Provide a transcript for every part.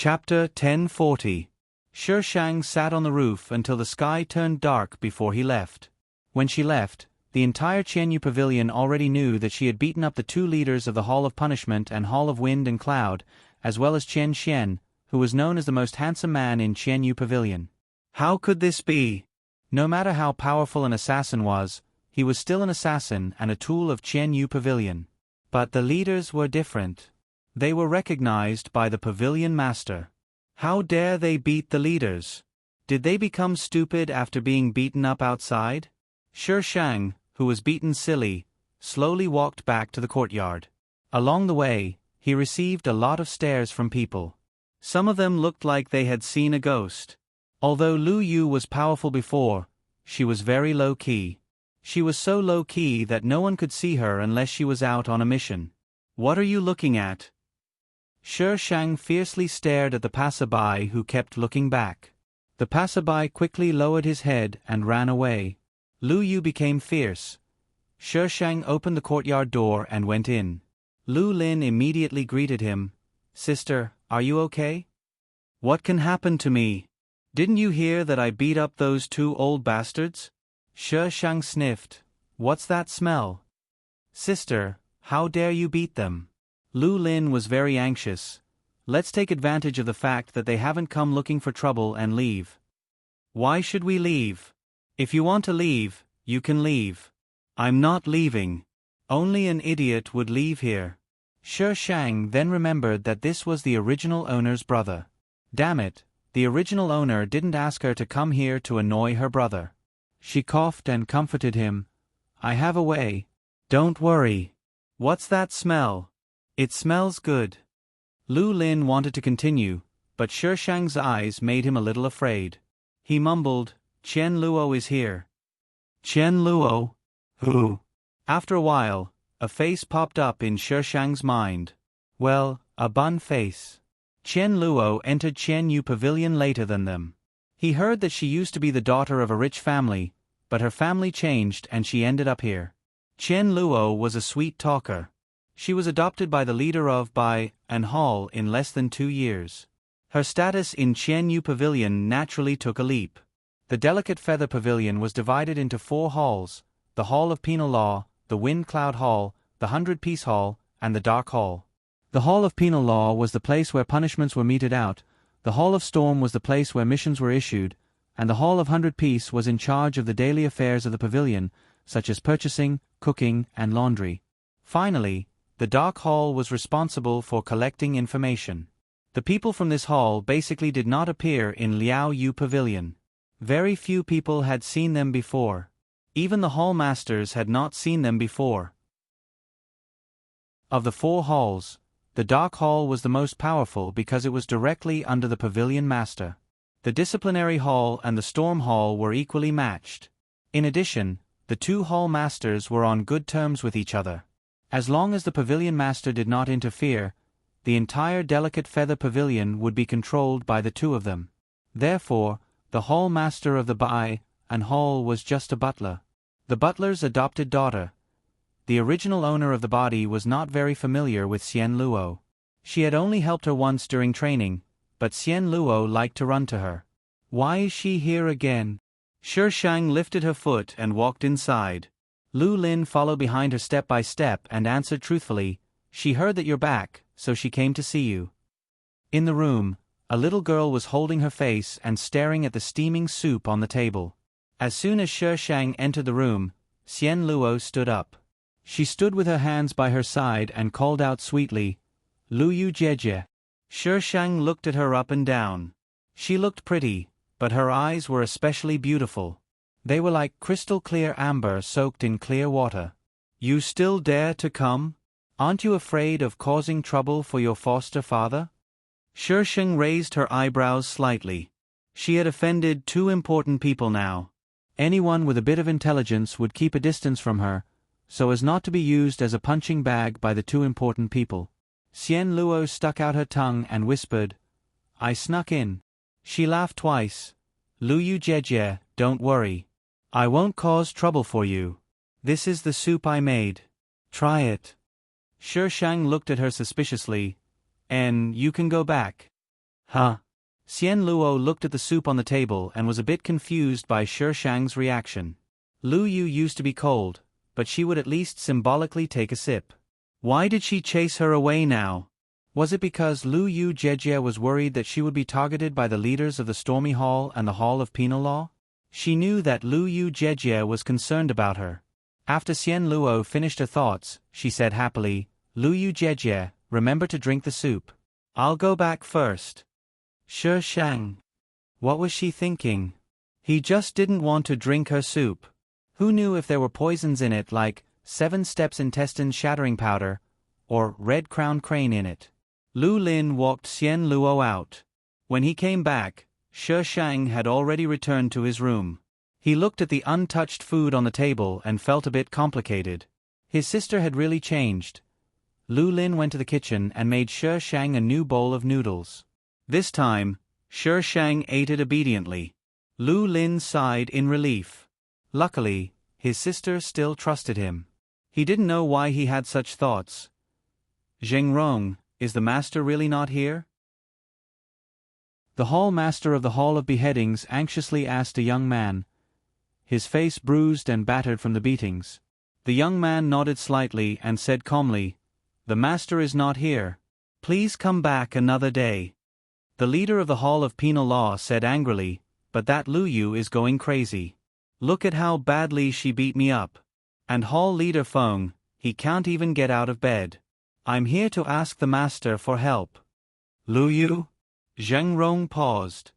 Chapter 1040. Shi Shang sat on the roof until the sky turned dark before he left. When she left, the entire Qianyu Pavilion already knew that she had beaten up the two leaders of the Hall of Punishment and Hall of Wind and Cloud, as well as Qian Xian, who was known as the most handsome man in Qianyu Pavilion. How could this be? No matter how powerful an assassin was, he was still an assassin and a tool of Qianyu Pavilion. But the leaders were different. They were recognized by the Pavilion Master. How dare they beat the leaders? Did they become stupid after being beaten up outside? Shi Shang, who was beaten silly, slowly walked back to the courtyard. Along the way, he received a lot of stares from people. Some of them looked like they had seen a ghost. Although Lu Yu was powerful before, she was very low-key. She was so low-key that no one could see her unless she was out on a mission. What are you looking at? Shi Shang fiercely stared at the passerby who kept looking back. The passerby quickly lowered his head and ran away. Lu Yu became fierce. Shi Shang opened the courtyard door and went in. Lu Lin immediately greeted him. "Sister, are you okay? What can happen to me? Didn't you hear that I beat up those two old bastards?" Shi Shang sniffed. "What's that smell?" "Sister, how dare you beat them?" Lu Lin was very anxious. "Let's take advantage of the fact that they haven't come looking for trouble and leave." "Why should we leave? If you want to leave, you can leave." "I'm not leaving. Only an idiot would leave here." Shi Shang then remembered that this was the original owner's brother. Damn it, the original owner didn't ask her to come here to annoy her brother. She coughed and comforted him. "I have a way. Don't worry." "What's that smell?" "It smells good." Lu Lin wanted to continue, but Shi Shang's eyes made him a little afraid. He mumbled, "Qian Luo is here." "Qian Luo? Who?" After a while, a face popped up in Shi Shang's mind. Well, a bun face. Qian Luo entered Qianyu Pavilion later than them. He heard that she used to be the daughter of a rich family, but her family changed and she ended up here. Qian Luo was a sweet talker. She was adopted by the leader of Bai and Hall in less than 2 years. Her status in Qianyu Pavilion naturally took a leap. The Delicate Feather Pavilion was divided into 4 halls: the Hall of Penal Law, the Wind Cloud Hall, the 100-Piece Hall, and the Dark Hall. The Hall of Penal Law was the place where punishments were meted out, the Hall of Storm was the place where missions were issued, and the Hall of 100-Piece was in charge of the daily affairs of the pavilion, such as purchasing, cooking, and laundry. Finally, the Dark Hall was responsible for collecting information. The people from this hall basically did not appear in Liao Yu Pavilion. Very few people had seen them before. Even the hall masters had not seen them before. Of the 4 halls, the Dark Hall was the most powerful because it was directly under the Pavilion Master. The Disciplinary Hall and the Storm Hall were equally matched. In addition, the 2 hall masters were on good terms with each other. As long as the Pavilion Master did not interfere, the entire Delicate Feather Pavilion would be controlled by the 2 of them. Therefore, the Hall Master of the Bai and Hall was just a butler. The butler's adopted daughter. The original owner of the body was not very familiar with Qian Luo. She had only helped her once during training, but Qian Luo liked to run to her. "Why is she here again?" Shi Shang lifted her foot and walked inside. Lu Lin followed behind her step by step and answered truthfully, "She heard that you're back, so she came to see you." In the room, a little girl was holding her face and staring at the steaming soup on the table. As soon as Shi Shang entered the room, Qian Luo stood up. She stood with her hands by her side and called out sweetly, "Lu Yu Jie." Shi Shang looked at her up and down. She looked pretty, but her eyes were especially beautiful. They were like crystal-clear amber soaked in clear water. "You still dare to come? Aren't you afraid of causing trouble for your foster father?" Shi Shang raised her eyebrows slightly. She had offended 2 important people now. Anyone with a bit of intelligence would keep a distance from her, so as not to be used as a punching bag by the 2 important people. Qian Luo stuck out her tongue and whispered, "I snuck in." She laughed twice. "Lu Yu Jie, don't worry. I won't cause trouble for you. This is the soup I made. Try it." Shi Shang looked at her suspiciously. "And you can go back." Huh? Xian Luo looked at the soup on the table and was a bit confused by Shi Shang's reaction. Lu Yu used to be cold, but she would at least symbolically take a sip. Why did she chase her away now? Was it because Lu Yu Jejie was worried that she would be targeted by the leaders of the Stormy Hall and the Hall of Penal Law? She knew that Lu Yu Jejie was concerned about her. After Xian Luo finished her thoughts, she said happily, Lu Yu Jejie, remember to drink the soup. I'll go back first. Shi Shang. What was she thinking? He just didn't want to drink her soup. Who knew if there were poisons in it like 7 steps intestine shattering powder, or red crown crane in it? Lu Lin walked Xian Luo out. When he came back, Shi Shang had already returned to his room. He looked at the untouched food on the table and felt a bit complicated. His sister had really changed. Lu Lin went to the kitchen and made Shi Shang a new bowl of noodles. This time, Shi Shang ate it obediently. Lu Lin sighed in relief. Luckily, his sister still trusted him. He didn't know why he had such thoughts. Zheng Rong, is the master really not here? The hall master of the Hall of Beheadings anxiously asked a young man, his face bruised and battered from the beatings. The young man nodded slightly and said calmly, The master is not here. Please come back another day. The leader of the Hall of Penal Law said angrily, But that Lu Yu is going crazy. Look at how badly she beat me up. And Hall leader Feng, he can't even get out of bed. I'm here to ask the master for help. Lu Yu? Zheng Rong paused.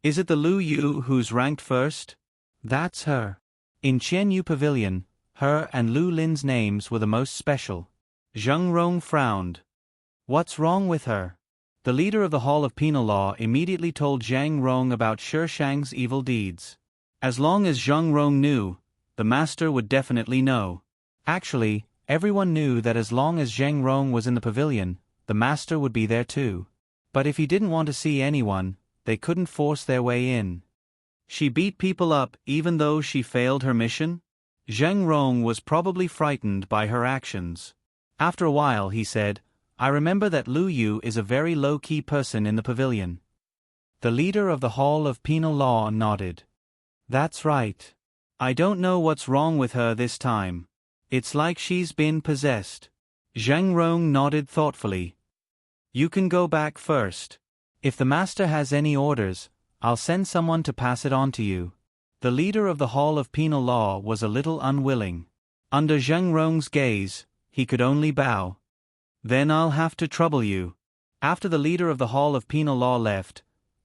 Is it the Lu Yu who's ranked first? That's her. In Qianyu Pavilion, her and Lu Lin's names were the most special. Zheng Rong frowned. What's wrong with her? The leader of the Hall of Penal Law immediately told Zheng Rong about Shi Shang's evil deeds. As long as Zheng Rong knew, the master would definitely know. Actually, everyone knew that as long as Zheng Rong was in the pavilion, the master would be there too. But if he didn't want to see anyone, they couldn't force their way in. She beat people up even though she failed her mission? Zheng Rong was probably frightened by her actions. After a while he said, I remember that Lu Yu is a very low-key person in the pavilion. The leader of the Hall of Penal Law nodded. That's right. I don't know what's wrong with her this time. It's like she's been possessed. Zheng Rong nodded thoughtfully. You can go back first. If the master has any orders, I'll send someone to pass it on to you. The leader of the Hall of Penal Law was a little unwilling. Under Zheng Rong's gaze, he could only bow. Then I'll have to trouble you. After the leader of the Hall of Penal Law left,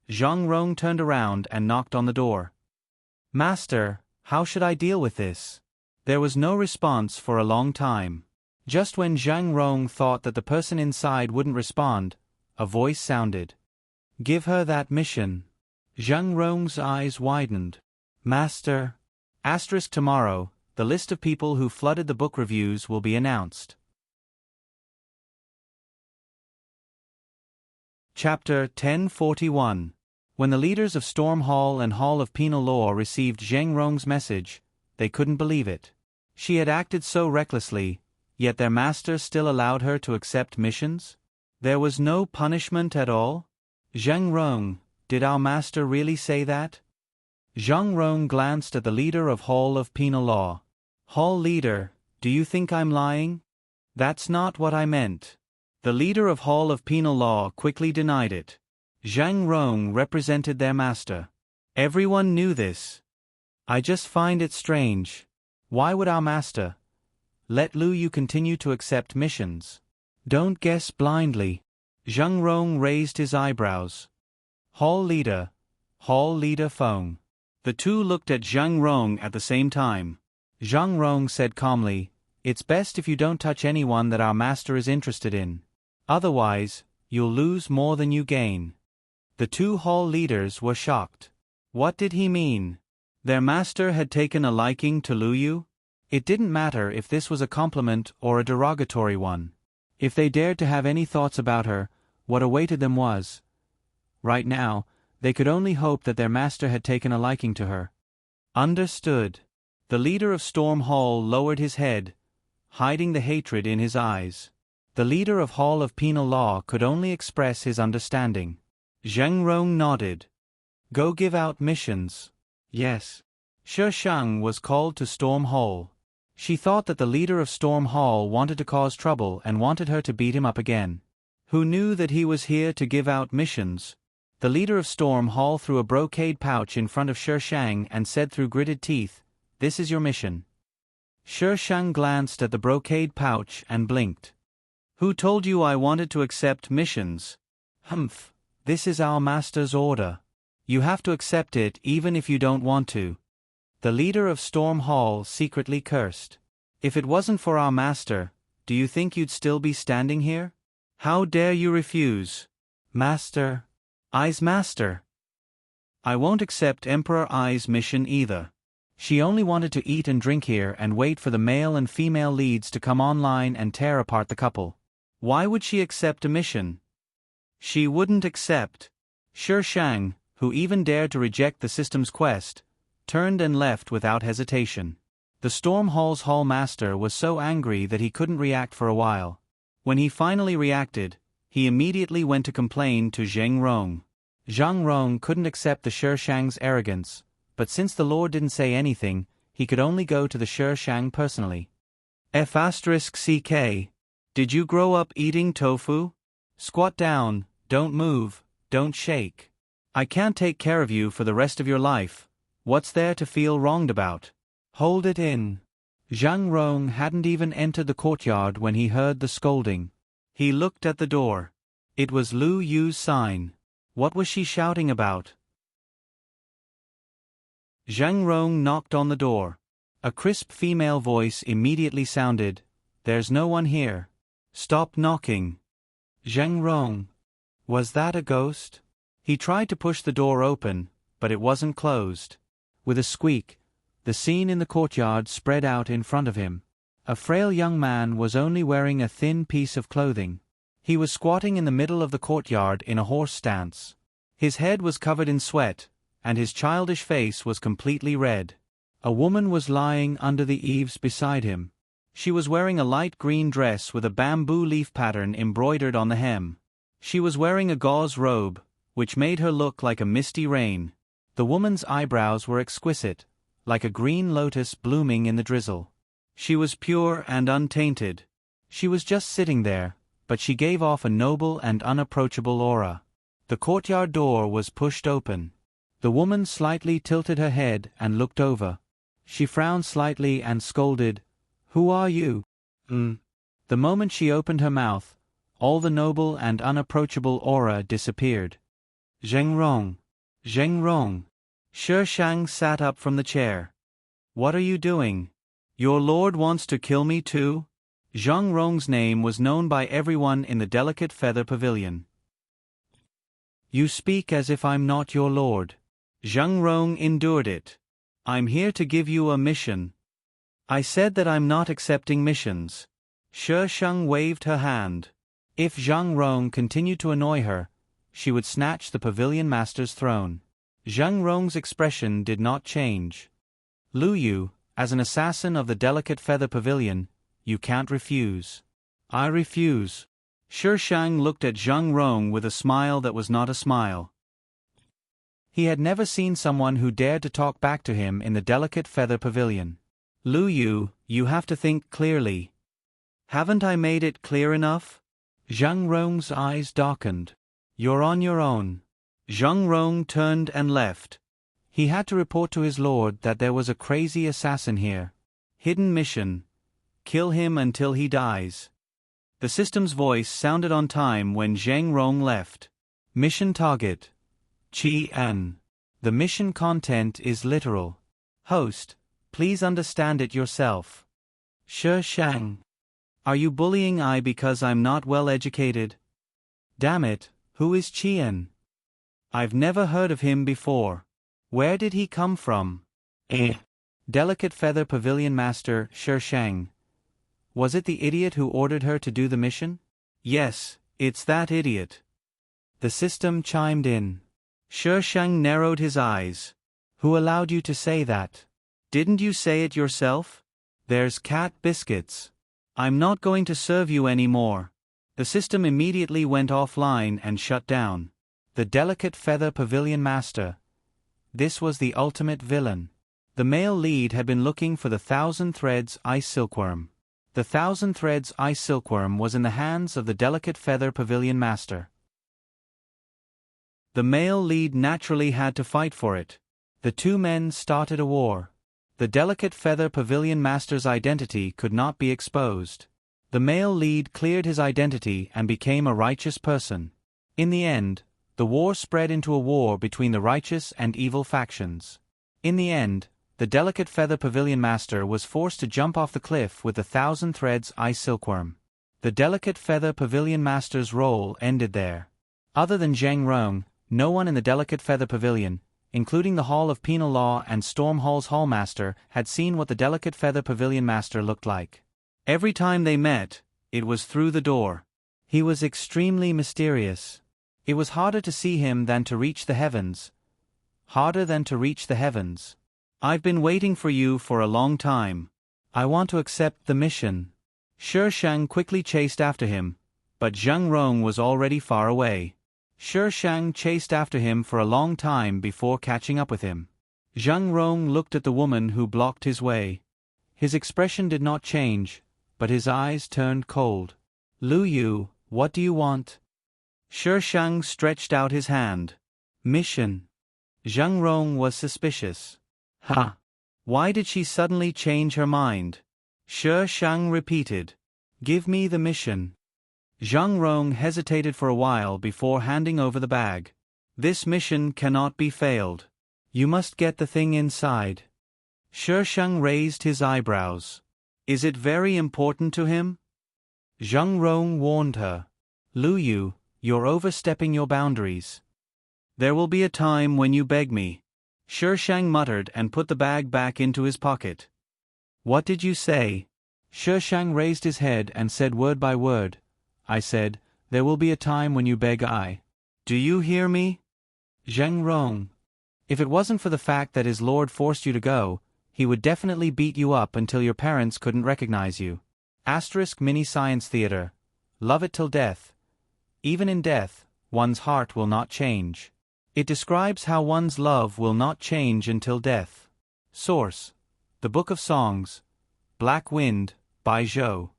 Zheng Rong turned around and knocked on the door. Master, how should I deal with this? There was no response for a long time. Just when Zheng Rong thought that the person inside wouldn't respond, a voice sounded. Give her that mission. Zheng Rong's eyes widened. Master. Tomorrow, the list of people who flooded the book reviews will be announced. Chapter 1041. When the leaders of Storm Hall and Hall of Penal Law received Zheng Rong's message, they couldn't believe it. She had acted so recklessly, yet their master still allowed her to accept missions? There was no punishment at all? Zheng Rong, did our master really say that? Zheng Rong glanced at the leader of Hall of Penal Law. Hall leader, do you think I'm lying? That's not what I meant. The leader of Hall of Penal Law quickly denied it. Zheng Rong represented their master. Everyone knew this. I just find it strange. Why would our master let Lu Yu continue to accept missions? Don't guess blindly. Zheng Rong raised his eyebrows. Hall leader Feng. The two looked at Zheng Rong at the same time. Zheng Rong said calmly, It's best if you don't touch anyone that our master is interested in. Otherwise, you'll lose more than you gain. The two hall leaders were shocked. What did he mean? Their master had taken a liking to Lu Yu? It didn't matter if this was a compliment or a derogatory one. If they dared to have any thoughts about her, what awaited them was. Right now, they could only hope that their master had taken a liking to her. Understood. The leader of Storm Hall lowered his head, hiding the hatred in his eyes. The leader of Hall of Penal Law could only express his understanding. Zheng Rong nodded. Go give out missions. Yes. Shi Shang was called to Storm Hall. She thought that the leader of Storm Hall wanted to cause trouble and wanted her to beat him up again. Who knew that he was here to give out missions? The leader of Storm Hall threw a brocade pouch in front of Shi Shang and said through gritted teeth, "This is your mission." Shi Shang glanced at the brocade pouch and blinked. Who told you I wanted to accept missions? Humph, this is our master's order. You have to accept it even if you don't want to. The leader of Storm Hall secretly cursed. If it wasn't for our master, do you think you'd still be standing here? How dare you refuse? Master. Ai's master. I won't accept Emperor Ai's mission either. She only wanted to eat and drink here and wait for the male and female leads to come online and tear apart the couple. Why would she accept a mission? She wouldn't accept. Shi Shang, who even dared to reject the system's quest, turned and left without hesitation. The Storm Hall's hall master was so angry that he couldn't react for a while. When he finally reacted, he immediately went to complain to Zheng Rong. Zheng Rong couldn't accept the Shi Shang's arrogance, but since the Lord didn't say anything, he could only go to the Shi Shang personally. F***CK. Did you grow up eating tofu? Squat down, don't move, don't shake. I can't take care of you for the rest of your life. What's there to feel wronged about? Hold it in. Zheng Rong hadn't even entered the courtyard when he heard the scolding. He looked at the door. It was Lu Yu's sign. What was she shouting about? Zheng Rong knocked on the door. A crisp female voice immediately sounded, "There's no one here. Stop knocking." Zheng Rong. Was that a ghost? He tried to push the door open, but it wasn't closed. With a squeak, the scene in the courtyard spread out in front of him. A frail young man was only wearing a thin piece of clothing. He was squatting in the middle of the courtyard in a horse stance. His head was covered in sweat, and his childish face was completely red. A woman was lying under the eaves beside him. She was wearing a light green dress with a bamboo leaf pattern embroidered on the hem. She was wearing a gauze robe, which made her look like a misty rain. The woman's eyebrows were exquisite, like a green lotus blooming in the drizzle. She was pure and untainted. She was just sitting there, but she gave off a noble and unapproachable aura. The courtyard door was pushed open. The woman slightly tilted her head and looked over. She frowned slightly and scolded, "Who are you?" The moment she opened her mouth, all the noble and unapproachable aura disappeared. Zheng Rong. Zheng Rong. Shi Shang sat up from the chair. What are you doing? Your lord wants to kill me too? Zheng Rong's name was known by everyone in the delicate feather pavilion. You speak as if I'm not your lord. Zheng Rong endured it. I'm here to give you a mission. I said that I'm not accepting missions. Shi Shang waved her hand. If Zheng Rong continued to annoy her, she would snatch the pavilion master's throne. Zheng Rong's expression did not change. Lu Yu, as an assassin of the delicate feather pavilion, you can't refuse. I refuse. Shi Shang looked at Zheng Rong with a smile that was not a smile. He had never seen someone who dared to talk back to him in the delicate feather pavilion. Lu Yu, you have to think clearly. Haven't I made it clear enough? Zheng Rong's eyes darkened. You're on your own. Zheng Rong turned and left. He had to report to his lord that there was a crazy assassin here. Hidden mission. Kill him until he dies. The system's voice sounded on time when Zheng Rong left. Mission target. Qian. The mission content is literal. Host, please understand it yourself. Shi Shang. Are you bullying I because I'm not well educated? Damn it, who is Qian? I've never heard of him before. Where did he come from? Delicate feather pavilion master Shi Shang. Was it the idiot who ordered her to do the mission? Yes, it's that idiot. The system chimed in. Shi Shang narrowed his eyes. Who allowed you to say that? Didn't you say it yourself? There's cat biscuits. I'm not going to serve you anymore. The system immediately went offline and shut down. The delicate feather pavilion master. This was the ultimate villain. The male lead had been looking for the Thousand Threads ice silkworm. The Thousand Threads ice silkworm was in the hands of the delicate feather pavilion master. The male lead naturally had to fight for it. The two men started a war. The delicate feather pavilion master's identity could not be exposed. The male lead cleared his identity and became a righteous person. In the end, the war spread into a war between the righteous and evil factions. In the end, the delicate feather pavilion master was forced to jump off the cliff with the Thousand Threads ice silkworm. The delicate feather pavilion master's role ended there. Other than Zhang Rong, no one in the delicate feather pavilion, including the Hall of Penal Law and Storm Hall's hallmaster, had seen what the delicate feather pavilion master looked like. Every time they met, it was through the door. He was extremely mysterious. It was harder to see him than to reach the heavens. Harder than to reach the heavens. I've been waiting for you for a long time. I want to accept the mission. Shi Shang quickly chased after him, but Zhang Rong was already far away. Shi Shang chased after him for a long time before catching up with him. Zhang Rong looked at the woman who blocked his way. His expression did not change, but his eyes turned cold. Lu Yu, what do you want? Shi Shang stretched out his hand. Mission. Zhang Rong was suspicious. Ha! Why did she suddenly change her mind? Shi Shang repeated. Give me the mission. Zhang Rong hesitated for a while before handing over the bag. This mission cannot be failed. You must get the thing inside. Shi Shang raised his eyebrows. Is it very important to him? Zhang Rong warned her. Lu Yu, you're overstepping your boundaries. There will be a time when you beg me. Shi Shang muttered and put the bag back into his pocket. What did you say? Shi Shang raised his head and said word by word. I said, there will be a time when you beg I. Do you hear me? Zhang Rong. If it wasn't for the fact that his lord forced you to go, he would definitely beat you up until your parents couldn't recognize you. Asterisk Mini Science Theater. Love it till death. Even in death, one's heart will not change. It describes how one's love will not change until death. Source: The Book of Songs. Black Wind, by Zhou.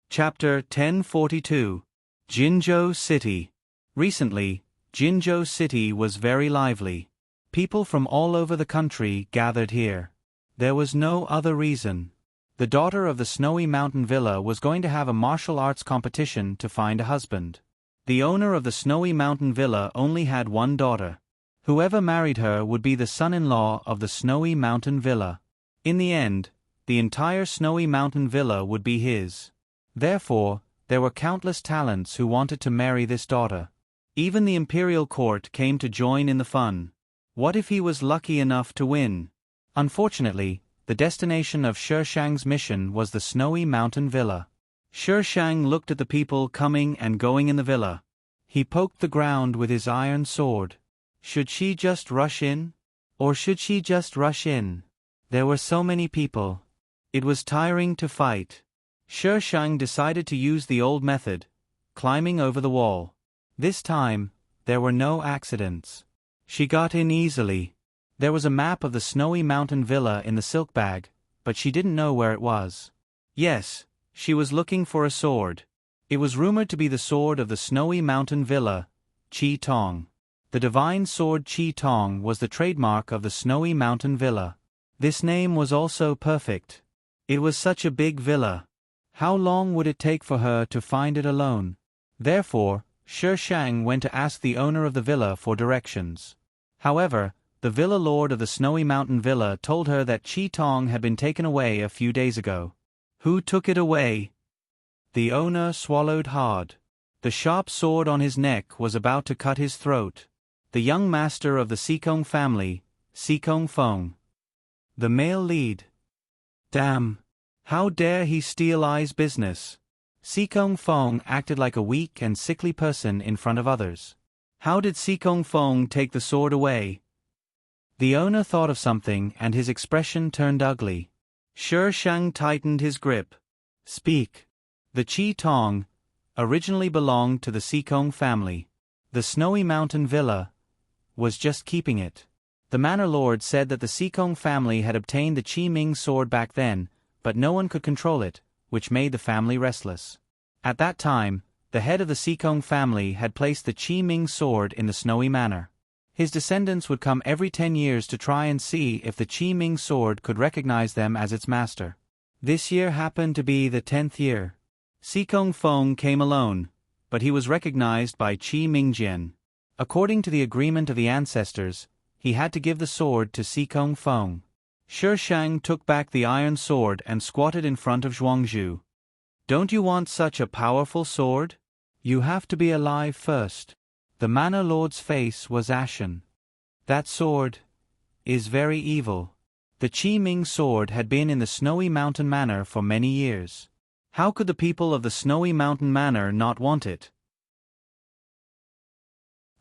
Chapter 1042. Jinzhou City. Recently, Jinzhou City was very lively. People from all over the country gathered here. There was no other reason. The daughter of the Snowy Mountain Villa was going to have a martial arts competition to find a husband. The owner of the Snowy Mountain Villa only had one daughter. Whoever married her would be the son-in-law of the Snowy Mountain Villa. In the end, the entire Snowy Mountain Villa would be his. Therefore, there were countless talents who wanted to marry this daughter. Even the imperial court came to join in the fun. What if he was lucky enough to win? Unfortunately, the destination of Shi Shang's mission was the Snowy Mountain Villa. Shi Shang looked at the people coming and going in the villa. He poked the ground with his iron sword. Should she just rush in? Or should she just rush in? There were so many people. It was tiring to fight. Shi Shang decided to use the old method, climbing over the wall. This time, there were no accidents. She got in easily. There was a map of the Snowy Mountain Villa in the silk bag, but she didn't know where it was. Yes, she was looking for a sword. It was rumored to be the sword of the Snowy Mountain Villa, Qi Tong. The divine sword Qi Tong was the trademark of the Snowy Mountain Villa. This name was also perfect. It was such a big villa. How long would it take for her to find it alone? Therefore, Shi Shang went to ask the owner of the villa for directions. However, the villa lord of the Snowy Mountain Villa told her that Qi Tong had been taken away a few days ago. Who took it away? The owner swallowed hard. The sharp sword on his neck was about to cut his throat. The young master of the Sikong family, Sikong Feng. The male lead. Damn! How dare he steal I's business? Sikong Feng acted like a weak and sickly person in front of others. How did Sikong Feng take the sword away? The owner thought of something and his expression turned ugly. Shi Shang tightened his grip. Speak. The Qi Tong, originally belonged to the Seekong family. The Snowy Mountain Villa was just keeping it. The manor lord said that the Seekong family had obtained the Qi Ming sword back then, but no one could control it, which made the family restless. At that time, the head of the Seekong family had placed the Qi Ming sword in the Snowy Manor. His descendants would come every 10 years to try and see if the Qi Ming sword could recognize them as its master. This year happened to be the 10th year. Seekong Feng came alone, but he was recognized by Qi Mingjian. According to the agreement of the ancestors, he had to give the sword to Seekong Feng. Shi Shang took back the iron sword and squatted in front of Zhuangzhu. "Don't you want such a powerful sword? You have to be alive first." The manor lord's face was ashen. "That sword is very evil." The Qi Ming sword had been in the Snowy Mountain Manor for many years. How could the people of the Snowy Mountain Manor not want it?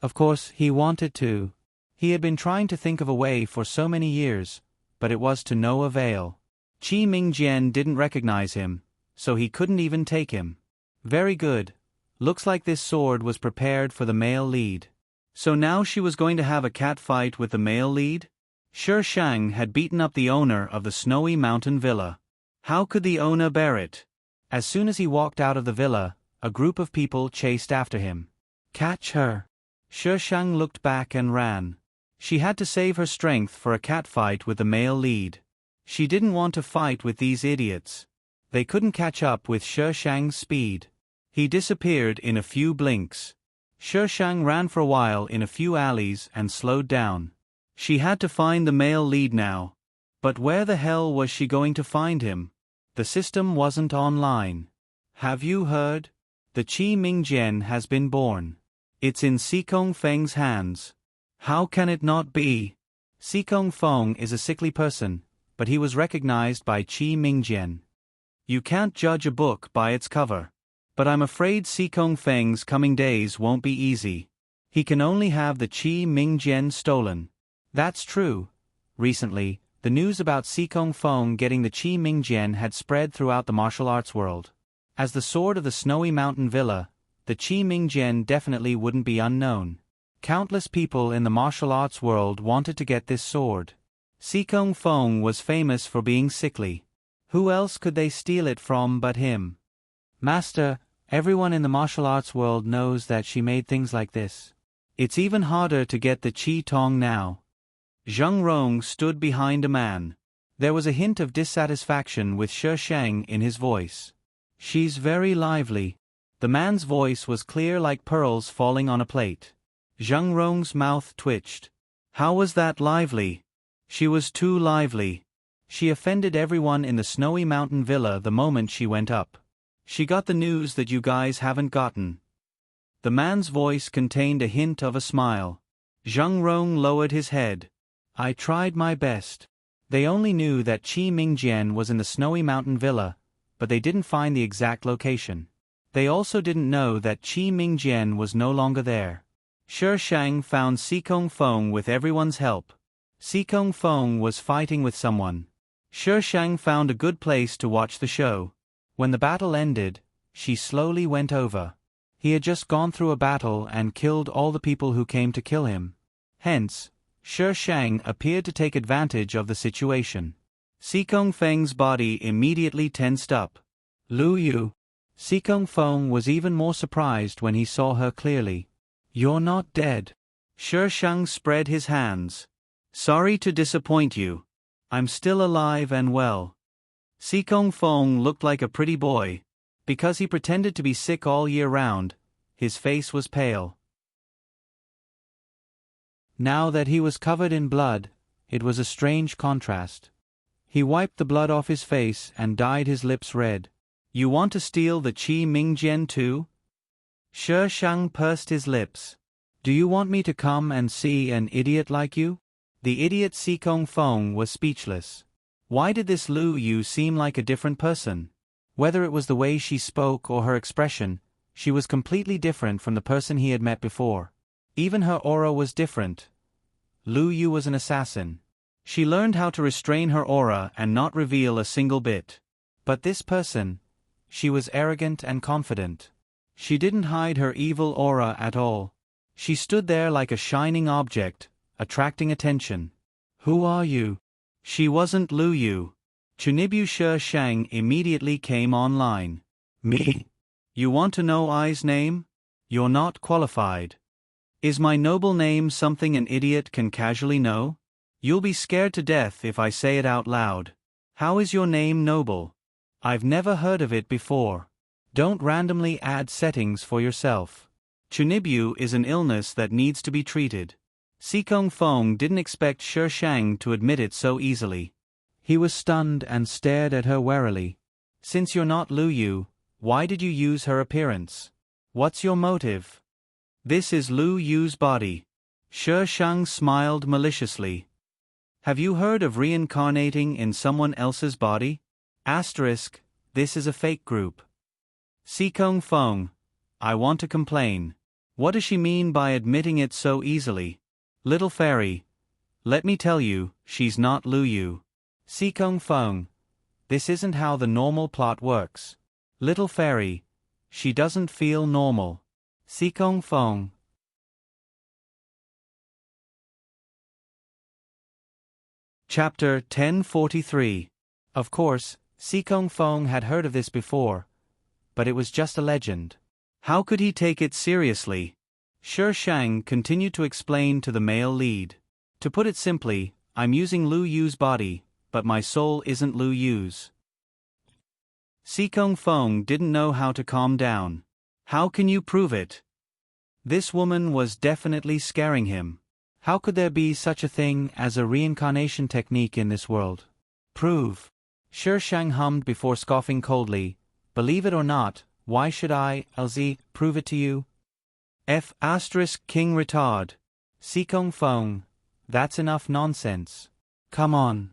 Of course, he wanted to. He had been trying to think of a way for so many years, but it was to no avail. Qi Mingjian didn't recognize him, so he couldn't even take him. Very good. Looks like this sword was prepared for the male lead. So now she was going to have a cat fight with the male lead? Shi Shang had beaten up the owner of the Snowy Mountain Villa. How could the owner bear it? As soon as he walked out of the villa, a group of people chased after him. "Catch her!" Shi Shang looked back and ran. She had to save her strength for a cat fight with the male lead. She didn't want to fight with these idiots. They couldn't catch up with Shi Shang's speed. He disappeared in a few blinks. Shi Shang ran for a while in a few alleys and slowed down. She had to find the male lead now. But where the hell was she going to find him? The system wasn't online. "Have you heard? The Qi Mingjian has been born. It's in Seekong Feng's hands." How can it not be? Seekong Feng is a sickly person, but he was recognized by Qi Mingjian. You can't judge a book by its cover. But I'm afraid Seekong Feng's coming days won't be easy. He can only have the Qi Mingjian stolen. That's true. Recently, the news about Seekong Feng getting the Qi Mingjian had spread throughout the martial arts world. As the sword of the Snowy Mountain Villa, the Qi Mingjian definitely wouldn't be unknown. Countless people in the martial arts world wanted to get this sword. Seekong Feng was famous for being sickly. Who else could they steal it from but him? "Master, everyone in the martial arts world knows that she made things like this. It's even harder to get the Qi Tong now." Zheng Rong stood behind a man. There was a hint of dissatisfaction with Shi Shang in his voice. "She's very lively." The man's voice was clear like pearls falling on a plate. Zheng Rong's mouth twitched. "How was that lively?" "She was too lively. She offended everyone in the Snowy Mountain Villa the moment she went up. She got the news that you guys haven't gotten." The man's voice contained a hint of a smile. Zheng Rong lowered his head. "I tried my best." They only knew that Qi Mingjian was in the Snowy Mountain Villa, but they didn't find the exact location. They also didn't know that Qi Mingjian was no longer there. Shi Shang found Seekong Feng with everyone's help. Seekong Feng was fighting with someone. Shi Shang found a good place to watch the show. When the battle ended, she slowly went over. He had just gone through a battle and killed all the people who came to kill him. Hence, Shi Shang appeared to take advantage of the situation. Seekong Feng's body immediately tensed up. "Lu Yu." Seekong Feng was even more surprised when he saw her clearly. "You're not dead." Shi Shang spread his hands. "Sorry to disappoint you. I'm still alive and well." Seekong Feng looked like a pretty boy. Because he pretended to be sick all year round, his face was pale. Now that he was covered in blood, it was a strange contrast. He wiped the blood off his face and dyed his lips red. "You want to steal the Qi Mingjian too?" Shi Shang pursed his lips. "Do you want me to come and see an idiot like you?" The idiot Seekong Feng was speechless. Why did this Lu Yu seem like a different person? Whether it was the way she spoke or her expression, she was completely different from the person he had met before. Even her aura was different. Lu Yu was an assassin. She learned how to restrain her aura and not reveal a single bit. But this person, she was arrogant and confident. She didn't hide her evil aura at all. She stood there like a shining object, attracting attention. Who are you? She wasn't Lu Yu. Chunibyu Shi Shang immediately came online. Me? You want to know I's name? You're not qualified. Is my noble name something an idiot can casually know? You'll be scared to death if I say it out loud. How is your name noble? I've never heard of it before. Don't randomly add settings for yourself. Chunibyu is an illness that needs to be treated. Sikong Feng didn't expect Shi Shang to admit it so easily. He was stunned and stared at her warily. Since you're not Lu Yu, why did you use her appearance? What's your motive? This is Lu Yu's body. Shi Shang smiled maliciously. Have you heard of reincarnating in someone else's body? Asterisk, this is a fake group. Sikong Feng, I want to complain. What does she mean by admitting it so easily? Little fairy, let me tell you, she's not Lu Yu. Sikong Feng, this isn't how the normal plot works. Little fairy, she doesn't feel normal. Sikong Feng. Chapter 1043. Of course, Sikong Feng had heard of this before, but it was just a legend. How could he take it seriously? Shi Shang continued to explain to the male lead. To put it simply, I'm using Lu Yu's body, but my soul isn't Lu Yu's. Sikong Feng didn't know how to calm down. How can you prove it? This woman was definitely scaring him. How could there be such a thing as a reincarnation technique in this world? Prove. Shi Shang hummed before scoffing coldly. Believe it or not, why should I, LZ, prove it to you? F** King retard. Sikong Feng, that's enough nonsense. Come on.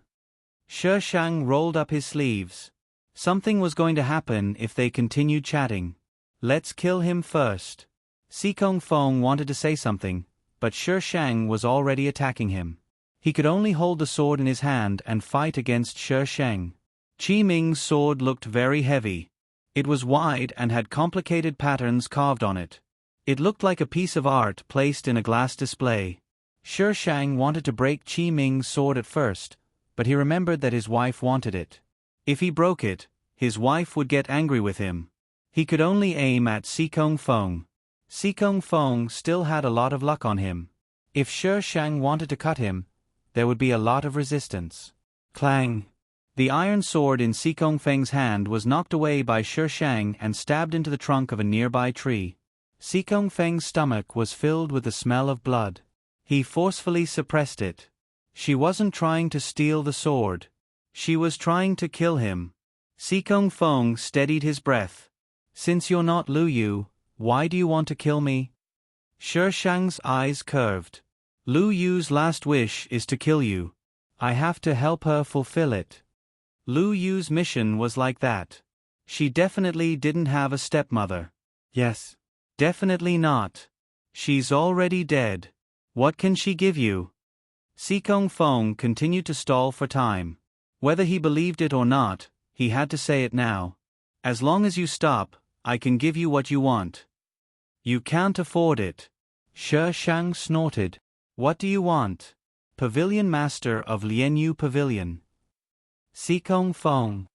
Shi Shang rolled up his sleeves. Something was going to happen if they continued chatting. Let's kill him first. Sikong Feng wanted to say something, but Shi Shang was already attacking him. He could only hold the sword in his hand and fight against Shi Shang. Qi Ming's sword looked very heavy. It was wide and had complicated patterns carved on it. It looked like a piece of art placed in a glass display. Shi Shang wanted to break Qi Ming's sword at first, but he remembered that his wife wanted it. If he broke it, his wife would get angry with him. He could only aim at Sikong Feng. Sikong Feng still had a lot of luck on him. If Shi Shang wanted to cut him, there would be a lot of resistance. Clang! The iron sword in Sikong Feng's hand was knocked away by Shi Shang and stabbed into the trunk of a nearby tree. Sikong Feng's stomach was filled with the smell of blood. He forcefully suppressed it. She wasn't trying to steal the sword. She was trying to kill him. Sikong Feng steadied his breath. Since you're not Lu Yu, why do you want to kill me? Shi Shang's eyes curved. Lu Yu's last wish is to kill you. I have to help her fulfill it. Lu Yu's mission was like that. She definitely didn't have a stepmother. Yes. Definitely not. She's already dead. What can she give you? Sikong Feng continued to stall for time. Whether he believed it or not, he had to say it now. As long as you stop, I can give you what you want. You can't afford it. Shi Shang snorted. What do you want? Pavilion Master of Lianyu Pavilion. Sikong Feng.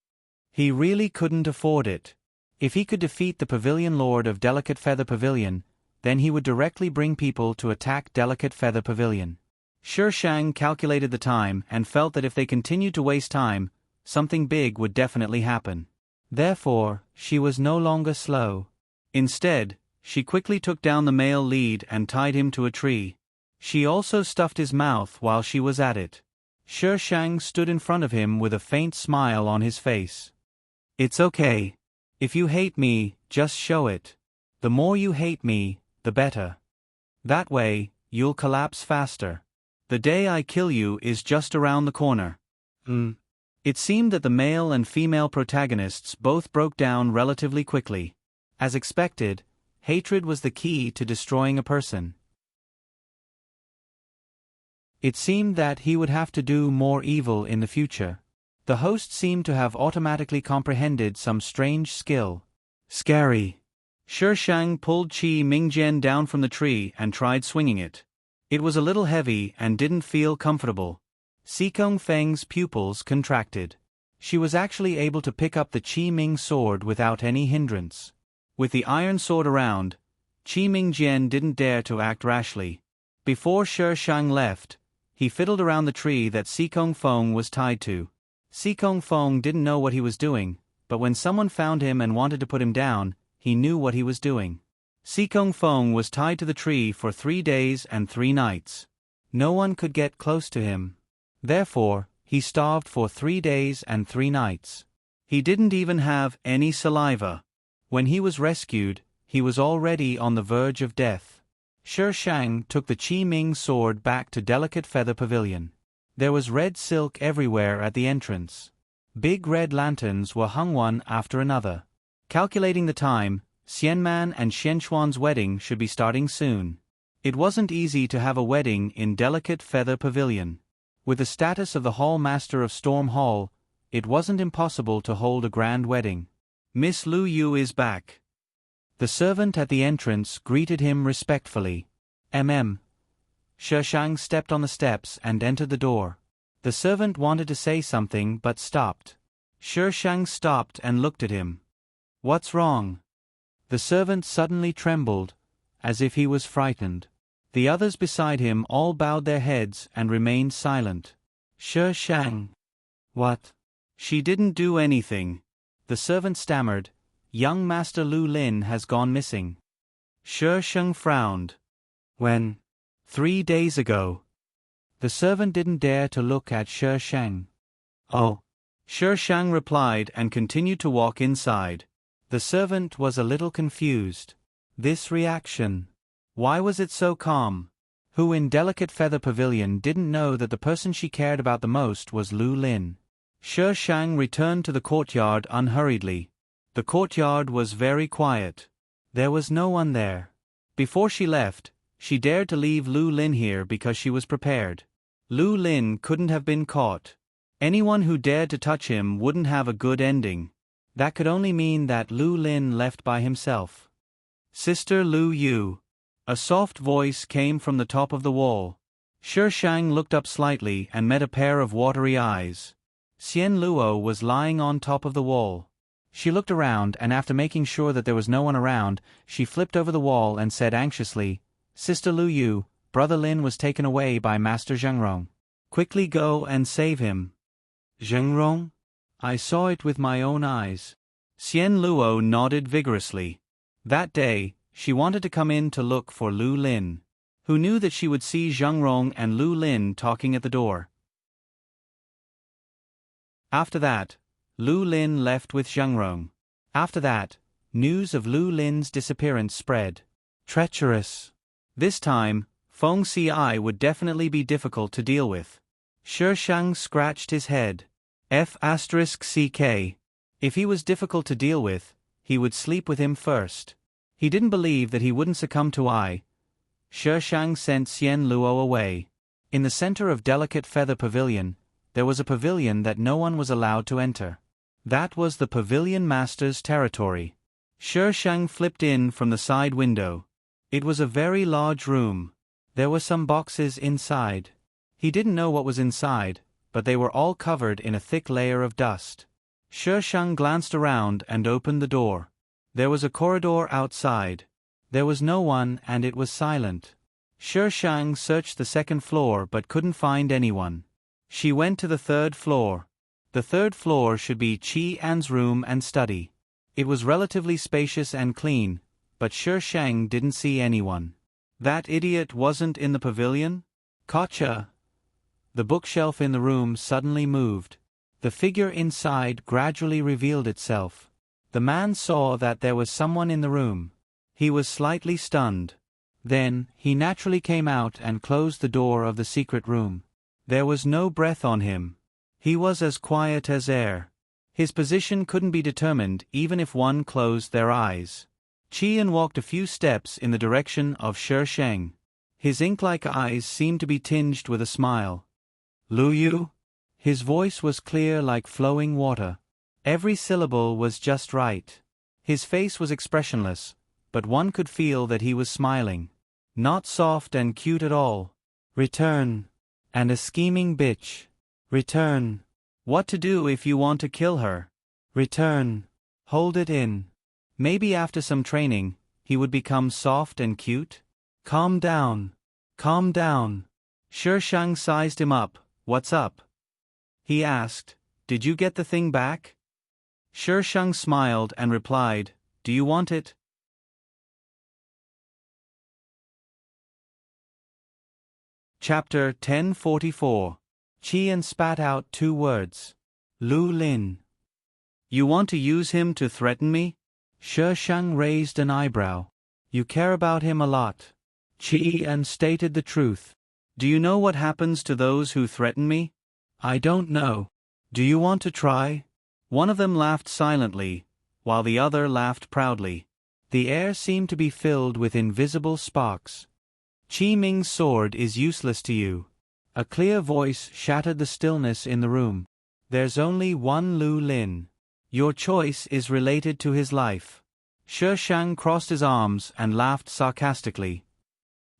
He really couldn't afford it. If he could defeat the Pavilion Lord of Delicate Feather Pavilion, then he would directly bring people to attack Delicate Feather Pavilion. Shi Shang calculated the time and felt that if they continued to waste time, something big would definitely happen. Therefore, she was no longer slow. Instead, she quickly took down the male lead and tied him to a tree. She also stuffed his mouth while she was at it. Shi Shang stood in front of him with a faint smile on his face. It's okay. If you hate me, just show it. The more you hate me, the better. That way, you'll collapse faster. The day I kill you is just around the corner. It seemed that the male and female protagonists both broke down relatively quickly. As expected, hatred was the key to destroying a person. It seemed that he would have to do more evil in the future. The host seemed to have automatically comprehended some strange skill. Scary. Shi Shang pulled Qi Mingjian down from the tree and tried swinging it. It was a little heavy and didn't feel comfortable. Xikong Feng's pupils contracted. She was actually able to pick up the Qi Ming sword without any hindrance. With the iron sword around, Qi Mingjian didn't dare to act rashly. Before Shi Shang left, he fiddled around the tree that Xikong Feng was tied to. Xikong Feng didn't know what he was doing, but when someone found him and wanted to put him down, he knew what he was doing. Xikong Feng was tied to the tree for 3 days and 3 nights. No one could get close to him. Therefore, he starved for 3 days and 3 nights. He didn't even have any saliva. When he was rescued, he was already on the verge of death. Shi Shang took the Qi Ming sword back to Delicate Feather Pavilion. There was red silk everywhere at the entrance. Big red lanterns were hung one after another. Calculating the time, Xianman and Xianxuan's wedding should be starting soon. It wasn't easy to have a wedding in Delicate Feather Pavilion. With the status of the Hall Master of Storm Hall, it wasn't impossible to hold a grand wedding. Miss Lu Yu is back. The servant at the entrance greeted him respectfully. Shi Shang stepped on the steps and entered the door. The servant wanted to say something but stopped. Shi Shang stopped and looked at him. What's wrong? The servant suddenly trembled, as if he was frightened. The others beside him all bowed their heads and remained silent. Shi Shang. What? She didn't do anything. The servant stammered. Young Master Lu Lin has gone missing. Shi Shang frowned. When? 3 days ago. The servant didn't dare to look at Shi Shang. Oh. Shi Shang replied and continued to walk inside. The servant was a little confused. This reaction. Why was it so calm? Who in Delicate Feather Pavilion didn't know that the person she cared about the most was Lu Lin? Shi Shang returned to the courtyard unhurriedly. The courtyard was very quiet. There was no one there. Before she left, she dared to leave Lu Lin here because she was prepared. Lu Lin couldn't have been caught. Anyone who dared to touch him wouldn't have a good ending. That could only mean that Lu Lin left by himself. Sister Lu Yu. A soft voice came from the top of the wall. Shi Shang looked up slightly and met a pair of watery eyes. Xian Luo was lying on top of the wall. She looked around and after making sure that there was no one around, she flipped over the wall and said anxiously, Sister Lu Yu, Brother Lin was taken away by Master Zhengrong. Quickly go and save him. Zhengrong? I saw it with my own eyes. Xian Luo nodded vigorously. That day, she wanted to come in to look for Lu Lin, who knew that she would see Zhengrong and Lu Lin talking at the door. After that, Lu Lin left with Zhengrong. After that, news of Lu Lin's disappearance spread. Treacherous. This time, Feng Ci would definitely be difficult to deal with. Shi Shang scratched his head. F***CK. If he was difficult to deal with, he would sleep with him first. He didn't believe that he wouldn't succumb to I. Shi Shang sent Xian Luo away. In the center of Delicate Feather Pavilion, there was a pavilion that no one was allowed to enter. That was the Pavilion Master's territory. Shi Shang flipped in from the side window. It was a very large room. There were some boxes inside. He didn't know what was inside, but they were all covered in a thick layer of dust. Shi Shang glanced around and opened the door. There was a corridor outside. There was no one and it was silent. Shi Shang searched the second floor but couldn't find anyone. She went to the third floor. The third floor should be Qi An's room and study. It was relatively spacious and clean, but Shi Shang didn't see anyone. That idiot wasn't in the pavilion? Gotcha. The bookshelf in the room suddenly moved. The figure inside gradually revealed itself. The man saw that there was someone in the room. He was slightly stunned. Then, he naturally came out and closed the door of the secret room. There was no breath on him. He was as quiet as air. His position couldn't be determined even if one closed their eyes. Qian walked a few steps in the direction of Shi Shang. His ink-like eyes seemed to be tinged with a smile. Lu Yu? His voice was clear like flowing water. Every syllable was just right. His face was expressionless, but one could feel that he was smiling. Not soft and cute at all. Return. And a scheming bitch. Return. What to do if you want to kill her? Return. Hold it in. Maybe after some training, he would become soft and cute? Calm down. Calm down. Shang sized him up. What's up? He asked. Did you get the thing back? Shang smiled and replied, Do you want it? Chapter 1044. Qian spat out 2 words. Lu Lin. You want to use him to threaten me? Shang raised an eyebrow. You care about him a lot. Qian stated the truth. Do you know what happens to those who threaten me? I don't know. Do you want to try? One of them laughed silently, while the other laughed proudly. The air seemed to be filled with invisible sparks. Qi Ming's sword is useless to you. A clear voice shattered the stillness in the room. There's only one Lu Lin. Your choice is related to his life. Shang crossed his arms and laughed sarcastically.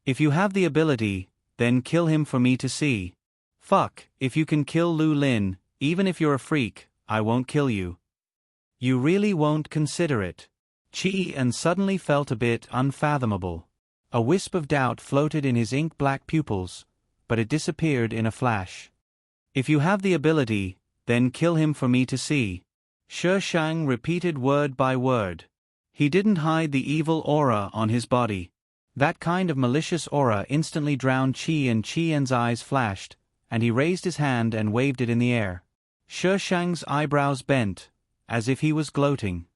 If you have the ability, then kill him for me to see. Fuck, if you can kill Lu Lin, even if you're a freak, I won't kill you. You really won't consider it. Qian suddenly felt a bit unfathomable. A wisp of doubt floated in his ink-black pupils, but it disappeared in a flash. If you have the ability, then kill him for me to see. Shang repeated word by word. He didn't hide the evil aura on his body. That kind of malicious aura instantly drowned Qi, and Qian's eyes flashed, and he raised his hand and waved it in the air. Shang's eyebrows bent, as if he was gloating.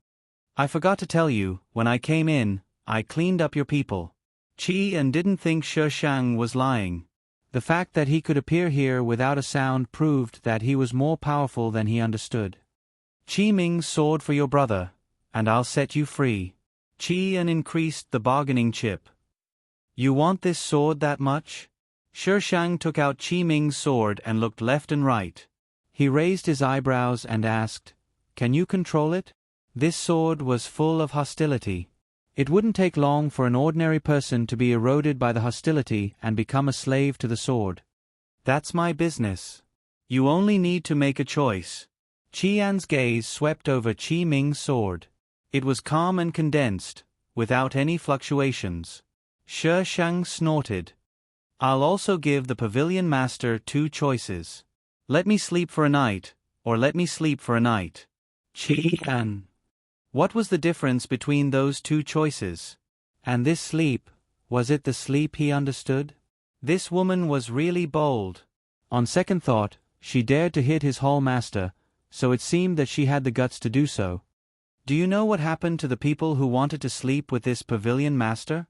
I forgot to tell you, when I came in, I cleaned up your people. Qian didn't think Shang was lying. The fact that he could appear here without a sound proved that he was more powerful than he understood. Qi Ming's sword for your brother, and I'll set you free. Qian increased the bargaining chip. You want this sword that much? Shang took out Qi Ming's sword and looked left and right. He raised his eyebrows and asked, Can you control it? This sword was full of hostility. It wouldn't take long for an ordinary person to be eroded by the hostility and become a slave to the sword. That's my business. You only need to make a choice. Qian's gaze swept over Qi Ming's sword. It was calm and condensed, without any fluctuations. Shang snorted. I'll also give the pavilion master 2 choices. Let me sleep for a night, or let me sleep for a night. Qian. What was the difference between those 2 choices? And this sleep, was it the sleep he understood? This woman was really bold. On second thought, she dared to hit his hall master, so it seemed that she had the guts to do so. Do you know what happened to the people who wanted to sleep with this pavilion master?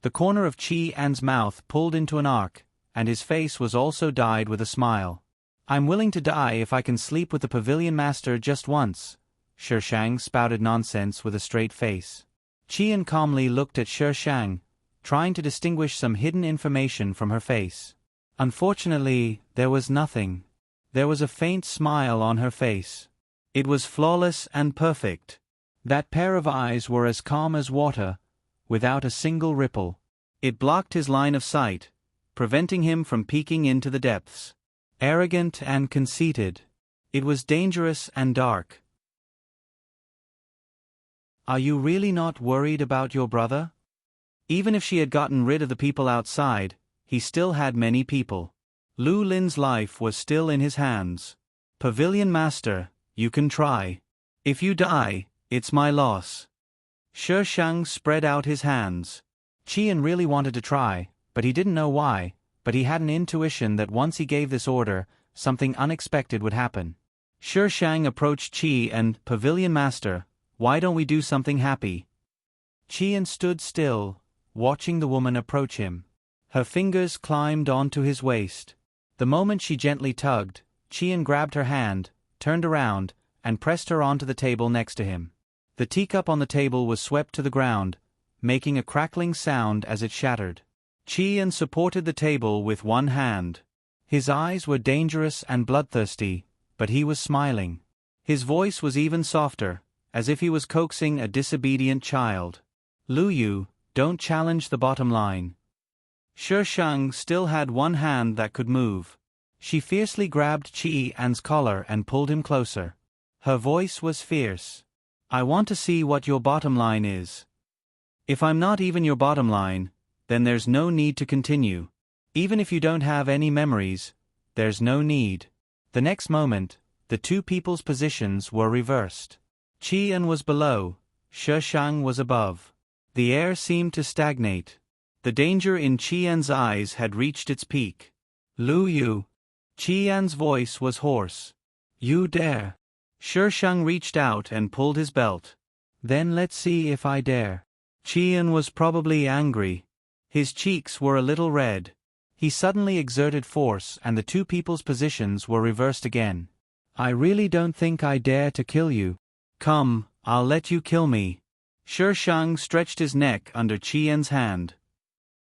The corner of Qian's mouth pulled into an arc, and his face was also dyed with a smile. I'm willing to die if I can sleep with the pavilion master just once. Shang spouted nonsense with a straight face. Qian calmly looked at Shang, trying to distinguish some hidden information from her face. Unfortunately, there was nothing. There was a faint smile on her face. It was flawless and perfect. That pair of eyes were as calm as water, without a single ripple. It blocked his line of sight, preventing him from peeking into the depths. Arrogant and conceited. It was dangerous and dark. Are you really not worried about your brother? Even if she had gotten rid of the people outside, he still had many people. Lu Lin's life was still in his hands. Pavilion Master, you can try. If you die, it's my loss. Shang spread out his hands. Qian really wanted to try, but he didn't know why, but he had an intuition that once he gave this order, something unexpected would happen. Shang approached Qi and, Pavilion Master, why don't we do something happy? Qian stood still, watching the woman approach him. Her fingers climbed onto his waist. The moment she gently tugged, Qian grabbed her hand, turned around, and pressed her onto the table next to him. The teacup on the table was swept to the ground, making a crackling sound as it shattered. Qian supported the table with one hand. His eyes were dangerous and bloodthirsty, but he was smiling. His voice was even softer, as if he was coaxing a disobedient child. Lu Yu, don't challenge the bottom line. Shi Shang still had one hand that could move. She fiercely grabbed Qi An's collar and pulled him closer. Her voice was fierce. I want to see what your bottom line is. If I'm not even your bottom line, then there's no need to continue. Even if you don't have any memories, there's no need. The next moment, the two people's positions were reversed. Qi An was below, Shi Shang was above. The air seemed to stagnate. The danger in Qi An's eyes had reached its peak. Lu Yu. Qi An's voice was hoarse. You dare. Shi Shang reached out and pulled his belt. Then let's see if I dare. Qi An was probably angry. His cheeks were a little red. He suddenly exerted force and the two people's positions were reversed again. I really don't think I dare to kill you. Come, I'll let you kill me. Shi Shang stretched his neck under Qi An's hand.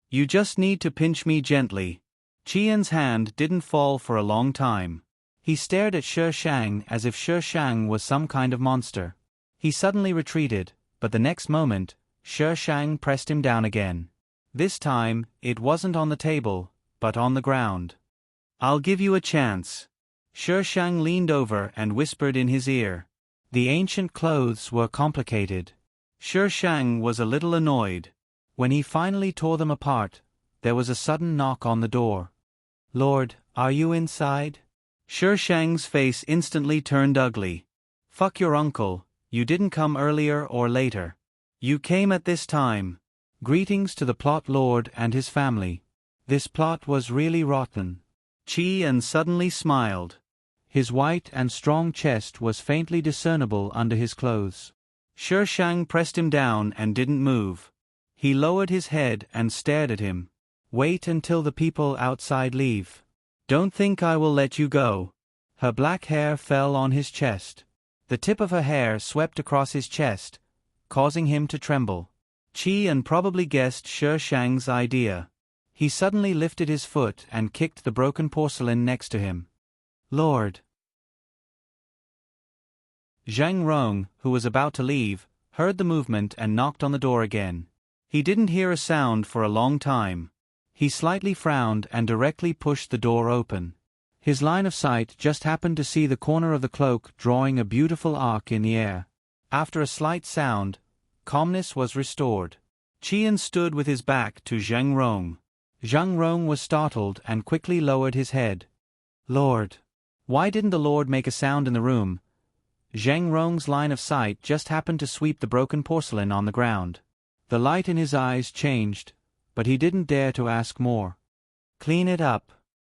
You just need to pinch me gently. Qi An's hand didn't fall for a long time. He stared at Shi Shang as if Shi Shang was some kind of monster. He suddenly retreated, but the next moment, Shi Shang pressed him down again. This time, it wasn't on the table, but on the ground. I'll give you a chance. Shi Shang leaned over and whispered in his ear. The ancient clothes were complicated. Shi Shang was a little annoyed. When he finally tore them apart, there was a sudden knock on the door. Lord, are you inside? Shi Shang's face instantly turned ugly. Fuck your uncle, you didn't come earlier or later. You came at this time. Greetings to the plot lord and his family. This plot was really rotten. Qi An suddenly smiled. His white and strong chest was faintly discernible under his clothes. Shi Shang pressed him down and didn't move. He lowered his head and stared at him. Wait until the people outside leave. Don't think I will let you go. Her black hair fell on his chest. The tip of her hair swept across his chest, causing him to tremble. Qi An probably guessed Shi Shang's idea. He suddenly lifted his foot and kicked the broken porcelain next to him. Lord. Zhang Rong, who was about to leave, heard the movement and knocked on the door again. He didn't hear a sound for a long time. He slightly frowned and directly pushed the door open. His line of sight just happened to see the corner of the cloak drawing a beautiful arc in the air. After a slight sound, calmness was restored. Qi An stood with his back to Zhang Rong. Zhang Rong was startled and quickly lowered his head. Lord. Why didn't the Lord make a sound in the room? Zhang Rong's line of sight just happened to sweep the broken porcelain on the ground. The light in his eyes changed, but he didn't dare to ask more. Clean it up.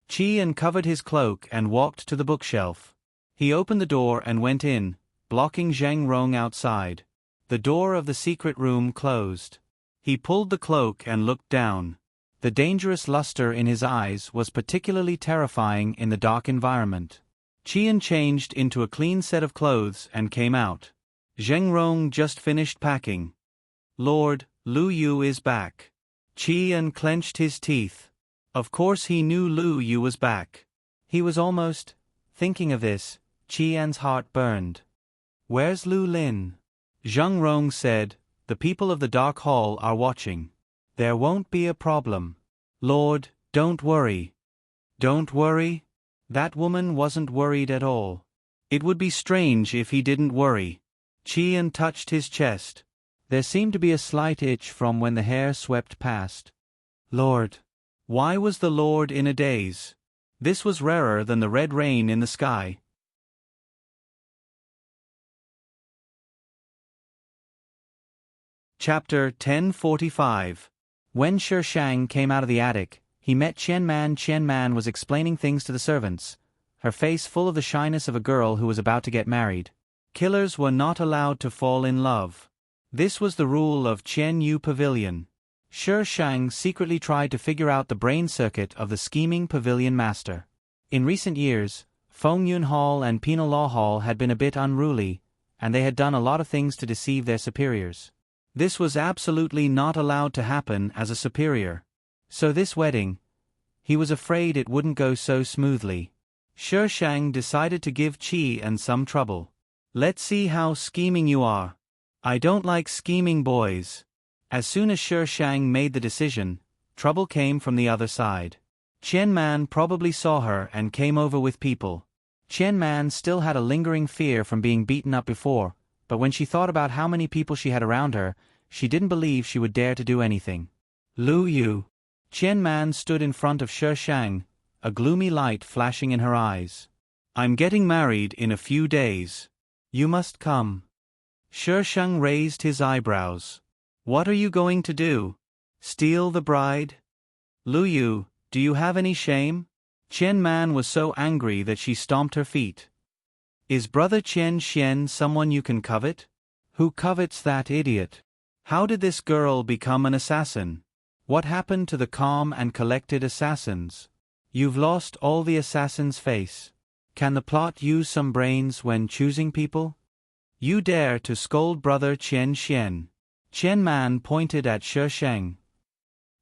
Qi An covered his cloak and walked to the bookshelf. He opened the door and went in, blocking Zhang Rong outside. The door of the secret room closed. He pulled the cloak and looked down. The dangerous luster in his eyes was particularly terrifying in the dark environment. Qi An changed into a clean set of clothes and came out. Zhang Rong just finished packing. Lord, Lu Yu is back. Qi An clenched his teeth. Of course he knew Lu Yu was back. He was almost thinking of this. Qi An's heart burned. Where's Lu Lin? Zhang Rong said, the people of the Dark Hall are watching. There won't be a problem. Lord, don't worry. Don't worry? That woman wasn't worried at all. It would be strange if he didn't worry. Qi An touched his chest. There seemed to be a slight itch from when the hair swept past. Lord. Why was the Lord in a daze? This was rarer than the red rain in the sky. Chapter 1045. When Shi Shang came out of the attic, he met Qian Man. Qian Man was explaining things to the servants, her face full of the shyness of a girl who was about to get married. Killers were not allowed to fall in love. This was the rule of Qian Yu Pavilion. Shi Shang secretly tried to figure out the brain circuit of the scheming pavilion master. In recent years, Feng Yun Hall and Penal Law Hall had been a bit unruly, and they had done a lot of things to deceive their superiors. This was absolutely not allowed to happen as a superior. So this wedding, he was afraid it wouldn't go so smoothly. Shi Shang decided to give Qi An some trouble. Let's see how scheming you are. I don't like scheming boys. As soon as Shi Shang made the decision, trouble came from the other side. Qian Man probably saw her and came over with people. Qian Man still had a lingering fear from being beaten up before, but when she thought about how many people she had around her, she didn't believe she would dare to do anything. Lu Yu. Qian Man stood in front of Shi Shang, a gloomy light flashing in her eyes. I'm getting married in a few days. You must come. Shi Shang raised his eyebrows. What are you going to do? Steal the bride? Lu Yu, do you have any shame? Qian Man was so angry that she stomped her feet. Is brother Qian Xian someone you can covet? Who covets that idiot? How did this girl become an assassin? What happened to the calm and collected assassins? You've lost all the assassin's face. Can the plot use some brains when choosing people? You dare to scold brother Qian Xian. Qian Man pointed at Shi Shang.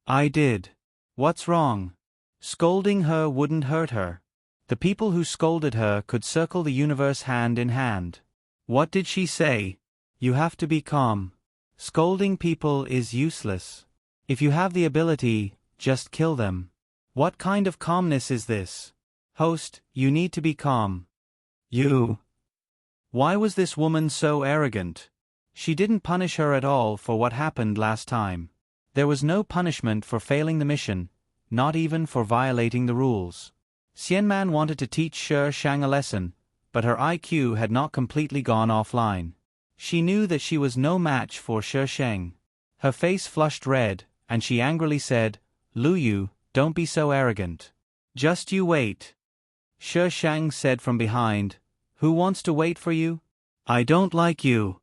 I did. What's wrong? Scolding her wouldn't hurt her. The people who scolded her could circle the universe hand in hand. What did she say? You have to be calm. Scolding people is useless. If you have the ability, just kill them. What kind of calmness is this? Host, you need to be calm. You. Why was this woman so arrogant? She didn't punish her at all for what happened last time. There was no punishment for failing the mission, not even for violating the rules. Xian Man wanted to teach Shi Shang a lesson, but her IQ had not completely gone offline. She knew that she was no match for Shi Shang. Her face flushed red, and she angrily said, Lu Yu, don't be so arrogant. Just you wait. Shi Shang said from behind, Who wants to wait for you? I don't like you.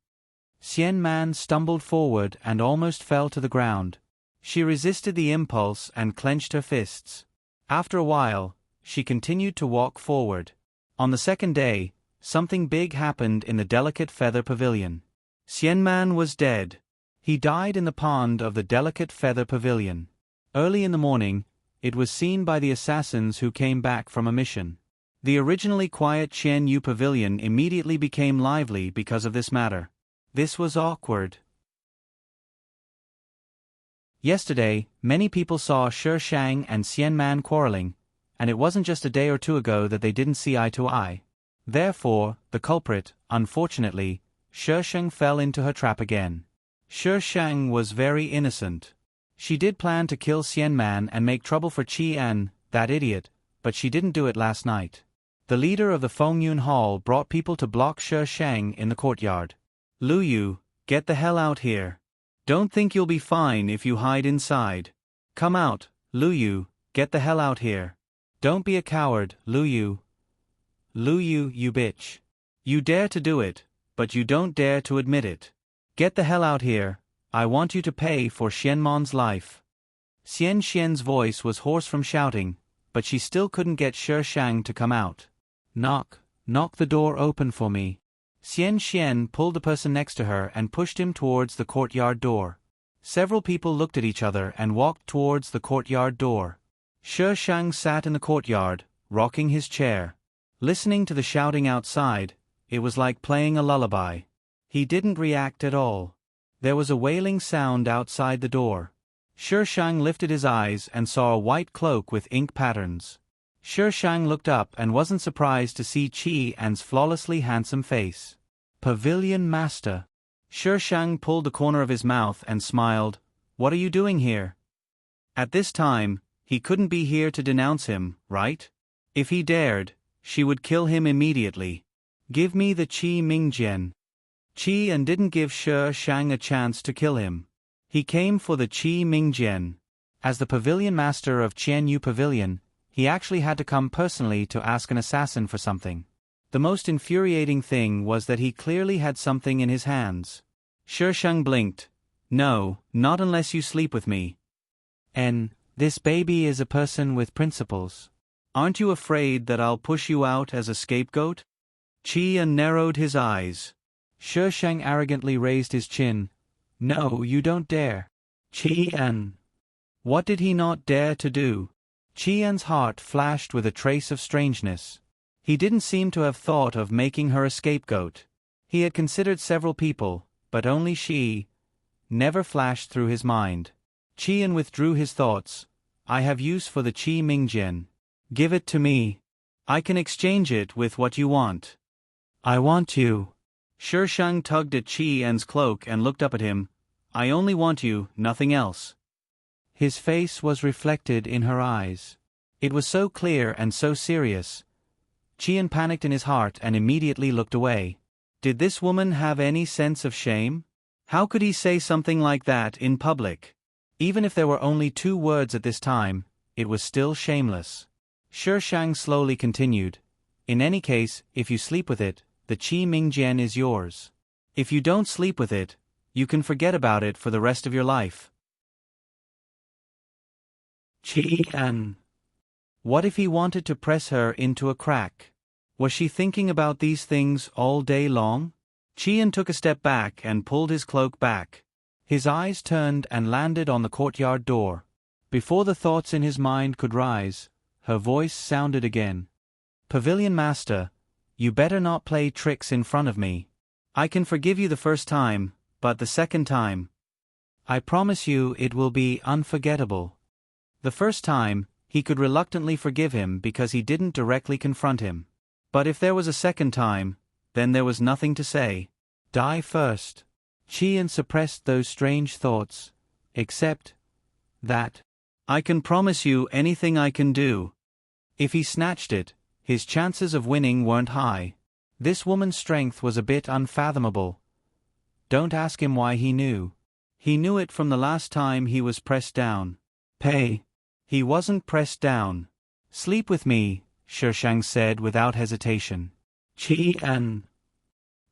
Xian Man stumbled forward and almost fell to the ground. She resisted the impulse and clenched her fists. After a while, she continued to walk forward. On the second day, something big happened in the delicate feather pavilion. Xian Man was dead. He died in the pond of the delicate feather pavilion. Early in the morning, it was seen by the assassins who came back from a mission. The originally quiet Qian Yu pavilion immediately became lively because of this matter. This was awkward. Yesterday, many people saw Shi Shang and Xian Man quarreling, and it wasn't just a day or two ago that they didn't see eye to eye. Therefore, the culprit, unfortunately, Shi Shang fell into her trap again. Shi Shang was very innocent. She did plan to kill Xian Man and make trouble for Qi An, that idiot, but she didn't do it last night. The leader of the Fengyun Hall brought people to block Shi Shang in the courtyard. Lu Yu, get the hell out here. Don't think you'll be fine if you hide inside. Come out, Lu Yu, get the hell out here. Don't be a coward, Lu Yu. Lu Yu, you bitch. You dare to do it, but you don't dare to admit it. Get the hell out here. I want you to pay for Xianmon's life. Xian Xian's voice was hoarse from shouting, but she still couldn't get Shi Shang to come out. Knock the door open for me. Xian Xian pulled the person next to her and pushed him towards the courtyard door. Several people looked at each other and walked towards the courtyard door. Shi Shang sat in the courtyard, rocking his chair. Listening to the shouting outside, it was like playing a lullaby. He didn't react at all. There was a wailing sound outside the door. Shi Shang lifted his eyes and saw a white cloak with ink patterns. Shi Shang looked up and wasn't surprised to see Qi An's flawlessly handsome face. Pavilion Master. Shi Shang pulled the corner of his mouth and smiled. What are you doing here? At this time, he couldn't be here to denounce him, right? If he dared, she would kill him immediately. Give me the Qi Mingjian. Qi An didn't give Shi Shang a chance to kill him. He came for the Qi Mingjian. As the Pavilion Master of Qian Yu Pavilion, he actually had to come personally to ask an assassin for something. The most infuriating thing was that he clearly had something in his hands. Shi Shang blinked. No, not unless you sleep with me. This baby is a person with principles. Aren't you afraid that I'll push you out as a scapegoat? Qi An narrowed his eyes. Shi Shang arrogantly raised his chin. No, you don't dare. Qi An. What did he not dare to do? Qi An's heart flashed with a trace of strangeness. He didn't seem to have thought of making her a scapegoat. He had considered several people, but only she. never flashed through his mind. Qian withdrew his thoughts. I have use for the Qi Mingjian. Give it to me. I can exchange it with what you want. I want you. Shishang tugged at Qian's cloak and looked up at him. I only want you, nothing else. His face was reflected in her eyes. It was so clear and so serious. Qian panicked in his heart and immediately looked away. Did this woman have any sense of shame? How could he say something like that in public? Even if there were only 2 words at this time, it was still shameless. Shishang slowly continued. In any case, if you sleep with it, the Qi Mingjian is yours. If you don't sleep with it, you can forget about it for the rest of your life. Qian. What if he wanted to press her into a crack? Was she thinking about these things all day long? Qian took a step back and pulled his cloak back. His eyes turned and landed on the courtyard door. Before the thoughts in his mind could rise, her voice sounded again. Pavilion Master, you better not play tricks in front of me. I can forgive you the first time, but the second time, I promise you it will be unforgettable. The first time, he could reluctantly forgive him because he didn't directly confront him. But if there was a second time, then there was nothing to say. Die first. Qian suppressed those strange thoughts. Except that. I can promise you anything I can do. If he snatched it, his chances of winning weren't high. This woman's strength was a bit unfathomable. Don't ask him why he knew. He knew it from the last time he was pressed down. Pay. He wasn't pressed down. Sleep with me, Shishang said without hesitation. Qian.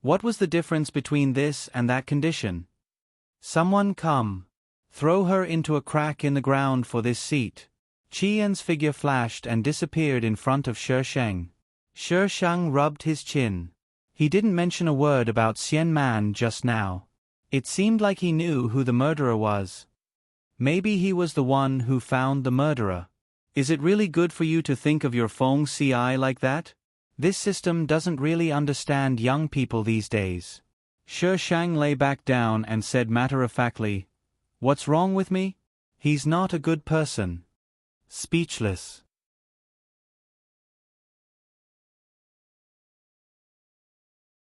What was the difference between this and that condition? Someone come. Throw her into a crack in the ground for this seat. Qian's figure flashed and disappeared in front of Shishang. Shishang rubbed his chin. He didn't mention a word about Xian Man just now. It seemed like he knew who the murderer was. Maybe he was the one who found the murderer. Is it really good for you to think of your Feng Ci like that? This system doesn't really understand young people these days. Shishang lay back down and said matter-of-factly, What's wrong with me? He's not a good person. Speechless.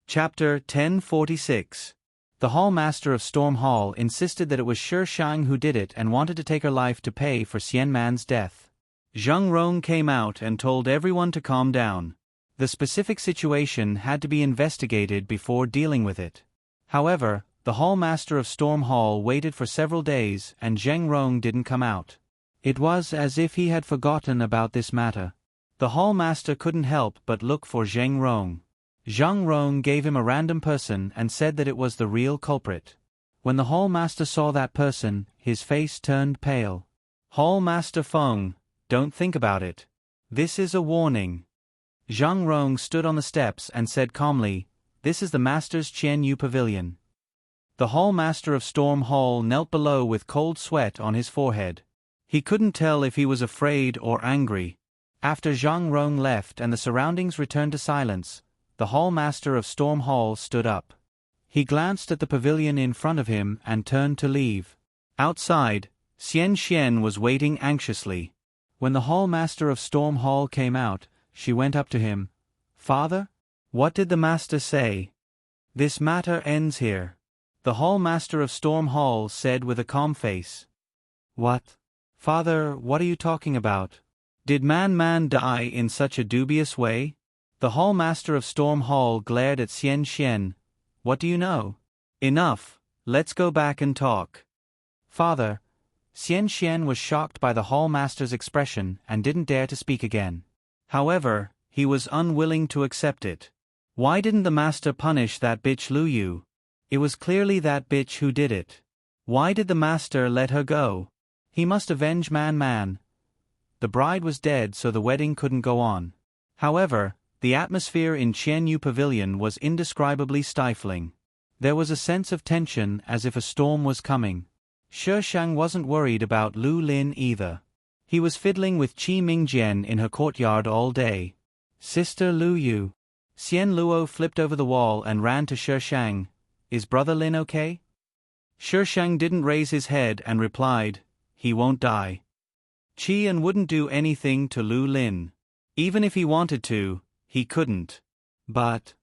Chapter 1046. The Hall Master of Storm Hall insisted that it was Shishang who did it and wanted to take her life to pay for Xian Man's death. Zheng Rong came out and told everyone to calm down. The specific situation had to be investigated before dealing with it. However, the Hall Master of Storm Hall waited for several days and Zheng Rong didn't come out. It was as if he had forgotten about this matter. The Hall Master couldn't help but look for Zheng Rong. Zheng Rong gave him a random person and said that it was the real culprit. When the Hall Master saw that person, his face turned pale. Hall Master Feng, don't think about it. This is a warning. Zheng Rong stood on the steps and said calmly, This is the Master's Qianyu Pavilion. The Hall Master of Storm Hall knelt below with cold sweat on his forehead. He couldn't tell if he was afraid or angry. After Zheng Rong left and the surroundings returned to silence, the Hall Master of Storm Hall stood up. He glanced at the pavilion in front of him and turned to leave. Outside, Xian Xian was waiting anxiously. When the Hall Master of Storm Hall came out, she went up to him. Father? What did the Master say? This matter ends here. The Hall Master of Storm Hall said with a calm face. What? Father, what are you talking about? Did Man die in such a dubious way? The Hall Master of Storm Hall glared at Xian Xian. What do you know? Enough, let's go back and talk. Father, Xian Xian was shocked by the Hall Master's expression and didn't dare to speak again. However, he was unwilling to accept it. Why didn't the Master punish that bitch Lu Yu? It was clearly that bitch who did it. Why did the Master let her go? He must avenge Man. The bride was dead so the wedding couldn't go on. However, the atmosphere in Qianyu Pavilion was indescribably stifling. There was a sense of tension as if a storm was coming. Shishang wasn't worried about Lu Lin either. He was fiddling with Qi Mingjian in her courtyard all day. Sister Lu Yu. Xian Luo flipped over the wall and ran to Shishang. Is Brother Lin okay? Shi Shang didn't raise his head and replied, "He won't die." Qian wouldn't do anything to Lu Lin. Even if he wanted to, he couldn't. But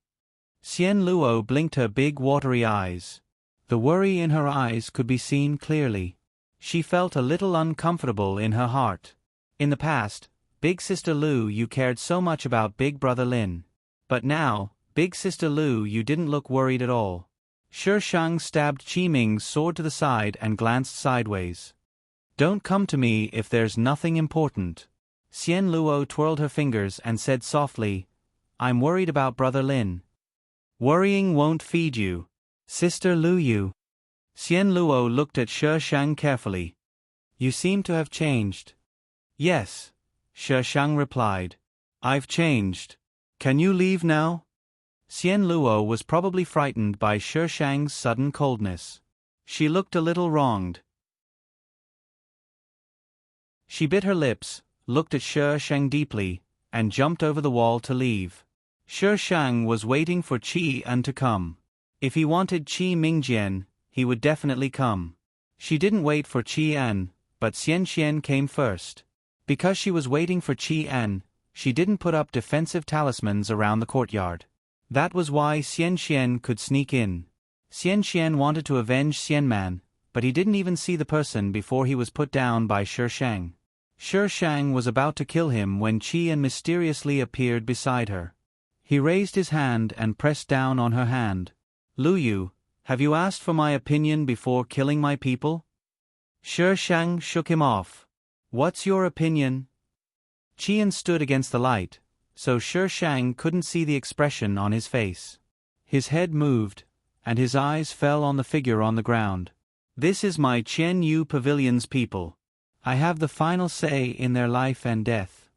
Xian Luo blinked her big watery eyes. The worry in her eyes could be seen clearly. She felt a little uncomfortable in her heart. In the past, Big Sister Lu, you cared so much about Big Brother Lin. But now, Big Sister Lu, you didn't look worried at all. Shi Shang stabbed Qi Ming's sword to the side and glanced sideways. "Don't come to me if there's nothing important." Xian Luo twirled her fingers and said softly, "I'm worried about Brother Lin." "Worrying won't feed you. Sister Lu Yu." Xian Luo looked at Shi Shang carefully. "You seem to have changed." "Yes," Shi Shang replied. "I've changed. Can you leave now?" Xian Luo was probably frightened by Shi Shang's sudden coldness. She looked a little wronged. She bit her lips, looked at Shi Shang deeply, and jumped over the wall to leave. Shi Shang was waiting for Qi An to come. If he wanted Qi Mingjian, he would definitely come. She didn't wait for Qi An, but Xian Xian came first. Because she was waiting for Qi An, she didn't put up defensive talismans around the courtyard. That was why Xian Xian could sneak in. Xian Xian wanted to avenge Xian Man, but he didn't even see the person before he was put down by Shi Shang. Shi Shang was about to kill him when Qi An mysteriously appeared beside her. He raised his hand and pressed down on her hand. "Lu Yu, have you asked for my opinion before killing my people?" Shi Shang shook him off. "What's your opinion?" Qi An stood against the light, so Shi Shang couldn't see the expression on his face. His head moved, and his eyes fell on the figure on the ground. "This is my Qian Yu Pavilion's people. I have the final say in their life and death.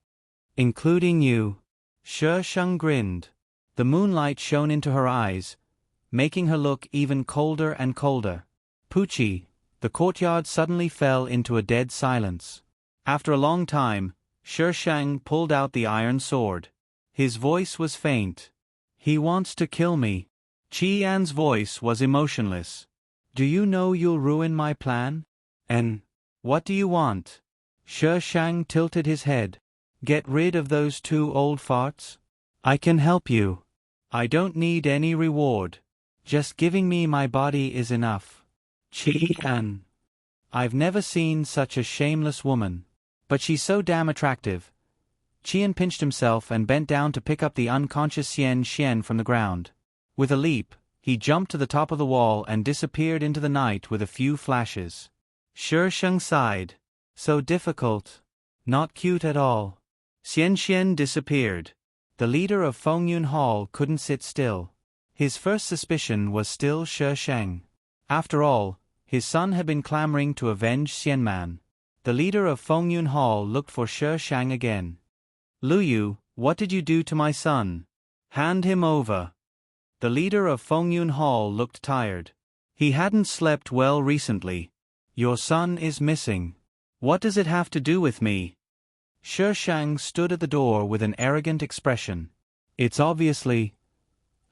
Including you." Shi Shang grinned. The moonlight shone into her eyes, making her look even colder and colder. "Pucci." The courtyard suddenly fell into a dead silence. After a long time, Shi Shang pulled out the iron sword. His voice was faint. "He wants to kill me." Qi An's voice was emotionless. "Do you know you'll ruin my plan? And what do you want?" Shi Shang tilted his head. "Get rid of those two old farts? I can help you. I don't need any reward. Just giving me my body is enough." "Qi An. I've never seen such a shameless woman. But she's so damn attractive." Qi An pinched himself and bent down to pick up the unconscious Xian Xian from the ground. With a leap, he jumped to the top of the wall and disappeared into the night with a few flashes. Shi Shang sighed. "So difficult. Not cute at all." Xian Xian disappeared. The leader of Fengyun Hall couldn't sit still. His first suspicion was still Shi Shang. After all, his son had been clamoring to avenge Xian Man. The leader of Fengyun Hall looked for Shi Shang again. "Lu Yu, what did you do to my son? Hand him over." The leader of Fengyun Hall looked tired. He hadn't slept well recently. "Your son is missing. What does it have to do with me?" Shi Shang stood at the door with an arrogant expression. "It's obviously.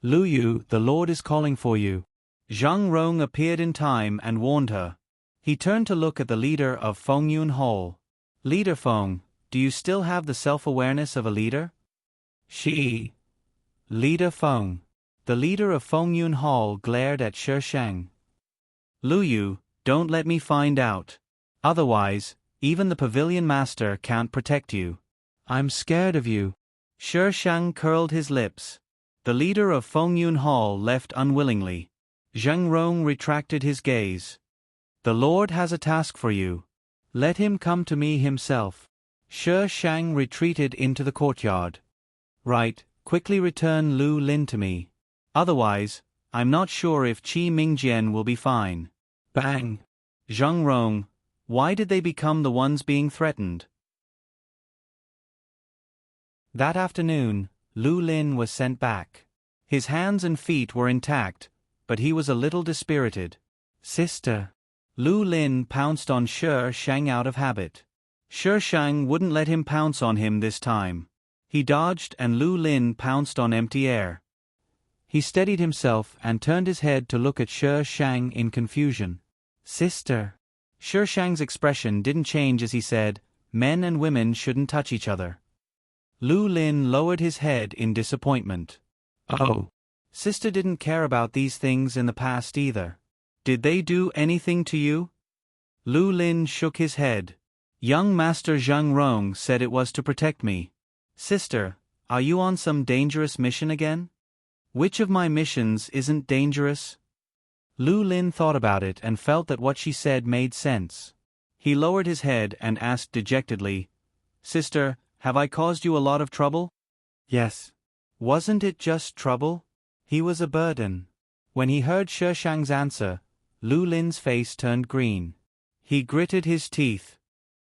Lu Yu, the Lord is calling for you." Zhang Rong appeared in time and warned her. He turned to look at the leader of Fengyun Hall. "Leader Feng, do you still have the self-awareness of a leader?" "She." "Leader Feng." The leader of Fengyun Hall glared at Shi Shang. "Lu Yu, don't let me find out. Otherwise, even the pavilion master can't protect you." "I'm scared of you." Shi Shang curled his lips. The leader of Fengyun Hall left unwillingly. Zhang Rong retracted his gaze. "The Lord has a task for you. Let him come to me himself." Shi Shang retreated into the courtyard. "Right, quickly return Lu Lin to me. Otherwise, I'm not sure if Qi Mingjian will be fine." Bang! Zhang Rong, why did they become the ones being threatened? That afternoon, Lu Lin was sent back. His hands and feet were intact, but he was a little dispirited. "Sister." Lu Lin pounced on Shi Shang out of habit. Shi Shang wouldn't let him pounce on him this time. He dodged and Lu Lin pounced on empty air. He steadied himself and turned his head to look at Shi Shang in confusion. Sister. Shishang's expression didn't change as he said, men and women shouldn't touch each other. Lu Lin lowered his head in disappointment. Oh. Sister didn't care about these things in the past either. Did they do anything to you? Lu Lin shook his head. Young Master Zhang Rong said it was to protect me. Sister, are you on some dangerous mission again? Which of my missions isn't dangerous? Lu Lin thought about it and felt that what she said made sense. He lowered his head and asked dejectedly, Sister, have I caused you a lot of trouble? Yes. Wasn't it just trouble? He was a burden. When he heard Shishang's answer, Lu Lin's face turned green. He gritted his teeth.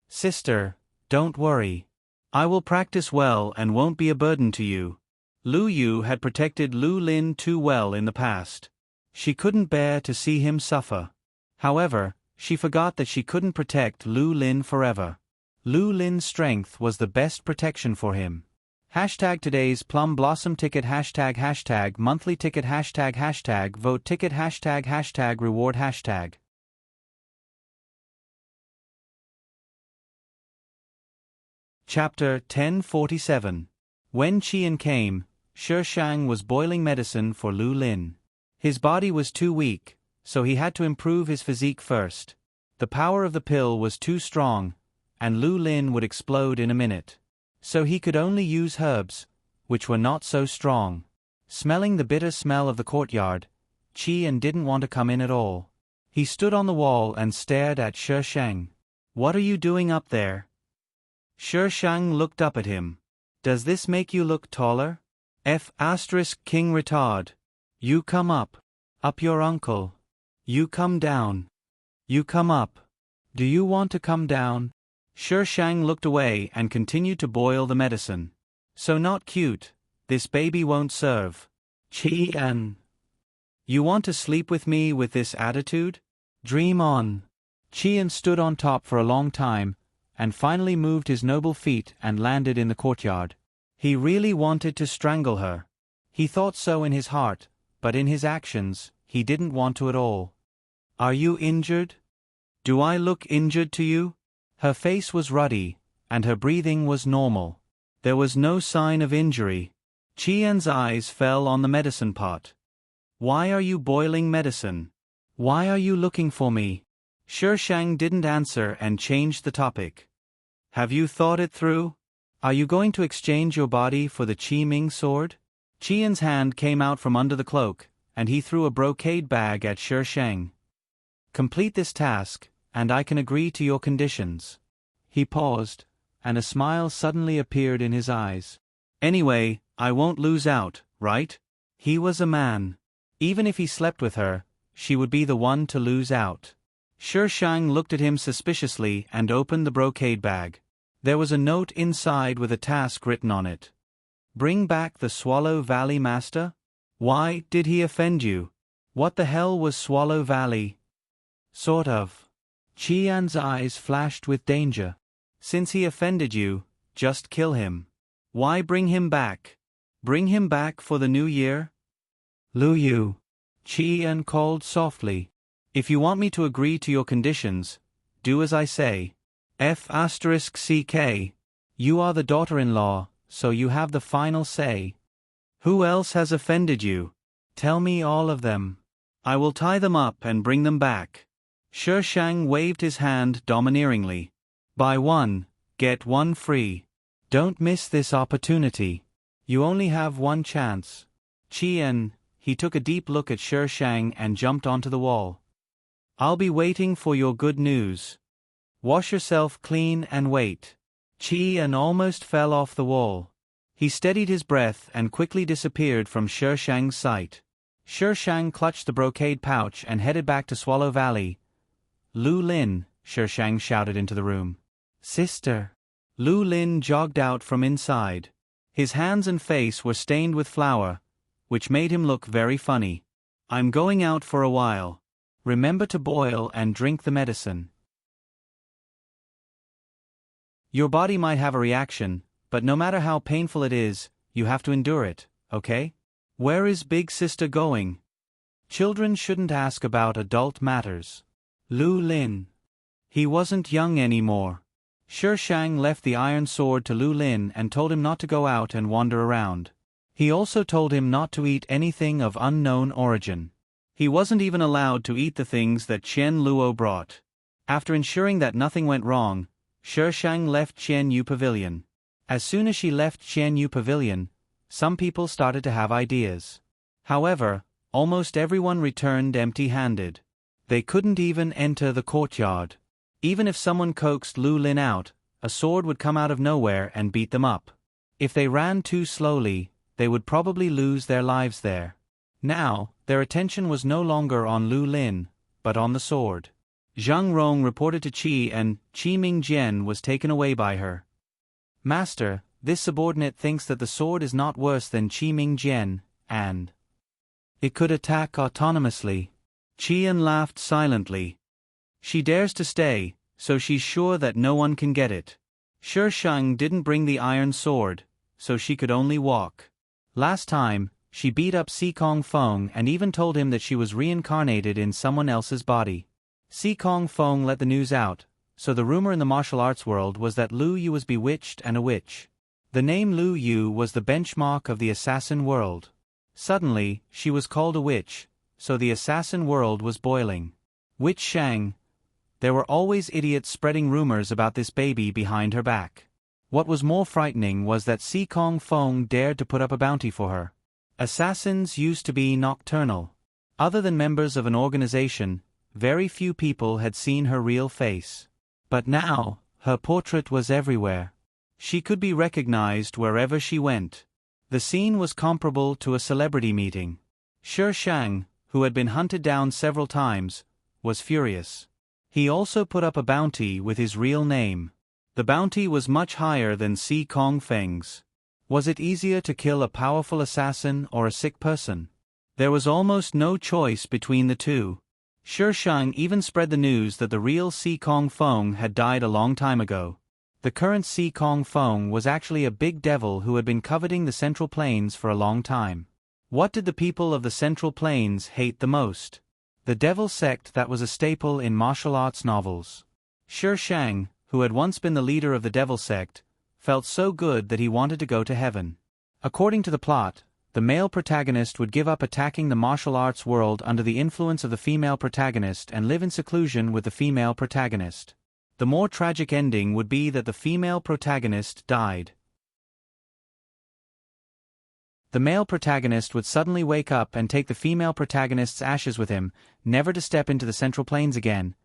Sister, don't worry. I will practice well and won't be a burden to you. Lu Yu had protected Lu Lin too well in the past. She couldn't bear to see him suffer. However, she forgot that she couldn't protect Lu Lin forever. Lu Lin's strength was the best protection for him. #today's Plum Blossom ticket #, monthly ticket #, vote ticket #, reward #. Chapter 1047. When Qian came, Shishang was boiling medicine for Lu Lin. His body was too weak, so he had to improve his physique first. The power of the pill was too strong, and Lu Lin would explode in a minute. So he could only use herbs, which were not so strong. Smelling the bitter smell of the courtyard, Qian didn't want to come in at all. He stood on the wall and stared at Shishang. What are you doing up there? Shishang looked up at him. Does this make you look taller? King retard. You come up. Up your uncle. You come down. You come up. Do you want to come down? Shishang looked away and continued to boil the medicine. So not cute, this baby won't serve. Qian. You want to sleep with me with this attitude? Dream on. Qian stood on top for a long time, and finally moved his noble feet and landed in the courtyard. He really wanted to strangle her. He thought so in his heart, but in his actions, he didn't want to at all. Are you injured? Do I look injured to you? Her face was ruddy, and her breathing was normal. There was no sign of injury. Qian's eyes fell on the medicine pot. Why are you boiling medicine? Why are you looking for me? Shishang didn't answer and changed the topic. Have you thought it through? Are you going to exchange your body for the Qi Ming sword? Qian's hand came out from under the cloak, and he threw a brocade bag at Shishang. Complete this task, and I can agree to your conditions. He paused, and a smile suddenly appeared in his eyes. Anyway, I won't lose out, right? He was a man. Even if he slept with her, she would be the one to lose out. Shishang looked at him suspiciously and opened the brocade bag. There was a note inside with a task written on it. Bring back the Swallow Valley Master? Why did he offend you? What the hell was Swallow Valley? Sort of. Qian's eyes flashed with danger. Since he offended you, just kill him. Why bring him back? Bring him back for the new year? Lu Yu. Qian called softly. If you want me to agree to your conditions, do as I say. *CK. You are the daughter-in-law, so you have the final say. Who else has offended you? Tell me all of them. I will tie them up and bring them back. Shishang waved his hand domineeringly. Buy one, get one free. Don't miss this opportunity. You only have one chance. Qian, he took a deep look at Shishang and jumped onto the wall. I'll be waiting for your good news. Wash yourself clean and wait. Qian almost fell off the wall. He steadied his breath and quickly disappeared from Shishang's sight. Shishang clutched the brocade pouch and headed back to Swallow Valley. Lu Lin, Shishang shouted into the room. Sister. Lu Lin jogged out from inside. His hands and face were stained with flour, which made him look very funny. I'm going out for a while. Remember to boil and drink the medicine. Your body might have a reaction, but no matter how painful it is, you have to endure it, okay? Where is big sister going? Children shouldn't ask about adult matters. Lu Lin. He wasn't young anymore. Shi Shang left the iron sword to Lu Lin and told him not to go out and wander around. He also told him not to eat anything of unknown origin. He wasn't even allowed to eat the things that Qian Luo brought. After ensuring that nothing went wrong, Shi Shang left Qian Yu Pavilion. As soon as she left Qian Yu Pavilion, some people started to have ideas. However, almost everyone returned empty-handed. They couldn't even enter the courtyard. Even if someone coaxed Lu Lin out, a sword would come out of nowhere and beat them up. If they ran too slowly, they would probably lose their lives there. Now, their attention was no longer on Lu Lin, but on the sword. Zhang Rong reported to Qi and Qi Mingjian was taken away by her. Master, this subordinate thinks that the sword is not worse than Qi Mingjian, and it could attack autonomously. Qian laughed silently. She dares to stay, so she's sure that no one can get it. Shi Shang didn't bring the iron sword, so she could only walk. Last time, she beat up Si Kong Feng and even told him that she was reincarnated in someone else's body. Si Kong Feng let the news out, so the rumor in the martial arts world was that Lu Yu was bewitched and a witch. The name Lu Yu was the benchmark of the assassin world. Suddenly, she was called a witch, so the assassin world was boiling. Witch Shang. There were always idiots spreading rumors about this baby behind her back. What was more frightening was that Si Kong Feng dared to put up a bounty for her. Assassins used to be nocturnal. Other than members of an organization, very few people had seen her real face. But now, her portrait was everywhere. She could be recognized wherever she went. The scene was comparable to a celebrity meeting. Shi Shang, who had been hunted down several times, was furious. He also put up a bounty with his real name. The bounty was much higher than Si Kong Feng's. Was it easier to kill a powerful assassin or a sick person? There was almost no choice between the two. Shi Shang even spread the news that the real Si Kong Feng had died a long time ago. The current Si Kong Feng was actually a big devil who had been coveting the Central Plains for a long time. What did the people of the Central Plains hate the most? The devil sect that was a staple in martial arts novels. Shi Shang, who had once been the leader of the devil sect, felt so good that he wanted to go to heaven. According to the plot, the male protagonist would give up attacking the martial arts world under the influence of the female protagonist and live in seclusion with the female protagonist. The more tragic ending would be that the female protagonist died. The male protagonist would suddenly wake up and take the female protagonist's ashes with him, never to step into the Central Plains again.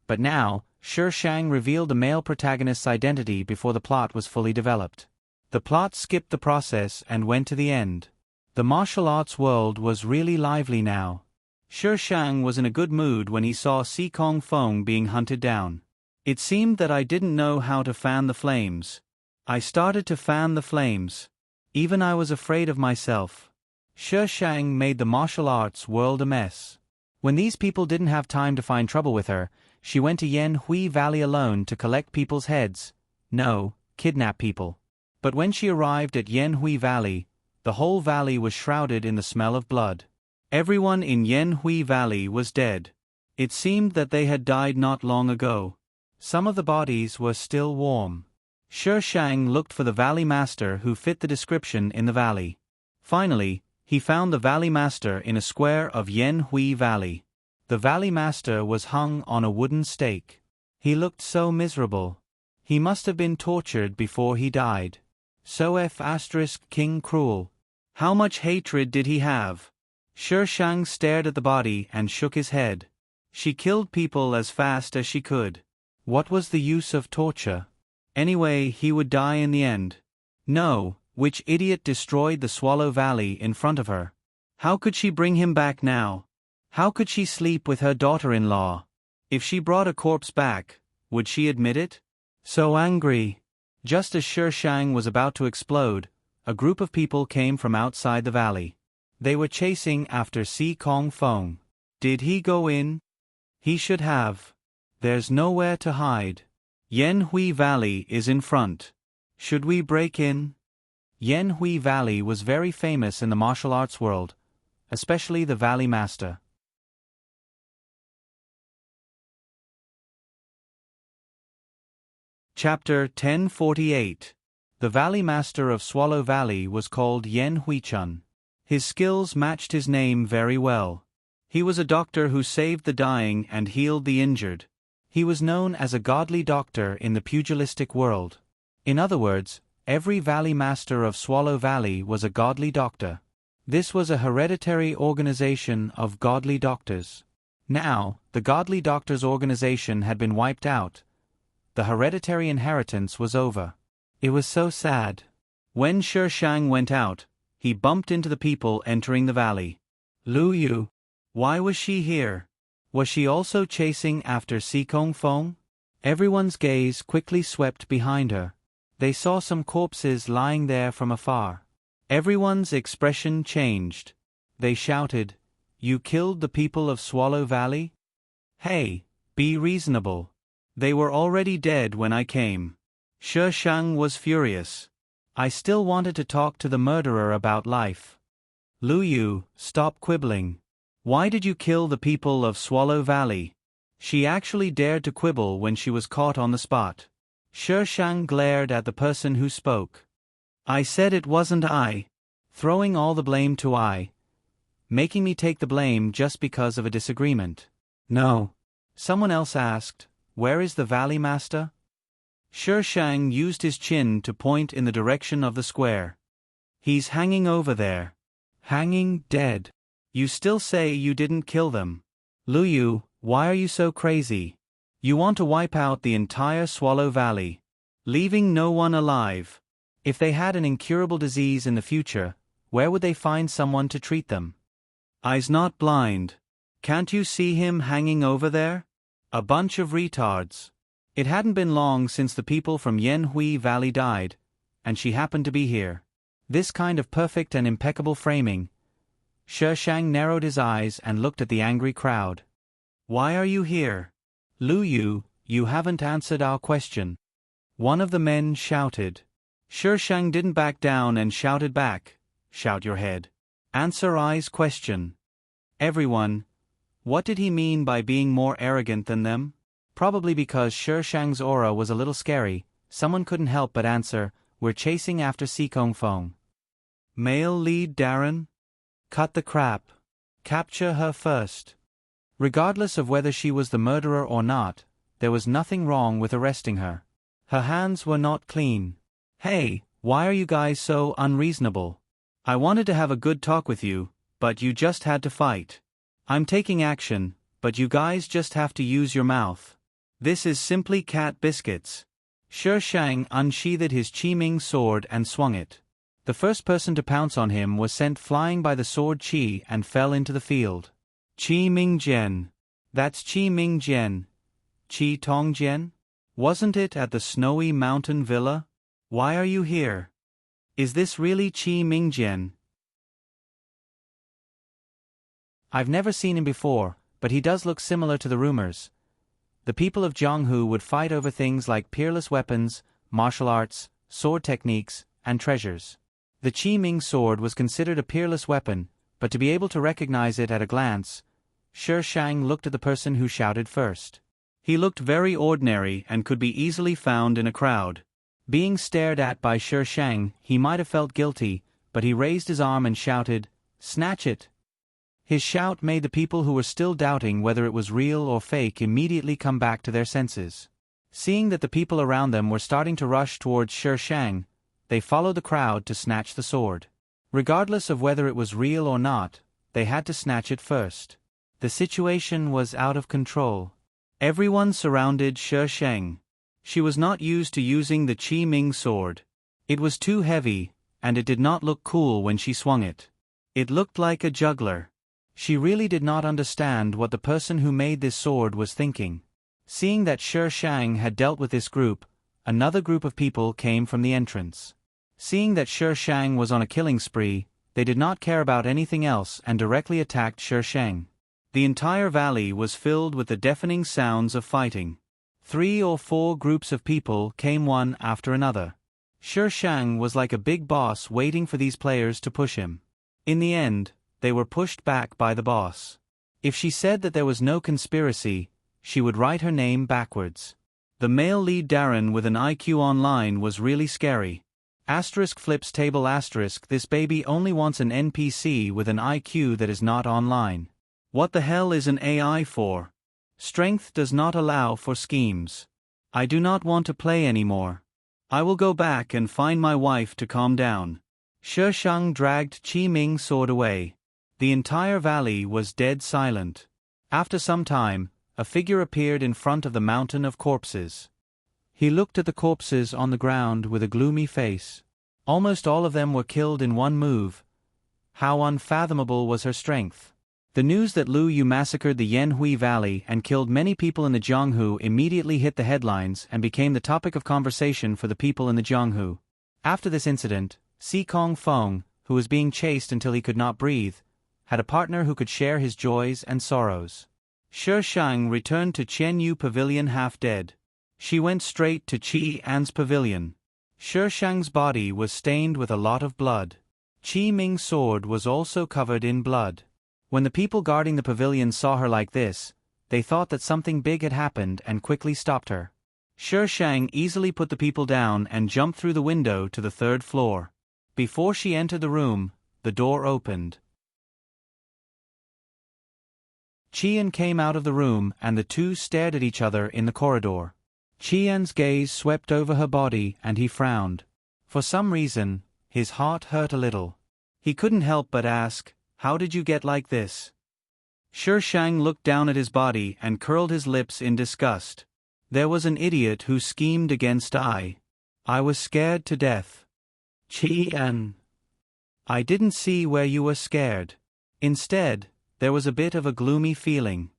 But now, Shi Shang revealed the male protagonist's identity before the plot was fully developed. The plot skipped the process and went to the end. The martial arts world was really lively now. Shi Shang was in a good mood when he saw Si Kong Feng being hunted down. It seemed that I didn't know how to fan the flames. I started to fan the flames. Even I was afraid of myself. Shi Shang made the martial arts world a mess. When these people didn't have time to find trouble with her, she went to Yan Hui Valley alone to collect people's heads. No, kidnap people. But when she arrived at Yan Hui Valley, the whole valley was shrouded in the smell of blood. Everyone in Yan Hui Valley was dead. It seemed that they had died not long ago. Some of the bodies were still warm. Shi Shang looked for the valley master who fit the description in the valley. Finally, he found the valley master in a square of Yan Hui Valley. The valley master was hung on a wooden stake. He looked so miserable. He must have been tortured before he died. King cruel. How much hatred did he have? Shi Shang stared at the body and shook his head. She killed people as fast as she could. What was the use of torture? Anyway, he would die in the end. No, which idiot destroyed the Swallow Valley in front of her? How could she bring him back now? How could she sleep with her daughter-in-law? If she brought a corpse back, would she admit it? So angry. Just as Shi Shang was about to explode, a group of people came from outside the valley. They were chasing after Si Kong Feng. Did he go in? He should have. There's nowhere to hide. Yan Hui Valley is in front. Should we break in? Yan Hui Valley was very famous in the martial arts world, especially the Valley Master. Chapter 1048. The Valley Master of Swallow Valley was called Yen Huichun. His skills matched his name very well. He was a doctor who saved the dying and healed the injured. He was known as a godly doctor in the pugilistic world. In other words, every Valley Master of Swallow Valley was a godly doctor. This was a hereditary organization of godly doctors. Now, the godly doctors' organization had been wiped out. The hereditary inheritance was over. It was so sad. When Shi Shang went out, he bumped into the people entering the valley. Lu Yu. Why was she here? Was she also chasing after Si Kong Fong? Everyone's gaze quickly swept behind her. They saw some corpses lying there from afar. Everyone's expression changed. They shouted, "You killed the people of Swallow Valley? Hey, be reasonable. They were already dead when I came." Shi Shang was furious. I still wanted to talk to the murderer about life. Lu Yu, stop quibbling. Why did you kill the people of Swallow Valley? She actually dared to quibble when she was caught on the spot. Shi Shang glared at the person who spoke. I said it wasn't I. Throwing all the blame to I. Making me take the blame just because of a disagreement. No. Someone else asked, where is the Valley Master? Shi Shang used his chin to point in the direction of the square. He's hanging over there. Hanging dead. You still say you didn't kill them. Lu Yu, why are you so crazy? You want to wipe out the entire Swallow Valley, leaving no one alive. If they had an incurable disease in the future, where would they find someone to treat them? I's not blind. Can't you see him hanging over there? A bunch of retards. It hadn't been long since the people from Yen Hui Valley died, and she happened to be here. This kind of perfect and impeccable framing. Shi Shang narrowed his eyes and looked at the angry crowd. Why are you here? Lu Yu, you haven't answered our question. One of the men shouted. Shi Shang didn't back down and shouted back, shout your head. Answer I's question. Everyone, what did he mean by being more arrogant than them? Probably because Shi Shang's aura was a little scary, someone couldn't help but answer, we're chasing after Si Kong Fong. Male lead Darren? Cut the crap. Capture her first. Regardless of whether she was the murderer or not, there was nothing wrong with arresting her. Her hands were not clean. Hey, why are you guys so unreasonable? I wanted to have a good talk with you, but you just had to fight. I'm taking action, but you guys just have to use your mouth. This is simply cat biscuits. Shi Shang unsheathed his Qi-Ming sword and swung it. The first person to pounce on him was sent flying by the sword Qi and fell into the field. Qi-Ming Jian. That's Qi-Ming Jian. Qi Tong Jian? Wasn't it at the snowy mountain villa? Why are you here? Is this really Qi-Ming Jian? I've never seen him before, but he does look similar to the rumors. The people of Jianghu would fight over things like peerless weapons, martial arts, sword techniques, and treasures. The Qi-Ming sword was considered a peerless weapon, but to be able to recognize it at a glance, Shi Shang looked at the person who shouted first. He looked very ordinary and could be easily found in a crowd. Being stared at by Shi Shang, he might have felt guilty, but he raised his arm and shouted, "Snatch it!" His shout made the people who were still doubting whether it was real or fake immediately come back to their senses. Seeing that the people around them were starting to rush towards Shi Shang, they followed the crowd to snatch the sword. Regardless of whether it was real or not, they had to snatch it first. The situation was out of control. Everyone surrounded Shi Shang. She was not used to using the Qi-Ming sword. It was too heavy, and it did not look cool when she swung it. It looked like a juggler. She really did not understand what the person who made this sword was thinking. Seeing that Shi Shang had dealt with this group, another group of people came from the entrance. Seeing that Shi Shang was on a killing spree, they did not care about anything else and directly attacked Shi Shang. The entire valley was filled with the deafening sounds of fighting. 3 or 4 groups of people came one after another. Shi Shang was like a big boss waiting for these players to push him. In the end, they were pushed back by the boss. If she said that there was no conspiracy, she would write her name backwards. The male lead Darren with an IQ online was really scary. Asterisk flips table asterisk this baby only wants an NPC with an IQ that is not online. What the hell is an AI for? Strength does not allow for schemes. I do not want to play anymore. I will go back and find my wife to calm down. Shi Shang dragged Qi Ming's sword away. The entire valley was dead silent. After some time, a figure appeared in front of the mountain of corpses. He looked at the corpses on the ground with a gloomy face. Almost all of them were killed in one move. How unfathomable was her strength. The news that Lu Yu massacred the Yanhui Valley and killed many people in the Jianghu immediately hit the headlines and became the topic of conversation for the people in the Jianghu. After this incident, Si Kong Feng, who was being chased until he could not breathe, had a partner who could share his joys and sorrows. Shi Shang returned to Qianyu Pavilion half dead. She went straight to Qi An's pavilion. Shi Shang's body was stained with a lot of blood. Qi Ming's sword was also covered in blood. When the people guarding the pavilion saw her like this, they thought that something big had happened and quickly stopped her. Shi Shang easily put the people down and jumped through the window to the 3rd floor. Before she entered the room, the door opened. Qian came out of the room and the two stared at each other in the corridor. Qian's gaze swept over her body and he frowned. For some reason, his heart hurt a little. He couldn't help but ask, "How did you get like this?" Shi Shang looked down at his body and curled his lips in disgust. There was an idiot who schemed against I. I was scared to death. Qian. I didn't see where you were scared. Instead, there was a bit of a gloomy feeling.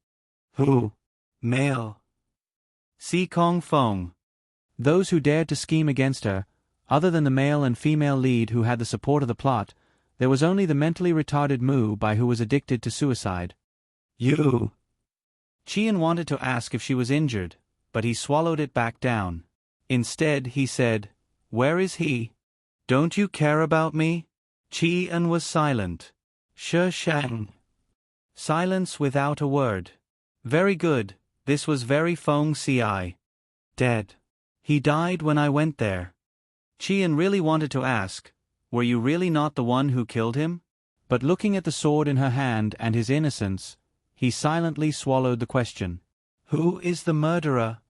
Who? Male. Si Kong Feng. Those who dared to scheme against her, other than the male and female lead who had the support of the plot, there was only the mentally retarded Mu Bai who was addicted to suicide. You. Qian wanted to ask if she was injured, but he swallowed it back down. Instead, he said, "Where is he? Don't you care about me?" Qian was silent. Shi Shang. Silence without a word. Very good, this was very Feng Ci. Dead. He died when I went there. Qian really wanted to ask, "Were you really not the one who killed him?" But looking at the sword in her hand and his innocence, he silently swallowed the question. Who is the murderer?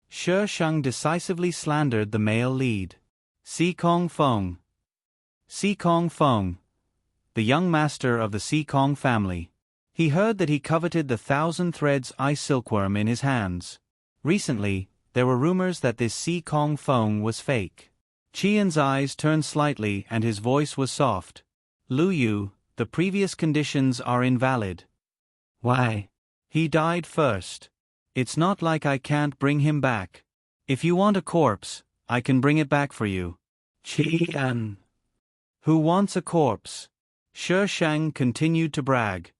Shi Shang decisively slandered the male lead. Si Kong Feng. Si Kong Feng. The young master of the Si Kong family. He heard that he coveted the 1,000 threads ice silkworm in his hands. Recently, there were rumors that this Si Kong Feng was fake. Qian's eyes turned slightly and his voice was soft. Lu Yu, the previous conditions are invalid. Why? He died first. It's not like I can't bring him back. If you want a corpse, I can bring it back for you. Qian. Who wants a corpse? Shi Shang continued to brag.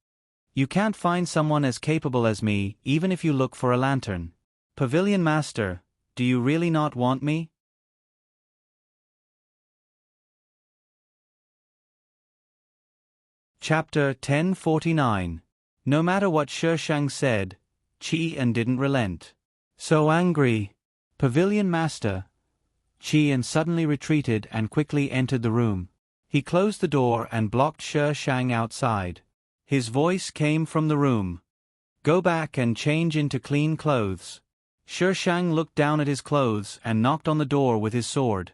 You can't find someone as capable as me, even if you look for a lantern. Pavilion Master, do you really not want me? Chapter 1049. No matter what Shi Shang said, Qian didn't relent. So angry. Pavilion Master. Qian suddenly retreated and quickly entered the room. He closed the door and blocked Shi Shang outside. His voice came from the room. Go back and change into clean clothes. Shi Shang looked down at his clothes and knocked on the door with his sword.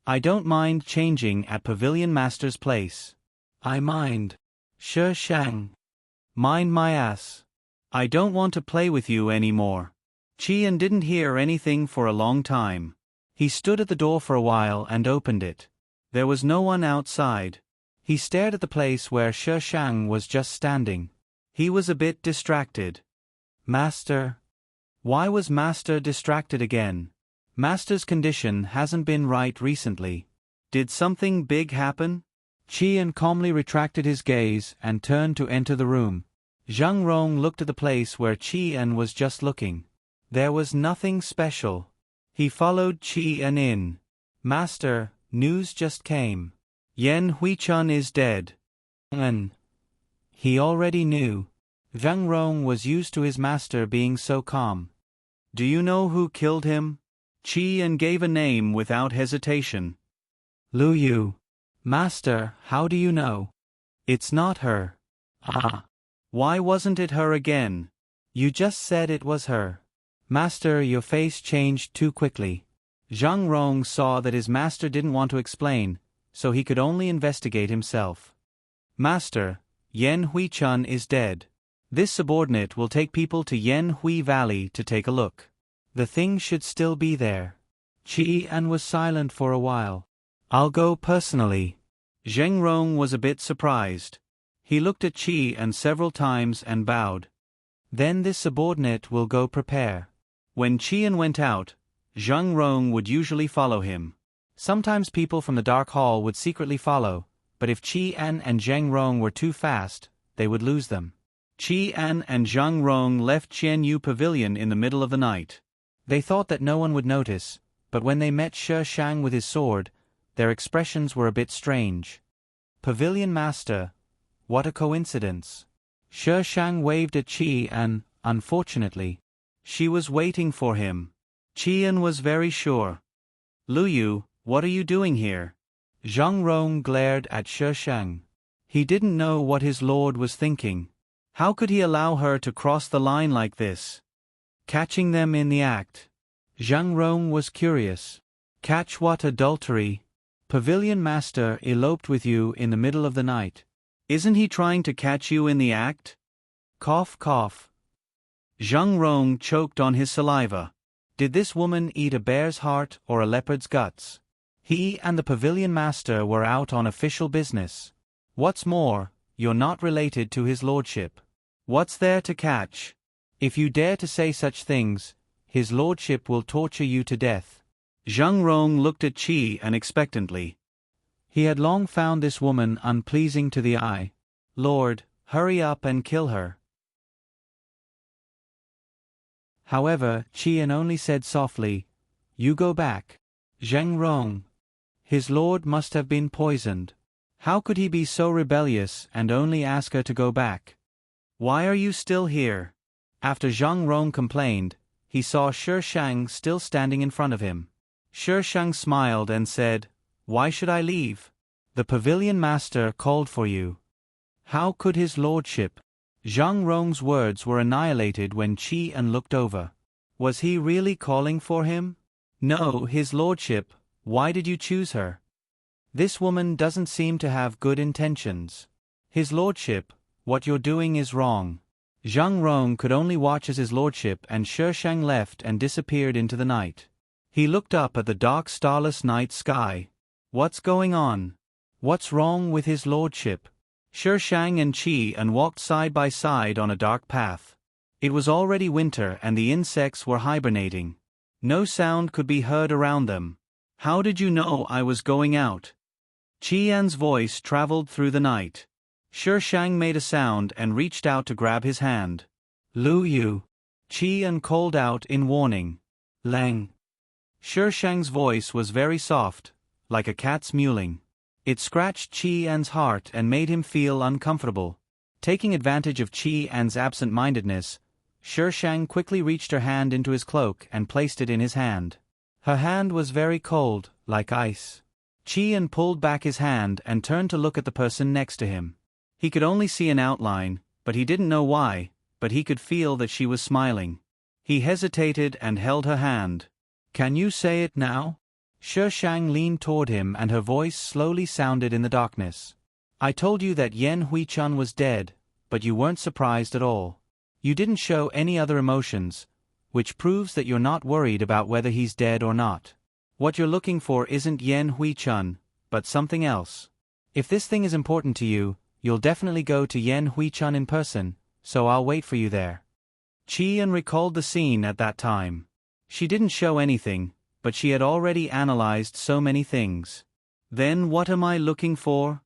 I don't mind changing at Pavilion Master's place. I mind. Shi Shang. Mind my ass. I don't want to play with you anymore. Qian didn't hear anything for a long time. He stood at the door for a while and opened it. There was no one outside. He stared at the place where Shi Shang was just standing. He was a bit distracted. Master. Why was Master distracted again? Master's condition hasn't been right recently. Did something big happen? Qian calmly retracted his gaze and turned to enter the room. Zhang Rong looked at the place where Qian was just looking. There was nothing special. He followed Qian in. Master, news just came. Yan Huichun is dead. He already knew. Zhang Rong was used to his master being so calm. Do you know who killed him? Qian gave a name without hesitation. Lu Yu. Master, how do you know? It's not her. Ah. Why wasn't it her again? You just said it was her. Master, your face changed too quickly. Zhang Rong saw that his master didn't want to explain, so he could only investigate himself. Master, Yan Hui-chun is dead. This subordinate will take people to Yan Hui Valley to take a look. The thing should still be there. Qian was silent for a while. I'll go personally. Zheng Rong was a bit surprised. He looked at Qian several times and bowed. Then this subordinate will go prepare. When Qian went out, Zheng Rong would usually follow him. Sometimes people from the Dark Hall would secretly follow, but if Qian and Zheng Rong were too fast, they would lose them. Qian and Zheng Rong left Qianyu Pavilion in the middle of the night. They thought that no one would notice, but when they met Shi Shang with his sword, their expressions were a bit strange. Pavilion Master, what a coincidence. Shi Shang waved at Qian. Unfortunately, she was waiting for him. Qian was very sure. Lu Yu, what are you doing here? Zheng Rong glared at Shi Shang. He didn't know what his lord was thinking. How could he allow her to cross the line like this? Catching them in the act. Zheng Rong was curious. Catch what? Adultery? Pavilion Master eloped with you in the middle of the night. Isn't he trying to catch you in the act? Cough, cough. Zheng Rong choked on his saliva. Did this woman eat a bear's heart or a leopard's guts? He and the Pavilion Master were out on official business. What's more, you're not related to his lordship. What's there to catch? If you dare to say such things, his lordship will torture you to death. Zheng Rong looked at Qian expectantly. He had long found this woman unpleasing to the eye. Lord, hurry up and kill her. However, Qian only said softly, You go back. Zheng Rong. His lord must have been poisoned. How could he be so rebellious and only ask her to go back? Why are you still here? After Zheng Rong complained, he saw Shi Shang still standing in front of him. Shi Shang smiled and said, Why should I leave? The Pavilion Master called for you. How could his lordship? Zheng Rong's words were annihilated when Qian looked over. Was he really calling for him? No, his lordship. Why did you choose her? This woman doesn't seem to have good intentions. His lordship, what you're doing is wrong. Zheng Rong could only watch as his lordship and Shi Shang left and disappeared into the night. He looked up at the dark starless night sky. What's going on? What's wrong with his lordship? Shi Shang and Qian walked side by side on a dark path. It was already winter and the insects were hibernating. No sound could be heard around them. How did you know I was going out? Qian's voice traveled through the night. Shi Shang made a sound and reached out to grab his hand. Lu Yu. Qian called out in warning. Lang. Shi Shang's voice was very soft, like a cat's mewling. It scratched Qian's heart and made him feel uncomfortable. Taking advantage of Qian's absent-mindedness, Shi Shang quickly reached her hand into his cloak and placed it in his hand. Her hand was very cold, like ice. Qian pulled back his hand and turned to look at the person next to him. He could only see an outline, but he didn't know why, but he could feel that she was smiling. He hesitated and held her hand. Can you say it now? Shi Shang leaned toward him and her voice slowly sounded in the darkness. I told you that Yan Hui-chun was dead, but you weren't surprised at all. You didn't show any other emotions, which proves that you're not worried about whether he's dead or not. What you're looking for isn't Yan Hui-chun, but something else. If this thing is important to you, you'll definitely go to Yan Hui-chun in person, so I'll wait for you there. Qian recalled the scene at that time. She didn't show anything, but she had already analyzed so many things. Then what am I looking for?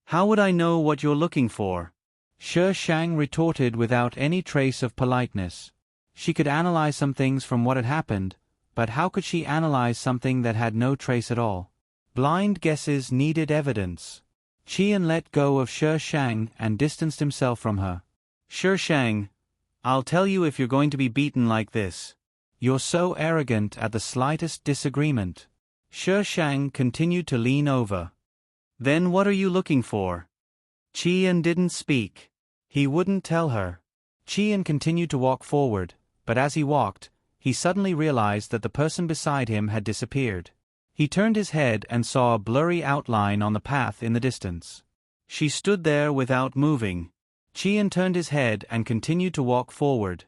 How would I know what you're looking for? Shi Shang retorted without any trace of politeness. She could analyze some things from what had happened, but how could she analyze something that had no trace at all? Blind guesses needed evidence. Qian let go of Shi Shang and distanced himself from her. Shi Shang, I'll tell you if you're going to be beaten like this. You're so arrogant at the slightest disagreement. Shi Shang continued to lean over. Then what are you looking for? Qian didn't speak. He wouldn't tell her. Qian continued to walk forward, but as he walked, he suddenly realized that the person beside him had disappeared. He turned his head and saw a blurry outline on the path in the distance. She stood there without moving. Qian turned his head and continued to walk forward.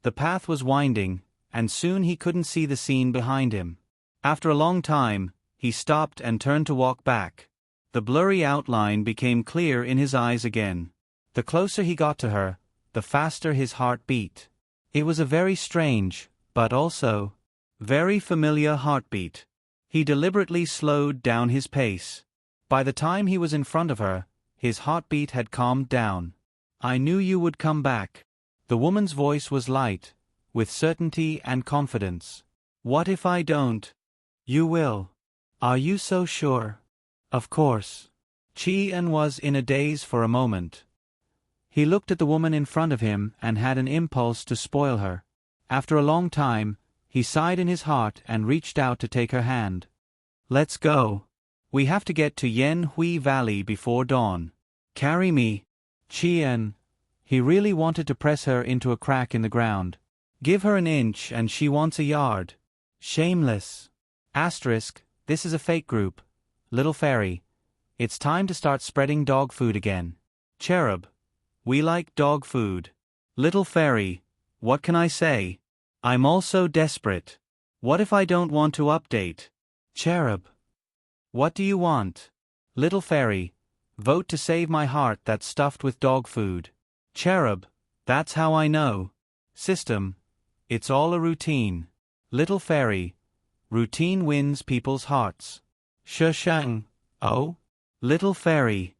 The path was winding, and soon he couldn't see the scene behind him. After a long time, he stopped and turned to walk back. The blurry outline became clear in his eyes again. The closer he got to her, the faster his heart beat. It was a very strange, but also very familiar heartbeat. He deliberately slowed down his pace. By the time he was in front of her, his heartbeat had calmed down. I knew you would come back. The woman's voice was light, with certainty and confidence. What if I don't? You will. Are you so sure? Of course. Qian was in a daze for a moment. He looked at the woman in front of him and had an impulse to spoil her. After a long time, he sighed in his heart and reached out to take her hand. Let's go. We have to get to Yen Hui Valley before dawn. Carry me. Qian. He really wanted to press her into a crack in the ground. Give her an inch and she wants a yard. Shameless. This is a fake group. Little Fairy. It's time to start spreading dog food again. Cherub. We like dog food. Little Fairy. What can I say? I'm also desperate. What if I don't want to update? Cherub. What do you want? Little Fairy. Vote to save my heart that's stuffed with dog food. Cherub. That's how I know. System. It's all a routine. Little Fairy. Routine wins people's hearts. Shi Shang. Oh? Little Fairy.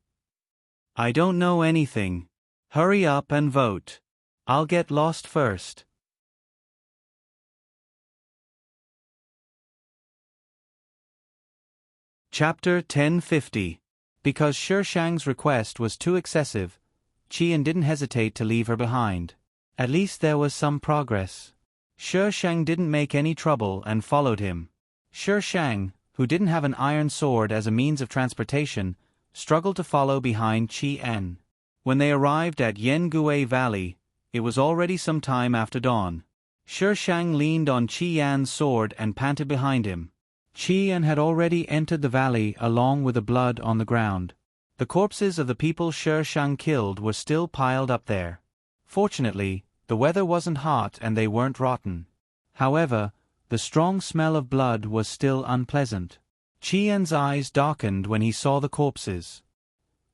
I don't know anything. Hurry up and vote. I'll get lost first. Chapter 1050. Because Shi Shang's request was too excessive, Qian didn't hesitate to leave her behind. At least there was some progress. Shi Shang didn't make any trouble and followed him. Shi Shang, who didn't have an iron sword as a means of transportation, struggled to follow behind Qian. When they arrived at Yengui Valley, it was already some time after dawn. Shi Shang leaned on Qian's sword and panted behind him. Qian had already entered the valley along with the blood on the ground. The corpses of the people Shi Shang killed were still piled up there. Fortunately, the weather wasn't hot and they weren't rotten. However, the strong smell of blood was still unpleasant. Qian's eyes darkened when he saw the corpses.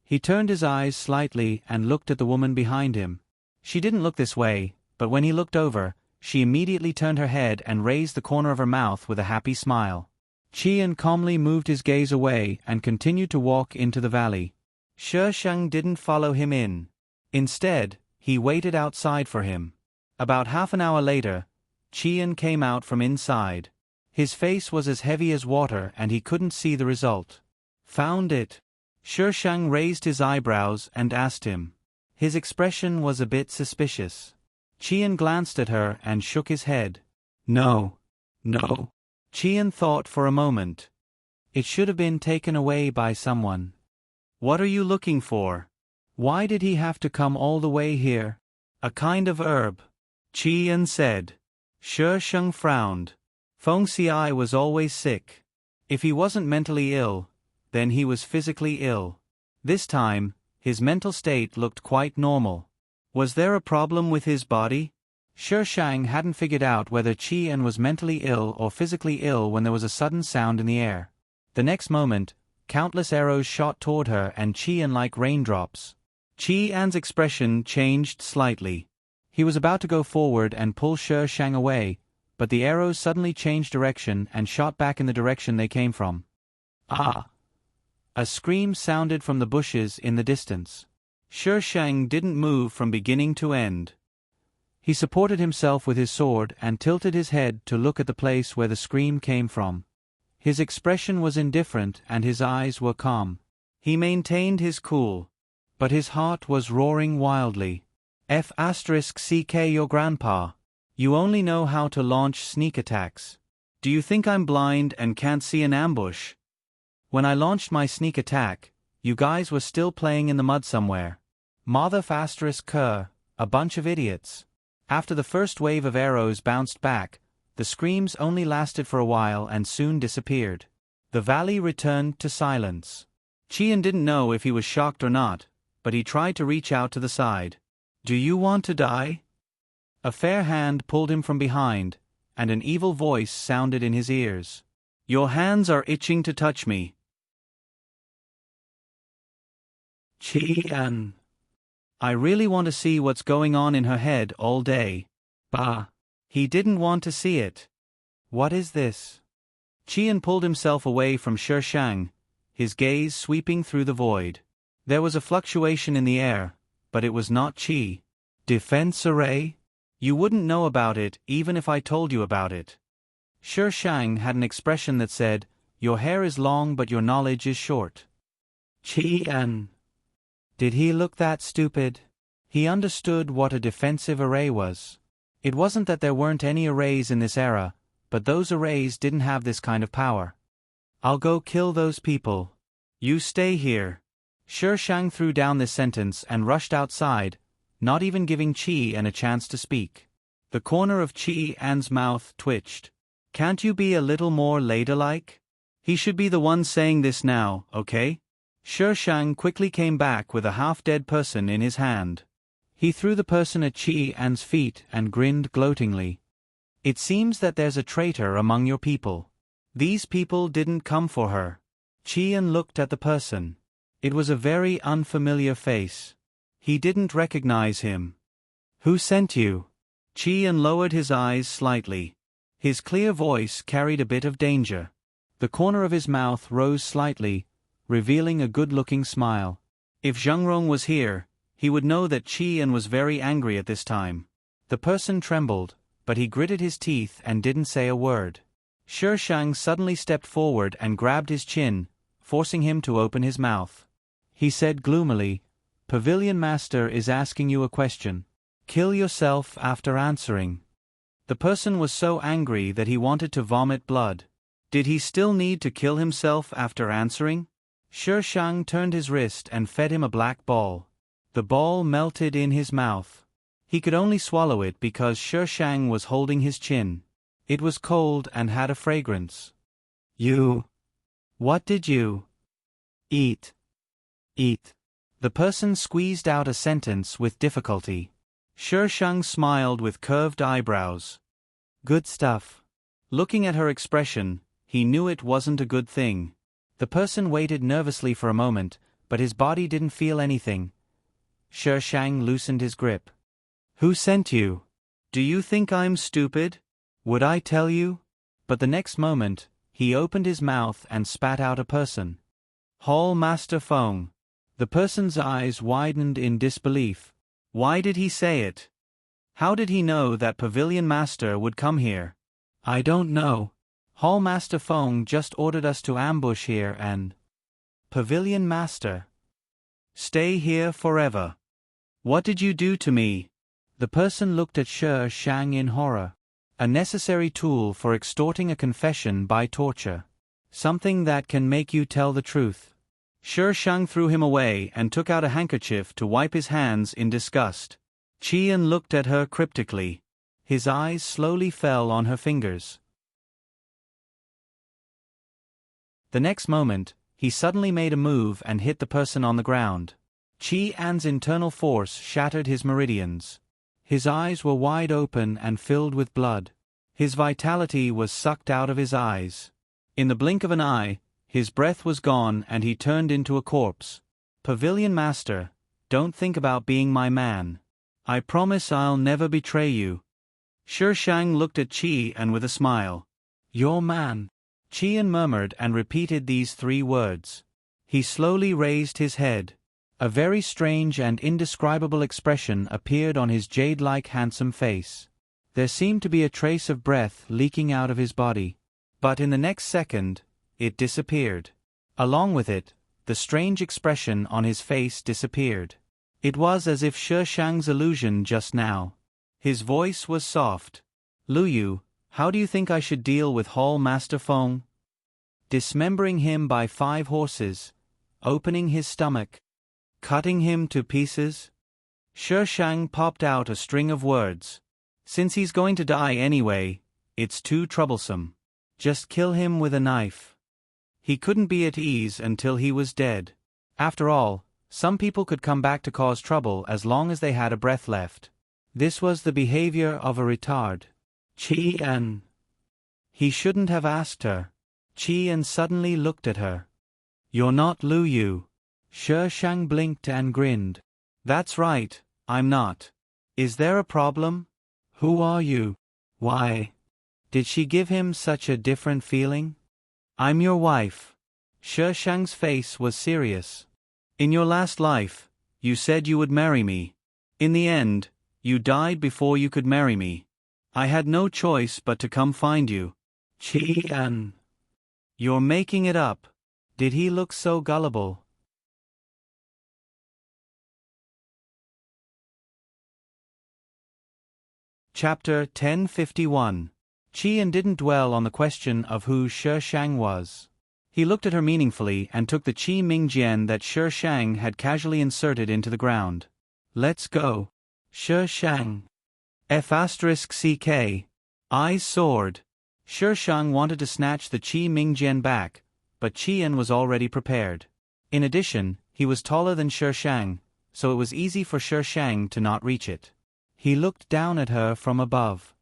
He turned his eyes slightly and looked at the woman behind him. She didn't look this way, but when he looked over, she immediately turned her head and raised the corner of her mouth with a happy smile. Qian calmly moved his gaze away and continued to walk into the valley. Shi Shang didn't follow him in. Instead, he waited outside for him. About half an hour later, Qian came out from inside. His face was as heavy as water and he couldn't see the result. Found it? Shi Shang raised his eyebrows and asked him. His expression was a bit suspicious. Qian glanced at her and shook his head. No. Qian thought for a moment. It should have been taken away by someone. What are you looking for? Why did he have to come all the way here? A kind of herb, Qian said. Shi Shang frowned. Feng Xiai was always sick. If he wasn't mentally ill, then he was physically ill. This time, his mental state looked quite normal. Was there a problem with his body? Shi Shang hadn't figured out whether Qian was mentally ill or physically ill when there was a sudden sound in the air. The next moment, countless arrows shot toward her and Qian like raindrops. Qian's expression changed slightly. He was about to go forward and pull Shi Shang away, but the arrows suddenly changed direction and shot back in the direction they came from. Ah! A scream sounded from the bushes in the distance. Shi Shang didn't move from beginning to end. He supported himself with his sword and tilted his head to look at the place where the scream came from. His expression was indifferent and his eyes were calm. He maintained his cool, but his heart was roaring wildly. F***ck your grandpa. You only know how to launch sneak attacks. Do you think I'm blind and can't see an ambush? When I launched my sneak attack, you guys were still playing in the mud somewhere. Mother ***ker, a bunch of idiots. After the first wave of arrows bounced back, the screams only lasted for a while and soon disappeared. The valley returned to silence. Qian didn't know if he was shocked or not, but he tried to reach out to the side. Do you want to die? A fair hand pulled him from behind, and an evil voice sounded in his ears. Your hands are itching to touch me. Qian. I really want to see what's going on in her head all day. Bah. He didn't want to see it. What is this? Qian pulled himself away from Shi Shang, his gaze sweeping through the void. There was a fluctuation in the air, but it was not Qi. Defense array? You wouldn't know about it even if I told you about it. Shi Shang had an expression that said, your hair is long but your knowledge is short. Qian. Did he look that stupid? He understood what a defensive array was. It wasn't that there weren't any arrays in this era, but those arrays didn't have this kind of power. I'll go kill those people. You stay here. Shi Shang threw down this sentence and rushed outside, not even giving Qian a chance to speak. The corner of Qian's mouth twitched. Can't you be a little more ladylike? He should be the one saying this now, okay? Shi Shang quickly came back with a half-dead person in his hand. He threw the person at Qian's feet and grinned gloatingly. It seems that there's a traitor among your people. These people didn't come for her. Qian looked at the person. It was a very unfamiliar face. He didn't recognize him. Who sent you? Qian lowered his eyes slightly. His clear voice carried a bit of danger. The corner of his mouth rose slightly, revealing a good-looking smile. If Zhengrong was here, he would know that Qian was very angry at this time. The person trembled, but he gritted his teeth and didn't say a word. Shi Shang suddenly stepped forward and grabbed his chin, forcing him to open his mouth. He said gloomily, Pavilion Master is asking you a question. Kill yourself after answering. The person was so angry that he wanted to vomit blood. Did he still need to kill himself after answering? Shi Shang turned his wrist and fed him a black ball. The ball melted in his mouth. He could only swallow it because Shi Shang was holding his chin. It was cold and had a fragrance. What did you eat? The person squeezed out a sentence with difficulty. Shi Shang smiled with curved eyebrows. Good stuff. Looking at her expression, he knew it wasn't a good thing. The person waited nervously for a moment, but his body didn't feel anything. Shi Shang loosened his grip. Who sent you? Do you think I'm stupid? Would I tell you? But the next moment, he opened his mouth and spat out a person. Hall Master Feng. The person's eyes widened in disbelief. Why did he say it? How did he know that Pavilion Master would come here? I don't know. Hall Master Feng just ordered us to ambush here and... Pavilion Master. Stay here forever. What did you do to me? The person looked at Shi Shang in horror. A necessary tool for extorting a confession by torture. Something that can make you tell the truth. Shi Shang threw him away and took out a handkerchief to wipe his hands in disgust. Qian looked at her cryptically. His eyes slowly fell on her fingers. The next moment, he suddenly made a move and hit the person on the ground. Qian's internal force shattered his meridians. His eyes were wide open and filled with blood. His vitality was sucked out of his eyes. In the blink of an eye, his breath was gone and he turned into a corpse. Pavilion Master, don't think about being my man. I promise I'll never betray you. Shi Shang looked at Qian with a smile. Your man. Qian murmured and repeated these 3 words. He slowly raised his head. A very strange and indescribable expression appeared on his jade-like handsome face. There seemed to be a trace of breath leaking out of his body. But in the next second, it disappeared. Along with it, the strange expression on his face disappeared. It was as if Shi Shang's illusion just now. His voice was soft. Lu Yu, how do you think I should deal with Hall Master Feng? Dismembering him by 5 horses, opening his stomach, cutting him to pieces? Shi Shang popped out a string of words. Since he's going to die anyway, it's too troublesome. Just kill him with a knife. He couldn't be at ease until he was dead. After all, some people could come back to cause trouble as long as they had a breath left. This was the behavior of a retard. Qian. He shouldn't have asked her. Qian suddenly looked at her. You're not Lu Yu. Shi Shang blinked and grinned. That's right, I'm not. Is there a problem? Who are you? Why? Did she give him such a different feeling? I'm your wife. Shi Shang's face was serious. In your last life, you said you would marry me. In the end, you died before you could marry me. I had no choice but to come find you. Qian. You're making it up. Did he look so gullible? Chapter 1051. Qian didn't dwell on the question of who Shi Shang was. He looked at her meaningfully and took the Qi Ming Jian that Shi Shang had casually inserted into the ground. Let's go. Shi Shang. F***ck. Eyes soared. Shi Shang wanted to snatch the Qi Ming Jian back, but Qian was already prepared. In addition, he was taller than Shi Shang, so it was easy for Shi Shang to not reach it. He looked down at her from above.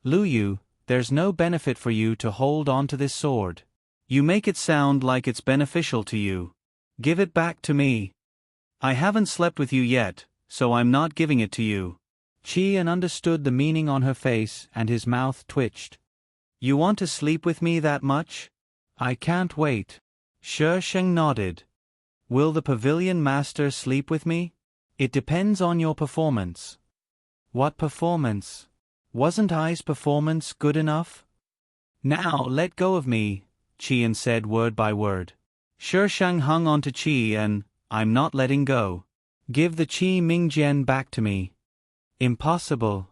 Lu Yu, there's no benefit for you to hold on to this sword. You make it sound like it's beneficial to you. Give it back to me. I haven't slept with you yet, so I'm not giving it to you. Qian understood the meaning on her face and his mouth twitched. You want to sleep with me that much? I can't wait. Shi Shang nodded. Will the pavilion master sleep with me? It depends on your performance. What performance? Wasn't I's performance good enough? Now let go of me, Qian said word by word. Shi Shang hung onto Qian. I'm not letting go. Give the Qi Ming Jian back to me. Impossible.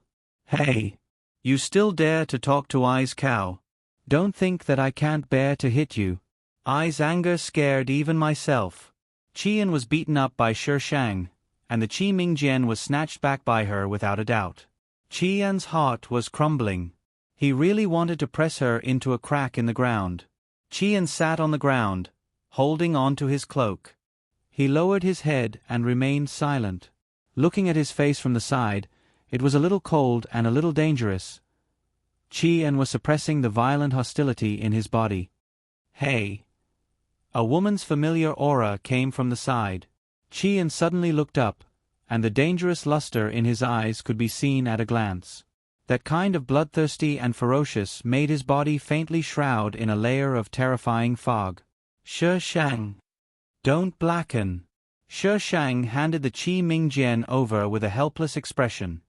Hey. You still dare to talk to I's cow? Don't think that I can't bear to hit you. I's anger scared even myself. Qian was beaten up by Shi Shang, and the Qi Ming Jian was snatched back by her without a doubt. Qian's heart was crumbling. He really wanted to press her into a crack in the ground. Qian sat on the ground, holding on to his cloak. He lowered his head and remained silent. Looking at his face from the side, it was a little cold and a little dangerous. Qian was suppressing the violent hostility in his body. Hey! A woman's familiar aura came from the side. Qian suddenly looked up, and the dangerous luster in his eyes could be seen at a glance. That kind of bloodthirsty and ferocious made his body faintly shroud in a layer of terrifying fog. Shi Shang. Don't blacken. Shi Shang handed the Qi Ming Jian over with a helpless expression.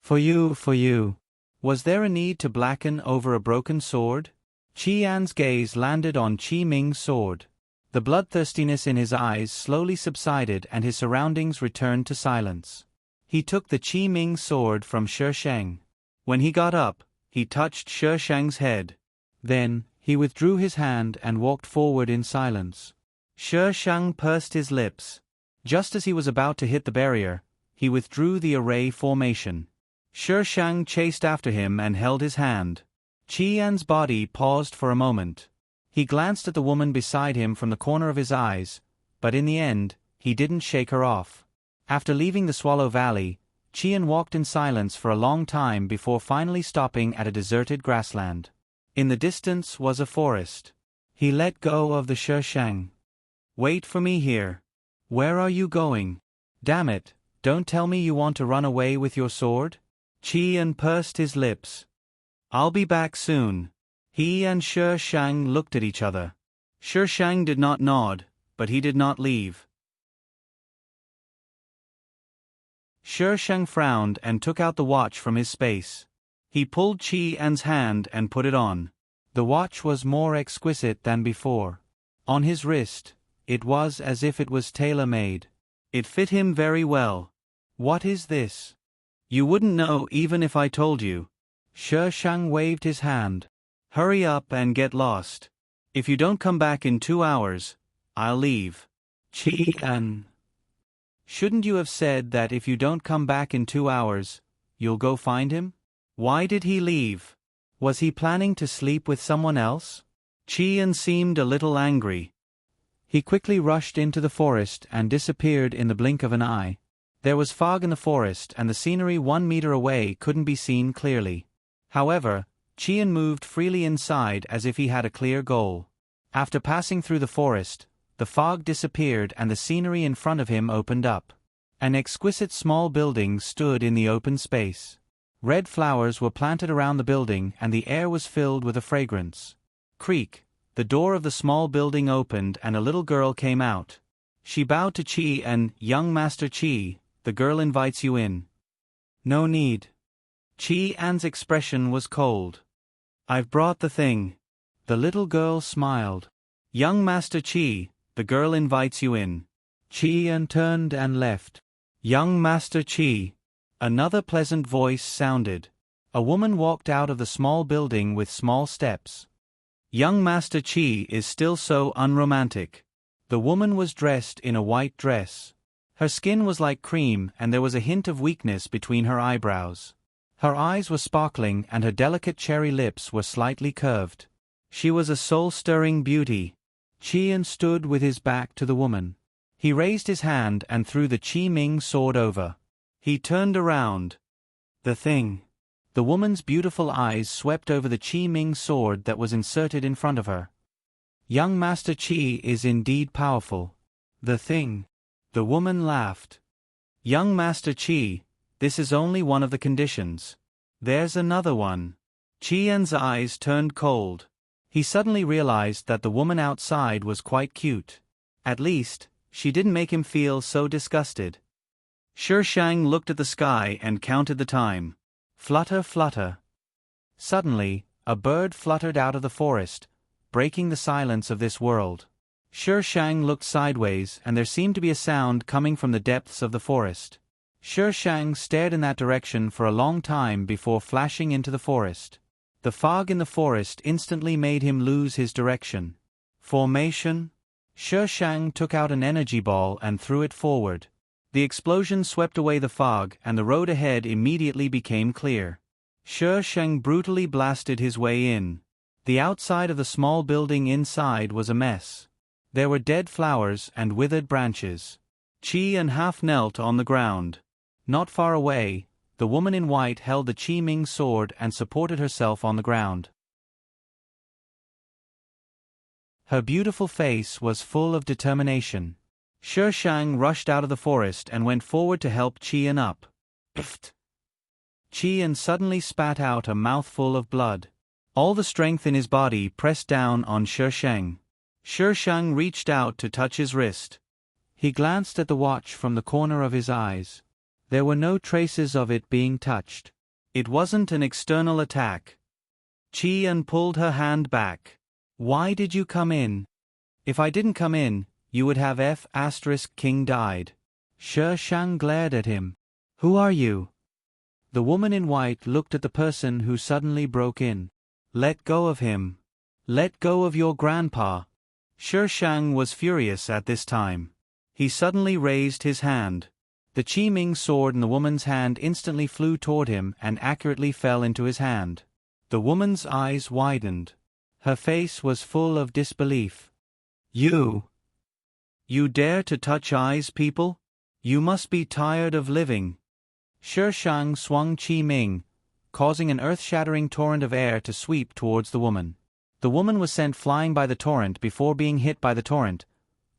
For you. Was there a need to blacken over a broken sword? Qian's gaze landed on Qi Ming's sword. The bloodthirstiness in his eyes slowly subsided and his surroundings returned to silence. He took the Qi Ming sword from Shi Shang. When he got up, he touched Shi Shang's head. Then, he withdrew his hand and walked forward in silence. Shi Shang pursed his lips. Just as he was about to hit the barrier, he withdrew the array formation. Shi Shang chased after him and held his hand. Qian's body paused for a moment. He glanced at the woman beside him from the corner of his eyes, but in the end, he didn't shake her off. After leaving the Swallow Valley, Qian walked in silence for a long time before finally stopping at a deserted grassland. In the distance was a forest. He let go of the Shi Shang. Wait for me here. Where are you going? Damn it, don't tell me you want to run away with your sword? Qian pursed his lips. I'll be back soon. He and Shi Shang looked at each other. Shi Shang did not nod, but he did not leave. Shi Shang frowned and took out the watch from his space. He pulled Qian's hand and put it on. The watch was more exquisite than before. On his wrist, it was as if it was tailor-made. It fit him very well. What is this? You wouldn't know even if I told you. Shi Shang waved his hand. Hurry up and get lost. If you don't come back in 2 hours, I'll leave. Qian. Shouldn't you have said that if you don't come back in 2 hours, you'll go find him? Why did he leave? Was he planning to sleep with someone else? Qian seemed a little angry. He quickly rushed into the forest and disappeared in the blink of an eye. There was fog in the forest and the scenery 1 meter away couldn't be seen clearly. However, Qian moved freely inside as if he had a clear goal. After passing through the forest, the fog disappeared and the scenery in front of him opened up. An exquisite small building stood in the open space. Red flowers were planted around the building and the air was filled with a fragrance. Creak, the door of the small building opened and a little girl came out. She bowed to Qi and, "Young Master Qi, the girl invites you in." "No need." Qi An's expression was cold. "I've brought the thing." The little girl smiled. "Young Master Qi, the girl invites you in." Qi An turned and left. "Young Master Qi." Another pleasant voice sounded. A woman walked out of the small building with small steps. "Young Master Qi is still so unromantic." The woman was dressed in a white dress. Her skin was like cream and there was a hint of weakness between her eyebrows. Her eyes were sparkling and her delicate cherry lips were slightly curved. She was a soul-stirring beauty. Qian stood with his back to the woman. He raised his hand and threw the Qi Ming sword over. He turned around. "The thing." The woman's beautiful eyes swept over the Qi Ming sword that was inserted in front of her. "Young Master Qi is indeed powerful." "The thing." The woman laughed. "Young Master Qi, this is only one of the conditions. There's another one." Qian's eyes turned cold. He suddenly realized that the woman outside was quite cute. At least, she didn't make him feel so disgusted. Shi Shang looked at the sky and counted the time. Flutter, flutter. Suddenly, a bird fluttered out of the forest, breaking the silence of this world. Shi Shang looked sideways and there seemed to be a sound coming from the depths of the forest. Shi Shang stared in that direction for a long time before flashing into the forest. The fog in the forest instantly made him lose his direction. Formation? Shi Shang took out an energy ball and threw it forward. The explosion swept away the fog and the road ahead immediately became clear. Shi Shang brutally blasted his way in. The outside of the small building inside was a mess. There were dead flowers and withered branches. Qi An half knelt on the ground. Not far away, the woman in white held the Qi Ming sword and supported herself on the ground. Her beautiful face was full of determination. Shi Shang rushed out of the forest and went forward to help Qi An up. Pfft! Qi An suddenly spat out a mouthful of blood. All the strength in his body pressed down on Shi Shang. Shi Shang reached out to touch his wrist. He glanced at the watch from the corner of his eyes. There were no traces of it being touched. It wasn't an external attack. Qi An pulled her hand back. "Why did you come in? If I didn't come in, you would have King died." Shi Shang glared at him. "Who are you?" The woman in white looked at the person who suddenly broke in. "Let go of him. Let go of your grandpa." Shi Shang was furious at this time. He suddenly raised his hand. The Qi Ming sword in the woman's hand instantly flew toward him and accurately fell into his hand. The woman's eyes widened. Her face was full of disbelief. You dare to touch eyes, people? You must be tired of living." Shi Shang swung Qi Ming, causing an earth-shattering torrent of air to sweep towards the woman. The woman was sent flying by the torrent before being hit by the torrent,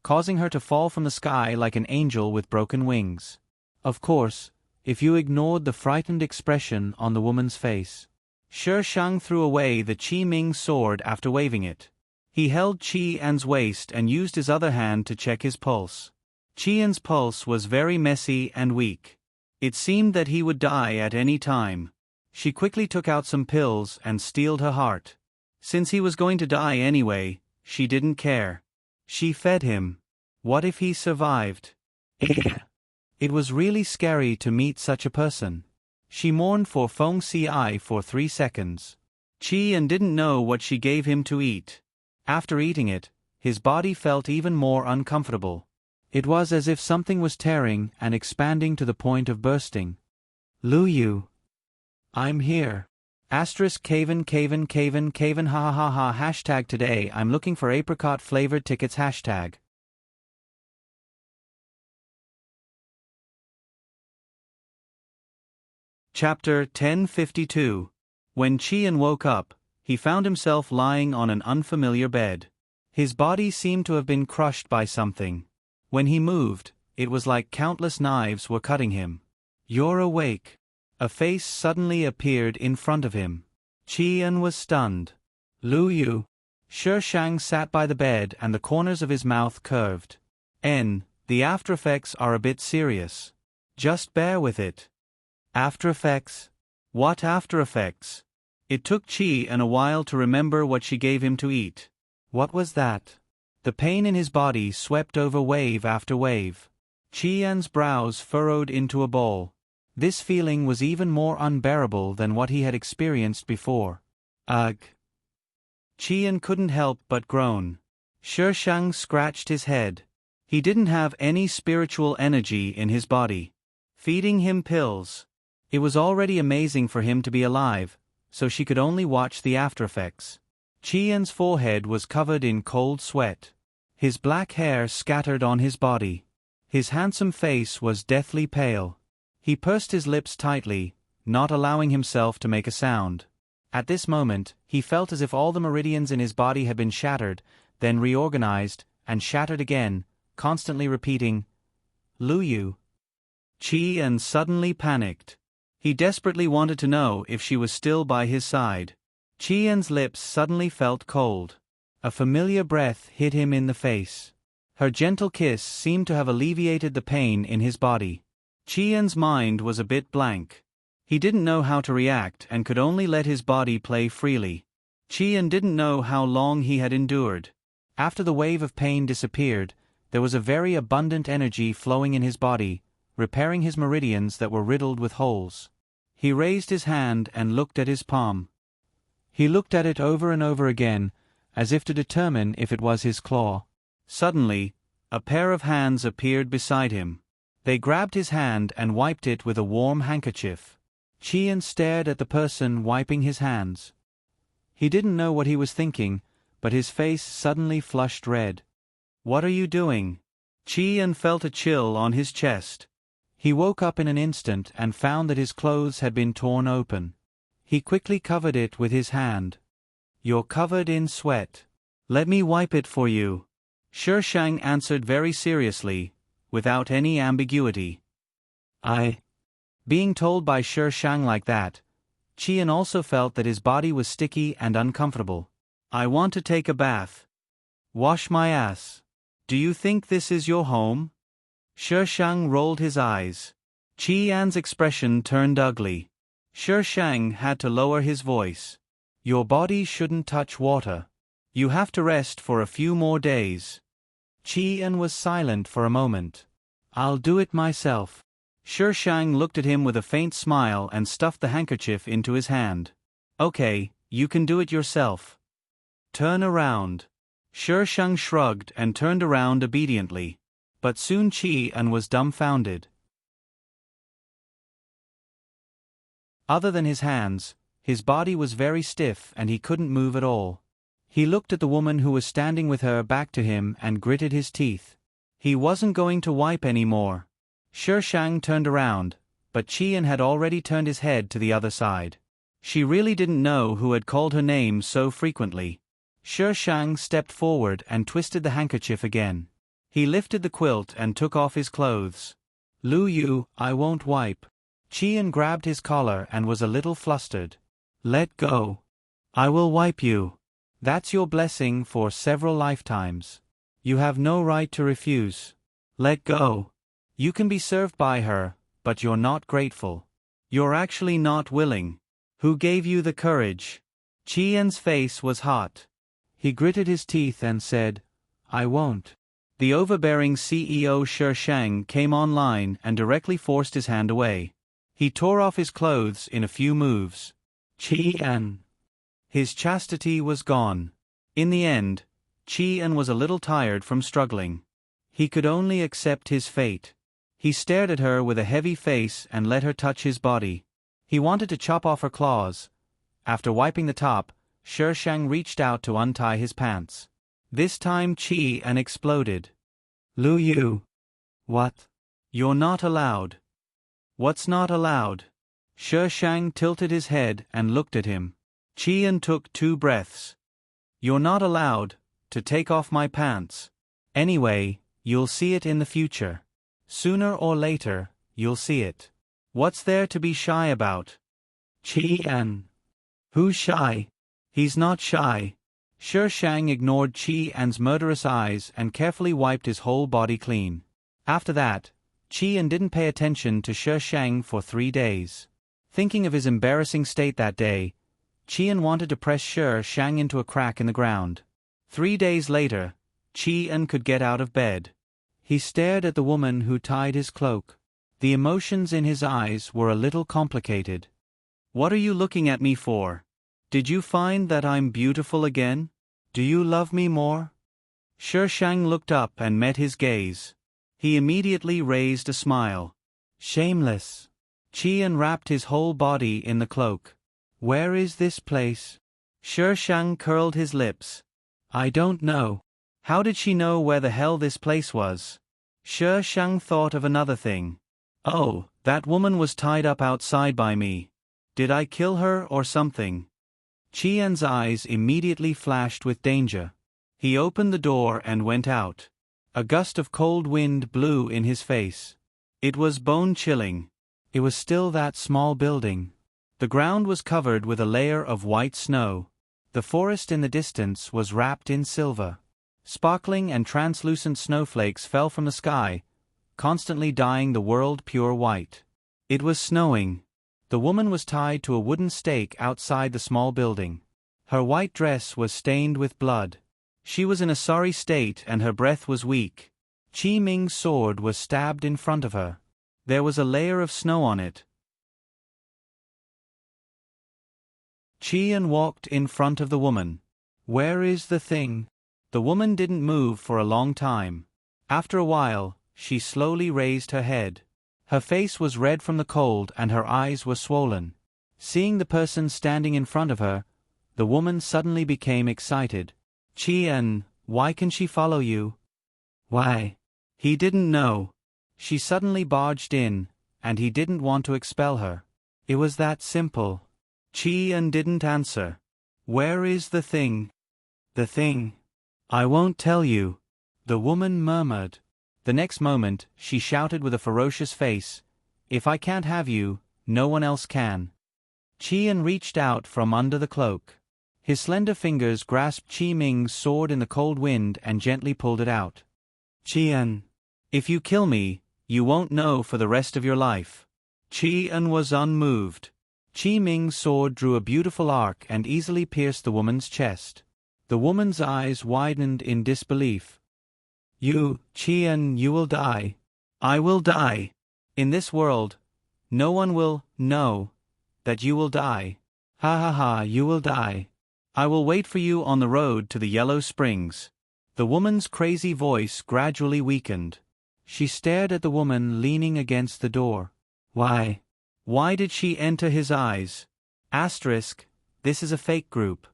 causing her to fall from the sky like an angel with broken wings. Of course, if you ignored the frightened expression on the woman's face. Shi Shang threw away the Qi Ming sword after waving it. He held Qi An's waist and used his other hand to check his pulse. Qi An's pulse was very messy and weak. It seemed that he would die at any time. She quickly took out some pills and steeled her heart. Since he was going to die anyway, she didn't care. She fed him. What if he survived? It was really scary to meet such a person. She mourned for Feng Ci for 3 seconds. Qian didn't know what she gave him to eat. After eating it, his body felt even more uncomfortable. It was as if something was tearing and expanding to the point of bursting. Lu Yu. I'm here. Caven ha ha ha ha hashtag today I'm looking for apricot flavored tickets hashtag. Chapter 1052. When Qian woke up, he found himself lying on an unfamiliar bed. His body seemed to have been crushed by something. When he moved, it was like countless knives were cutting him. You're awake. A face suddenly appeared in front of him. Qian was stunned. Lu Yu. Shang sat by the bed and the corners of his mouth curved. The after effects are a bit serious. Just bear with it. After effects? What after effects? It took Qian a while to remember what she gave him to eat. What was that? The pain in his body swept over wave after wave. Qian's brows furrowed into a bowl. This feeling was even more unbearable than what he had experienced before. Ugh. Qian couldn't help but groan. Shang scratched his head. He didn't have any spiritual energy in his body. Feeding him pills. It was already amazing for him to be alive, so she could only watch the aftereffects. Qian's forehead was covered in cold sweat. His black hair scattered on his body. His handsome face was deathly pale. He pursed his lips tightly, not allowing himself to make a sound. At this moment, he felt as if all the meridians in his body had been shattered, then reorganized, and shattered again, constantly repeating, Lu Yu. Qian suddenly panicked. He desperately wanted to know if she was still by his side. Qian's lips suddenly felt cold. A familiar breath hit him in the face. Her gentle kiss seemed to have alleviated the pain in his body. Qian's mind was a bit blank. He didn't know how to react and could only let his body play freely. Qian didn't know how long he had endured. After the wave of pain disappeared, there was a very abundant energy flowing in his body, repairing his meridians that were riddled with holes. He raised his hand and looked at his palm. He looked at it over and over again, as if to determine if it was his claw. Suddenly, a pair of hands appeared beside him. They grabbed his hand and wiped it with a warm handkerchief. Qian stared at the person wiping his hands. He didn't know what he was thinking, but his face suddenly flushed red. What are you doing? Qian felt a chill on his chest. He woke up in an instant and found that his clothes had been torn open. He quickly covered it with his hand. You're covered in sweat. Let me wipe it for you. Shang answered very seriously, without any ambiguity. Being told by Shang like that, Qian also felt that his body was sticky and uncomfortable. I want to take a bath. Wash my ass. Do you think this is your home? Shang rolled his eyes. Qian's expression turned ugly. Shang had to lower his voice. Your body shouldn't touch water. You have to rest for a few more days. Qian was silent for a moment. I'll do it myself. Shang looked at him with a faint smile and stuffed the handkerchief into his hand. Okay, you can do it yourself. Turn around. Shang shrugged and turned around obediently. But soon Qian was dumbfounded. Other than his hands, his body was very stiff and he couldn't move at all. He looked at the woman who was standing with her back to him and gritted his teeth. He wasn't going to wipe anymore. Shang turned around, but Qian had already turned his head to the other side. She really didn't know who had called her name so frequently. Shang stepped forward and twisted the handkerchief again. He lifted the quilt and took off his clothes. Lu Yu, I won't wipe. Qian grabbed his collar and was a little flustered. Let go. I will wipe you. That's your blessing for several lifetimes. You have no right to refuse. Let go. You can be served by her, but you're not grateful. You're actually not willing. Who gave you the courage? Qian's face was hot. He gritted his teeth and said, I won't. The overbearing CEO Shi Shang came online and directly forced his hand away. He tore off his clothes in a few moves. Qian. His chastity was gone. In the end, Qian was a little tired from struggling. He could only accept his fate. He stared at her with a heavy face and let her touch his body. He wanted to chop off her claws. After wiping the top, Shi Shang reached out to untie his pants. This time Qian exploded. Lu Yu. What? You're not allowed. What's not allowed? Shi Shang tilted his head and looked at him. Qian took 2 breaths. You're not allowed to take off my pants. Anyway, you'll see it in the future. Sooner or later, you'll see it. What's there to be shy about? Qian. Who's shy? He's not shy. Shi Shang ignored Qian's murderous eyes and carefully wiped his whole body clean. After that, Qian didn't pay attention to Shi Shang for 3 days. Thinking of his embarrassing state that day, Qian wanted to press Shi Shang into a crack in the ground. 3 days later, Qian could get out of bed. He stared at the woman who tied his cloak. The emotions in his eyes were a little complicated. What are you looking at me for? Did you find that I'm beautiful again? Do you love me more? Shi Shang looked up and met his gaze. He immediately raised a smile. Shameless. Qian wrapped his whole body in the cloak. Where is this place? Shi Shang curled his lips. I don't know. How did she know where the hell this place was? Shi Shang thought of another thing. Oh, that woman was tied up outside by me. Did I kill her or something? Qian's eyes immediately flashed with danger. He opened the door and went out. A gust of cold wind blew in his face. It was bone-chilling. It was still that small building. The ground was covered with a layer of white snow. The forest in the distance was wrapped in silver. Sparkling and translucent snowflakes fell from the sky, constantly dyeing the world pure white. It was snowing. The woman was tied to a wooden stake outside the small building. Her white dress was stained with blood. She was in a sorry state and her breath was weak. Qi Ming's sword was stabbed in front of her. There was a layer of snow on it. Qian walked in front of the woman. Where is the thing? The woman didn't move for a long time. After a while, she slowly raised her head. Her face was red from the cold and her eyes were swollen. Seeing the person standing in front of her, the woman suddenly became excited. Qian, why can she follow you? Why? He didn't know. She suddenly barged in, and he didn't want to expel her. It was that simple. Qian didn't answer. Where is the thing? The thing. I won't tell you. The woman murmured. The next moment, she shouted with a ferocious face, If I can't have you, no one else can. Qian reached out from under the cloak. His slender fingers grasped Qi Ming's sword in the cold wind and gently pulled it out. Qian, if you kill me, you won't know for the rest of your life. Qian was unmoved. Qi Ming's sword drew a beautiful arc and easily pierced the woman's chest. The woman's eyes widened in disbelief. You, Qian, you will die. I will die. In this world, no one will know that you will die. Ha ha ha, you will die. I will wait for you on the road to the Yellow Springs. The woman's crazy voice gradually weakened. She stared at the woman leaning against the door. Why? Why did she enter his eyes? Asterisk, this is a fake group.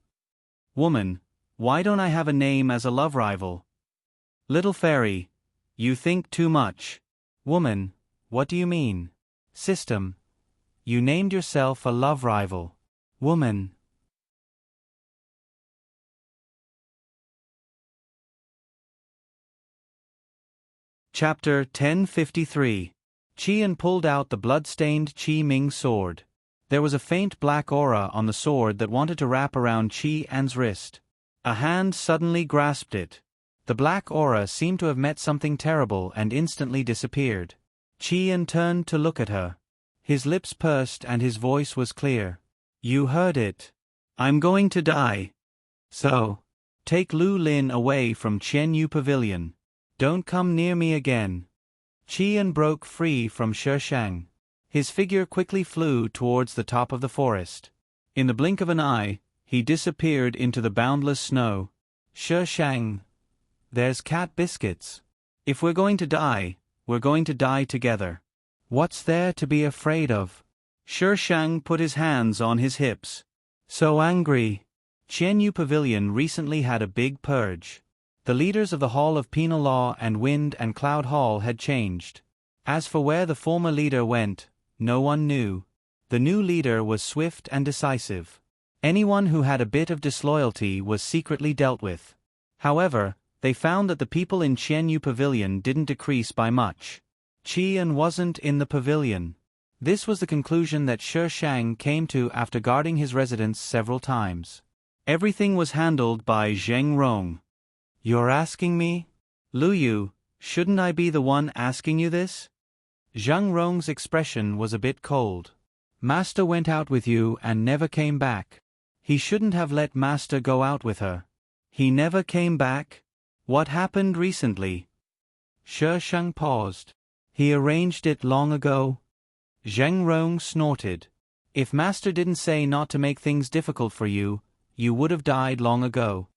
Woman, why don't I have a name as a love rival? Little fairy, you think too much. Woman, what do you mean? System, you named yourself a love rival. Woman. Chapter 1053. Qian pulled out the blood-stained Qi Ming sword. There was a faint black aura on the sword that wanted to wrap around Qian's wrist. A hand suddenly grasped it. The black aura seemed to have met something terrible and instantly disappeared. Qian turned to look at her. His lips pursed and his voice was clear. You heard it. I'm going to die. So, take Lu Lin away from Qianyu Pavilion. Don't come near me again. Qian broke free from Shi Shang. His figure quickly flew towards the top of the forest. In the blink of an eye, he disappeared into the boundless snow. Shi Shang, there's cat biscuits. If we're going to die, we're going to die together. What's there to be afraid of? Shi Shang put his hands on his hips. So angry. Qianyu Pavilion recently had a big purge. The leaders of the Hall of Penal Law and Wind and Cloud Hall had changed. As for where the former leader went, no one knew. The new leader was swift and decisive. Anyone who had a bit of disloyalty was secretly dealt with. However, they found that the people in Qianyu Pavilion didn't decrease by much. Qian wasn't in the pavilion. This was the conclusion that Shi Shang came to after guarding his residence several times. Everything was handled by Zheng Rong. You're asking me? Lu Yu, shouldn't I be the one asking you this? Zheng Rong's expression was a bit cold. Master went out with you and never came back. He shouldn't have let Master go out with her. He never came back? What happened recently? Shi Shang paused. He arranged it long ago. Zheng Rong snorted. If Master didn't say not to make things difficult for you, you would have died long ago.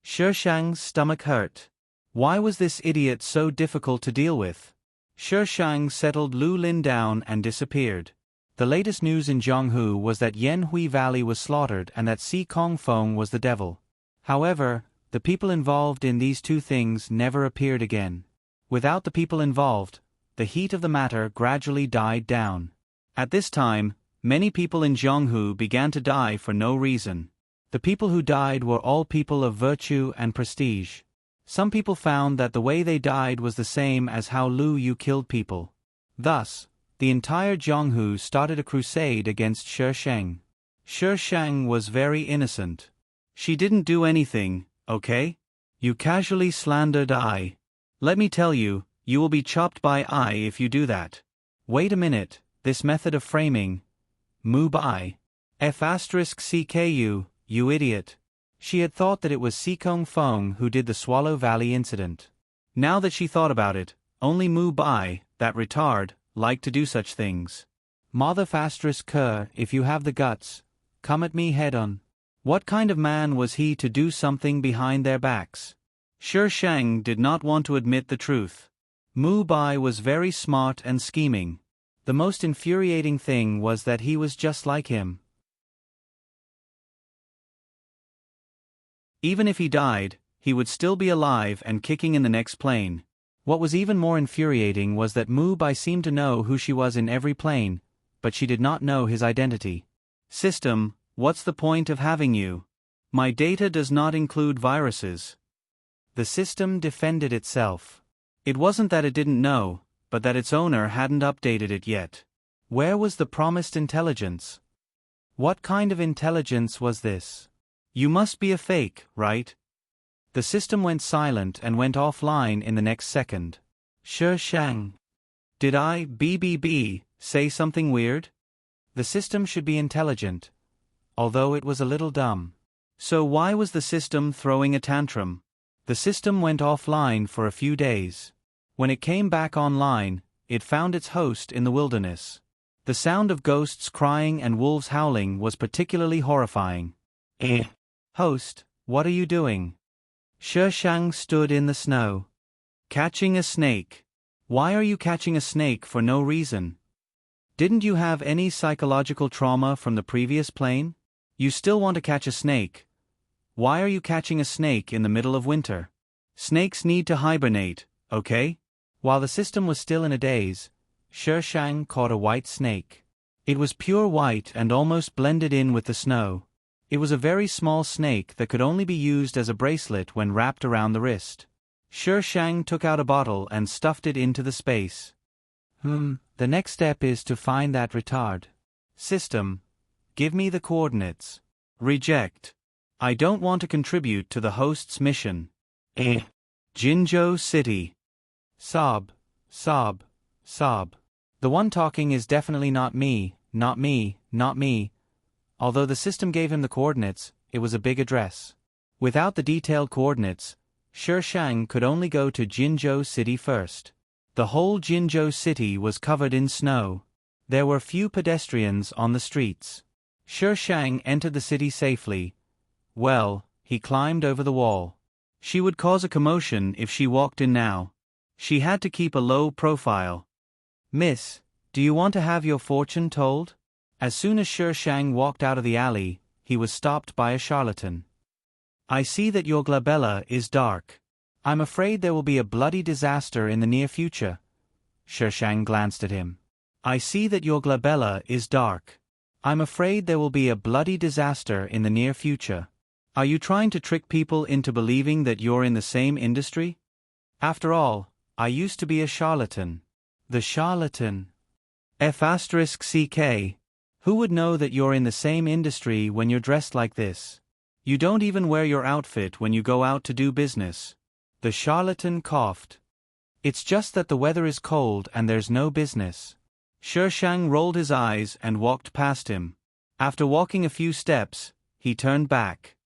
Shi Shang's stomach hurt. Why was this idiot so difficult to deal with? Shi Shang settled Lu Lin down and disappeared. The latest news in Zhonghu was that Yanhui Valley was slaughtered and that Si Kong Feng was the devil. However, the people involved in these two things never appeared again. Without the people involved, the heat of the matter gradually died down. At this time, many people in Zhonghu began to die for no reason. The people who died were all people of virtue and prestige. Some people found that the way they died was the same as how Lu Yu killed people. Thus, the entire Zhonghu started a crusade against Shi Shang. Shi Shang was very innocent. She didn't do anything, okay? You casually slandered I. Let me tell you, you will be chopped by I if you do that. Wait a minute, this method of framing. Mu Bai. F*CKU, you idiot. She had thought that it was Si Kong Feng who did the Swallow Valley incident. Now that she thought about it, only Mu Bai, that retard, liked to do such things. Mother K, if you have the guts, come at me head on. What kind of man was he to do something behind their backs? Shi Shang did not want to admit the truth. Mu Bai was very smart and scheming. The most infuriating thing was that he was just like him. Even if he died, he would still be alive and kicking in the next plane. What was even more infuriating was that Mu Bai seemed to know who she was in every plane, but she did not know his identity. System, what's the point of having you? My data does not include viruses. The system defended itself. It wasn't that it didn't know, but that its owner hadn't updated it yet. Where was the promised intelligence? What kind of intelligence was this? You must be a fake, right? The system went silent and went offline in the next second. Shi Shang. Did I, say something weird? The system should be intelligent, although it was a little dumb. So why was the system throwing a tantrum? The system went offline for a few days. When it came back online, it found its host in the wilderness. The sound of ghosts crying and wolves howling was particularly horrifying. Host, what are you doing? Shi Shang stood in the snow. Catching a snake. Why are you catching a snake for no reason? Didn't you have any psychological trauma from the previous plane? You still want to catch a snake. Why are you catching a snake in the middle of winter? Snakes need to hibernate, okay? While the system was still in a daze, Shi Shang caught a white snake. It was pure white and almost blended in with the snow. It was a very small snake that could only be used as a bracelet when wrapped around the wrist. Shi Shang took out a bottle and stuffed it into the space. The next step is to find that retard. System, give me the coordinates. Reject. I don't want to contribute to the host's mission. Jinzhou City. Sob, sob, sob. The one talking is definitely not me, not me, not me. Although the system gave him the coordinates, it was a big address. Without the detailed coordinates, Shi Shang could only go to Jinzhou City first. The whole Jinzhou City was covered in snow. There were few pedestrians on the streets. Shi Shang entered the city safely. Well, he climbed over the wall. She would cause a commotion if she walked in now. She had to keep a low profile. "Miss, do you want to have your fortune told?" As soon as Shi Shang walked out of the alley, he was stopped by a charlatan. "I see that your glabella is dark. I'm afraid there will be a bloody disaster in the near future." Shi Shang glanced at him. "I see that your glabella is dark. I'm afraid there will be a bloody disaster in the near future. Are you trying to trick people into believing that you're in the same industry? After all, I used to be a charlatan." The charlatan. F***CK. Who would know that you're in the same industry when you're dressed like this? You don't even wear your outfit when you go out to do business. The charlatan coughed. "It's just that the weather is cold and there's no business." Shi Shang rolled his eyes and walked past him. After walking a few steps, he turned back.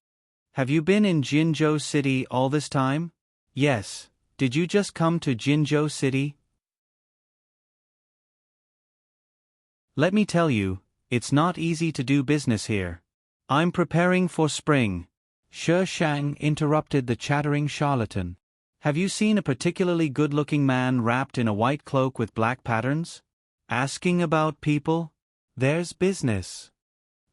"Have you been in Jinzhou City all this time?" "Yes. Did you just come to Jinzhou City?" "Let me tell you, it's not easy to do business here. I'm preparing for spring." Shi Shang interrupted the chattering charlatan. "Have you seen a particularly good-looking man wrapped in a white cloak with black patterns? Asking about people? There's business.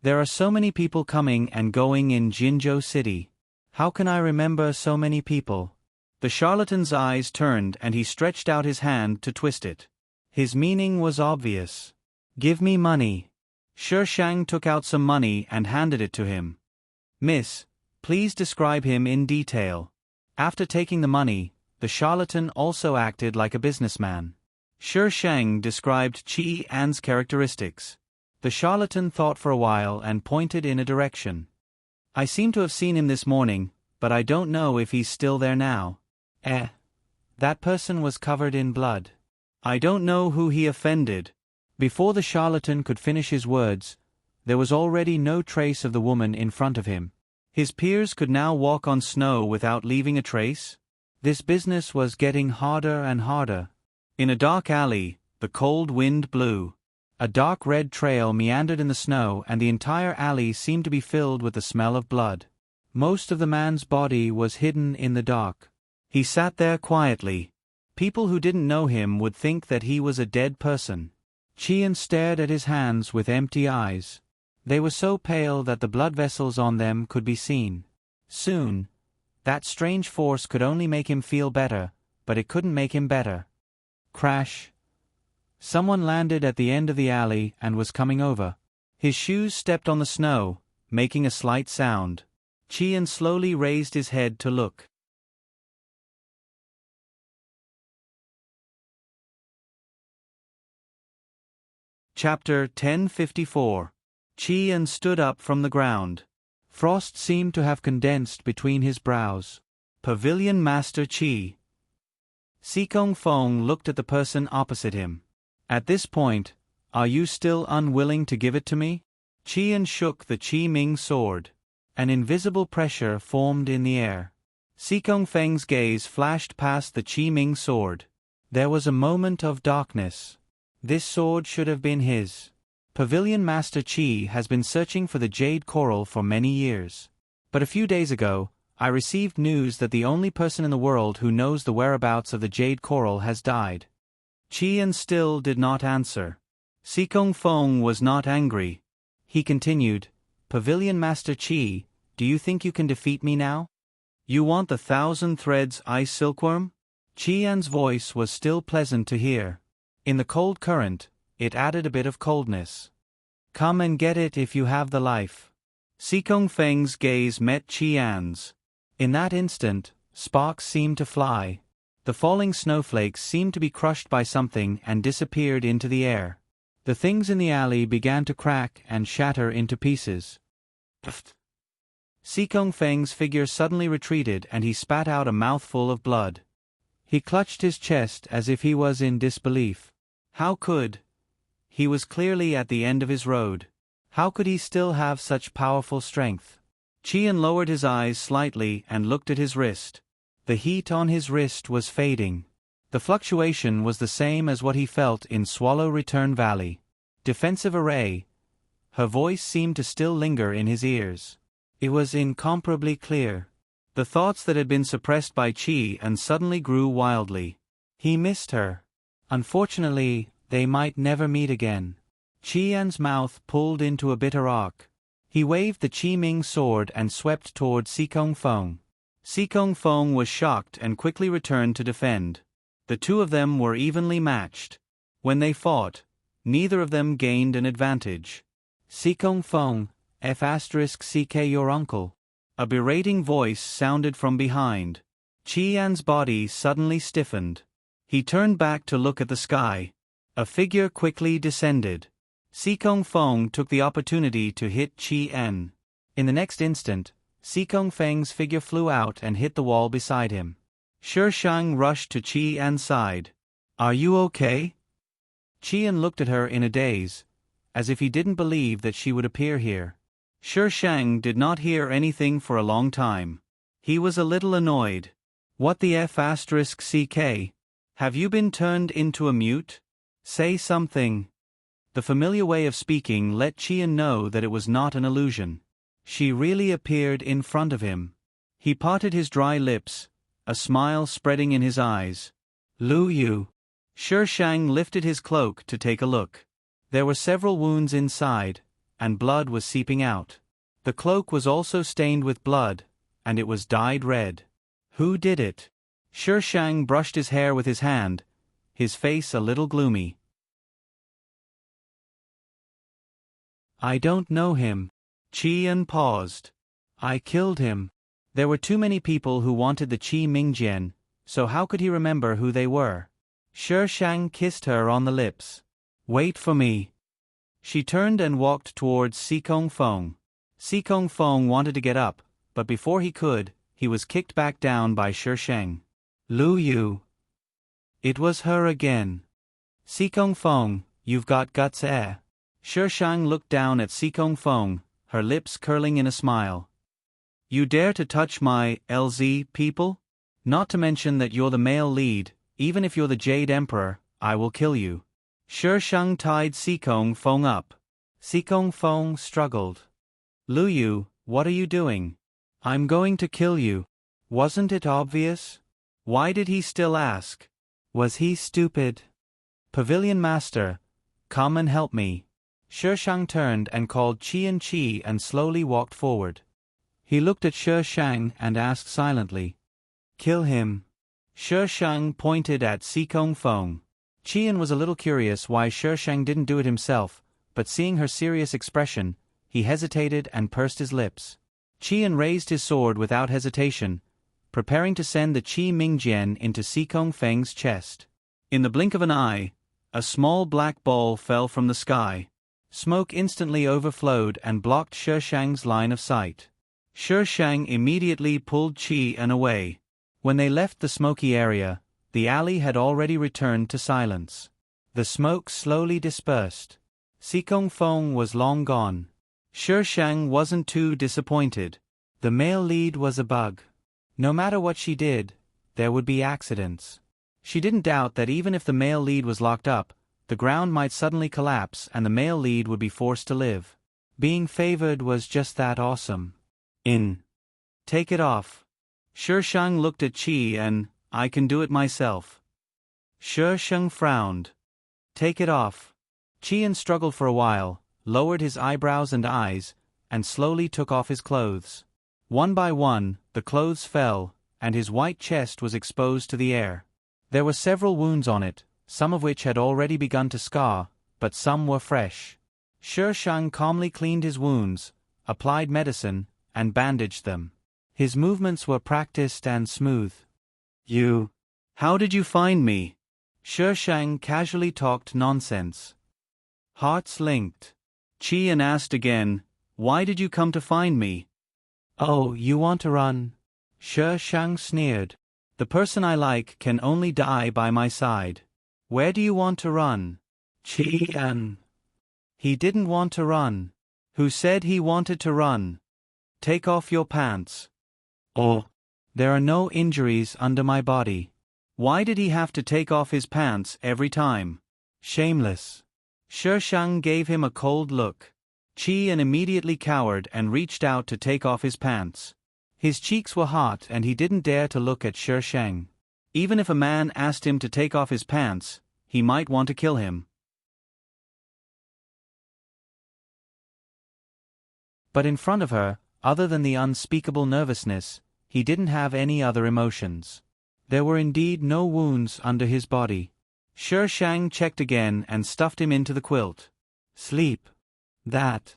There are so many people coming and going in Jinzhou City. How can I remember so many people?" The charlatan's eyes turned and he stretched out his hand to twist it. His meaning was obvious. "Give me money." Shi Shang took out some money and handed it to him. "Miss, please describe him in detail." After taking the money, the charlatan also acted like a businessman. Shi Shang described Qi An's characteristics. The charlatan thought for a while and pointed in a direction. "I seem to have seen him this morning, but I don't know if he's still there now." That person was covered in blood. "I don't know who he offended." Before the charlatan could finish his words, there was already no trace of the woman in front of him. His peers could now walk on snow without leaving a trace? This business was getting harder and harder. In a dark alley, the cold wind blew. A dark red trail meandered in the snow and the entire alley seemed to be filled with the smell of blood. Most of the man's body was hidden in the dark. He sat there quietly. People who didn't know him would think that he was a dead person. Qian stared at his hands with empty eyes. They were so pale that the blood vessels on them could be seen. Soon, that strange force could only make him feel better, but it couldn't make him better. Crash! Someone landed at the end of the alley and was coming over. His shoes stepped on the snow, making a slight sound. Qian slowly raised his head to look. Chapter 1054. Qian stood up from the ground. Frost seemed to have condensed between his brows. Pavilion Master Qi. Xikong Feng looked at the person opposite him. "At this point, are you still unwilling to give it to me?" Qian shook the Qi Ming sword. An invisible pressure formed in the air. Xikong Feng's gaze flashed past the Qi Ming sword. There was a moment of darkness. This sword should have been his. Pavilion Master Qi has been searching for the jade coral for many years. But a few days ago, I received news that the only person in the world who knows the whereabouts of the jade coral has died. Qian still did not answer. Xikong Feng was not angry. He continued, "Pavilion Master Qi, do you think you can defeat me now? You want the 1,000 threads ice silkworm?" Qian's voice was still pleasant to hear. In the cold current, it added a bit of coldness. "Come and get it if you have the life." Xikong Feng's gaze met Qian's. In that instant, sparks seemed to fly. The falling snowflakes seemed to be crushed by something and disappeared into the air. The things in the alley began to crack and shatter into pieces. Pfft! Xikong Feng's figure suddenly retreated and he spat out a mouthful of blood. He clutched his chest as if he was in disbelief. How could? He was clearly at the end of his road. How could he still have such powerful strength? Qian lowered his eyes slightly and looked at his wrist. The heat on his wrist was fading. The fluctuation was the same as what he felt in Swallow Return Valley. Defensive array. Her voice seemed to still linger in his ears. It was incomparably clear. The thoughts that had been suppressed by Chi-An suddenly grew wildly. He missed her. Unfortunately, they might never meet again. Chi-An's mouth pulled into a bitter arc. He waved the Chi-Ming sword and swept toward Sikong Feng. Sikong Feng was shocked and quickly returned to defend. The two of them were evenly matched. When they fought, neither of them gained an advantage. Sikong Feng, F***ck your uncle. A berating voice sounded from behind. Chi-An's body suddenly stiffened. He turned back to look at the sky. A figure quickly descended. Sikong Feng took the opportunity to hit Chi-An. In the next instant, Sikong Feng's figure flew out and hit the wall beside him. Shang rushed to Chi-An's side. "Are you okay?" Chi-An looked at her in a daze, as if he didn't believe that she would appear here. Shang did not hear anything for a long time. He was a little annoyed. "What the F***ck? Have you been turned into a mute? Say something." The familiar way of speaking let Chi-An know that it was not an illusion. She really appeared in front of him. He parted his dry lips, a smile spreading in his eyes. "Lu Yu." Shang lifted his cloak to take a look. There were several wounds inside, and blood was seeping out. The cloak was also stained with blood, and it was dyed red. Who did it? Shang brushed his hair with his hand, his face a little gloomy. "I don't know him." Chi-An paused. "I killed him." There were too many people who wanted the Qi Mingjian, so how could he remember who they were? Shang kissed her on the lips. "Wait for me." She turned and walked towards Sikong Feng. Sikong Feng wanted to get up, but before he could, he was kicked back down by Shang. "Lu Yu." It was her again. "Sikong Feng, you've got guts, eh?" Shang looked down at Sikong Feng, her lips curling in a smile. "You dare to touch my LZ people? Not to mention that you're the male lead, even if you're the Jade Emperor, I will kill you." Shang tied Sikong Feng up. Sikong Feng struggled. "Lu Yu, what are you doing?" "I'm going to kill you." Wasn't it obvious? Why did he still ask? Was he stupid? "Pavilion Master, come and help me." Shang turned and called Chi and slowly walked forward. He looked at Shang and asked silently, "Kill him." Shang pointed at Sikong Feng. Chi was a little curious why Shang didn't do it himself, but seeing her serious expression, he hesitated and pursed his lips. Chi raised his sword without hesitation, preparing to send the Qi Mingjian into Sikong Feng's chest. In the blink of an eye, a small black ball fell from the sky. Smoke instantly overflowed and blocked Shang's line of sight. Shang immediately pulled Chi away. When they left the smoky area, the alley had already returned to silence. The smoke slowly dispersed. Sikong Feng was long gone. Shang wasn't too disappointed. The male lead was a bug. No matter what she did, there would be accidents. She didn't doubt that even if the male lead was locked up, the ground might suddenly collapse and the male lead would be forced to live. Being favored was just that awesome. Take it off." Shang looked at Chi and, "I can do it myself." Shang frowned. "Take it off." Chi struggled for a while, lowered his eyebrows and eyes, and slowly took off his clothes. One by one, the clothes fell, and his white chest was exposed to the air. There were several wounds on it, some of which had already begun to scar, but some were fresh. Shang calmly cleaned his wounds, applied medicine, and bandaged them. His movements were practiced and smooth. How did you find me?" Shang casually talked nonsense. Hearts linked. Chi asked again, "Why did you come to find me?" "Oh, you want to run?" Shang sneered. "The person I like can only die by my side. Where do you want to run?" Chi. He didn't want to run. Who said he wanted to run? Take off your pants. Oh. There are no injuries under my body. Why did he have to take off his pants every time? Shameless. Shishang gave him a cold look. Qian immediately cowered and reached out to take off his pants. His cheeks were hot and he didn't dare to look at Shishang. Even if a man asked him to take off his pants, he might want to kill him. But in front of her, other than the unspeakable nervousness, he didn't have any other emotions. There were indeed no wounds under his body. Shishang checked again and stuffed him into the quilt. Sleep. That.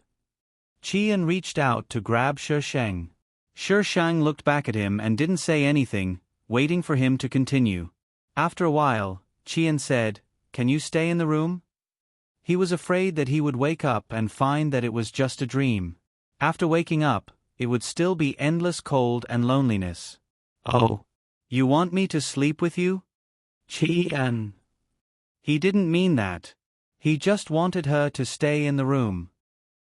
Qian reached out to grab Shishang. Shishang looked back at him and didn't say anything, waiting for him to continue. After a while, Qian said, "Can you stay in the room?" He was afraid that he would wake up and find that it was just a dream. After waking up, it would still be endless cold and loneliness. "Oh, you want me to sleep with you?" Qian. He didn't mean that. He just wanted her to stay in the room.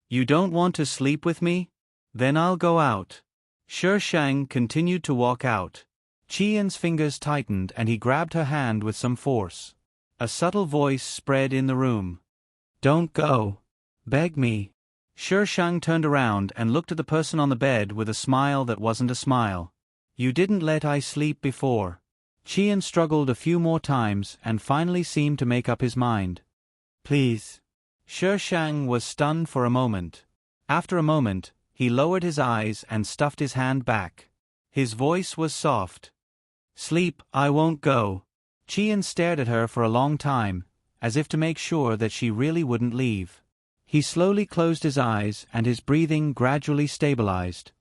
"You don't want to sleep with me? Then I'll go out." Shishang continued to walk out. Qian's fingers tightened and he grabbed her hand with some force. A subtle voice spread in the room. "Don't go. Beg me." Shishang turned around and looked at the person on the bed with a smile that wasn't a smile. "You didn't let I sleep before." Qian struggled a few more times and finally seemed to make up his mind. "Please." Shishang was stunned for a moment. After a moment, he lowered his eyes and stuffed his hand back. His voice was soft. "Sleep, I won't go." Qian stared at her for a long time, as if to make sure that she really wouldn't leave. He slowly closed his eyes and his breathing gradually stabilized.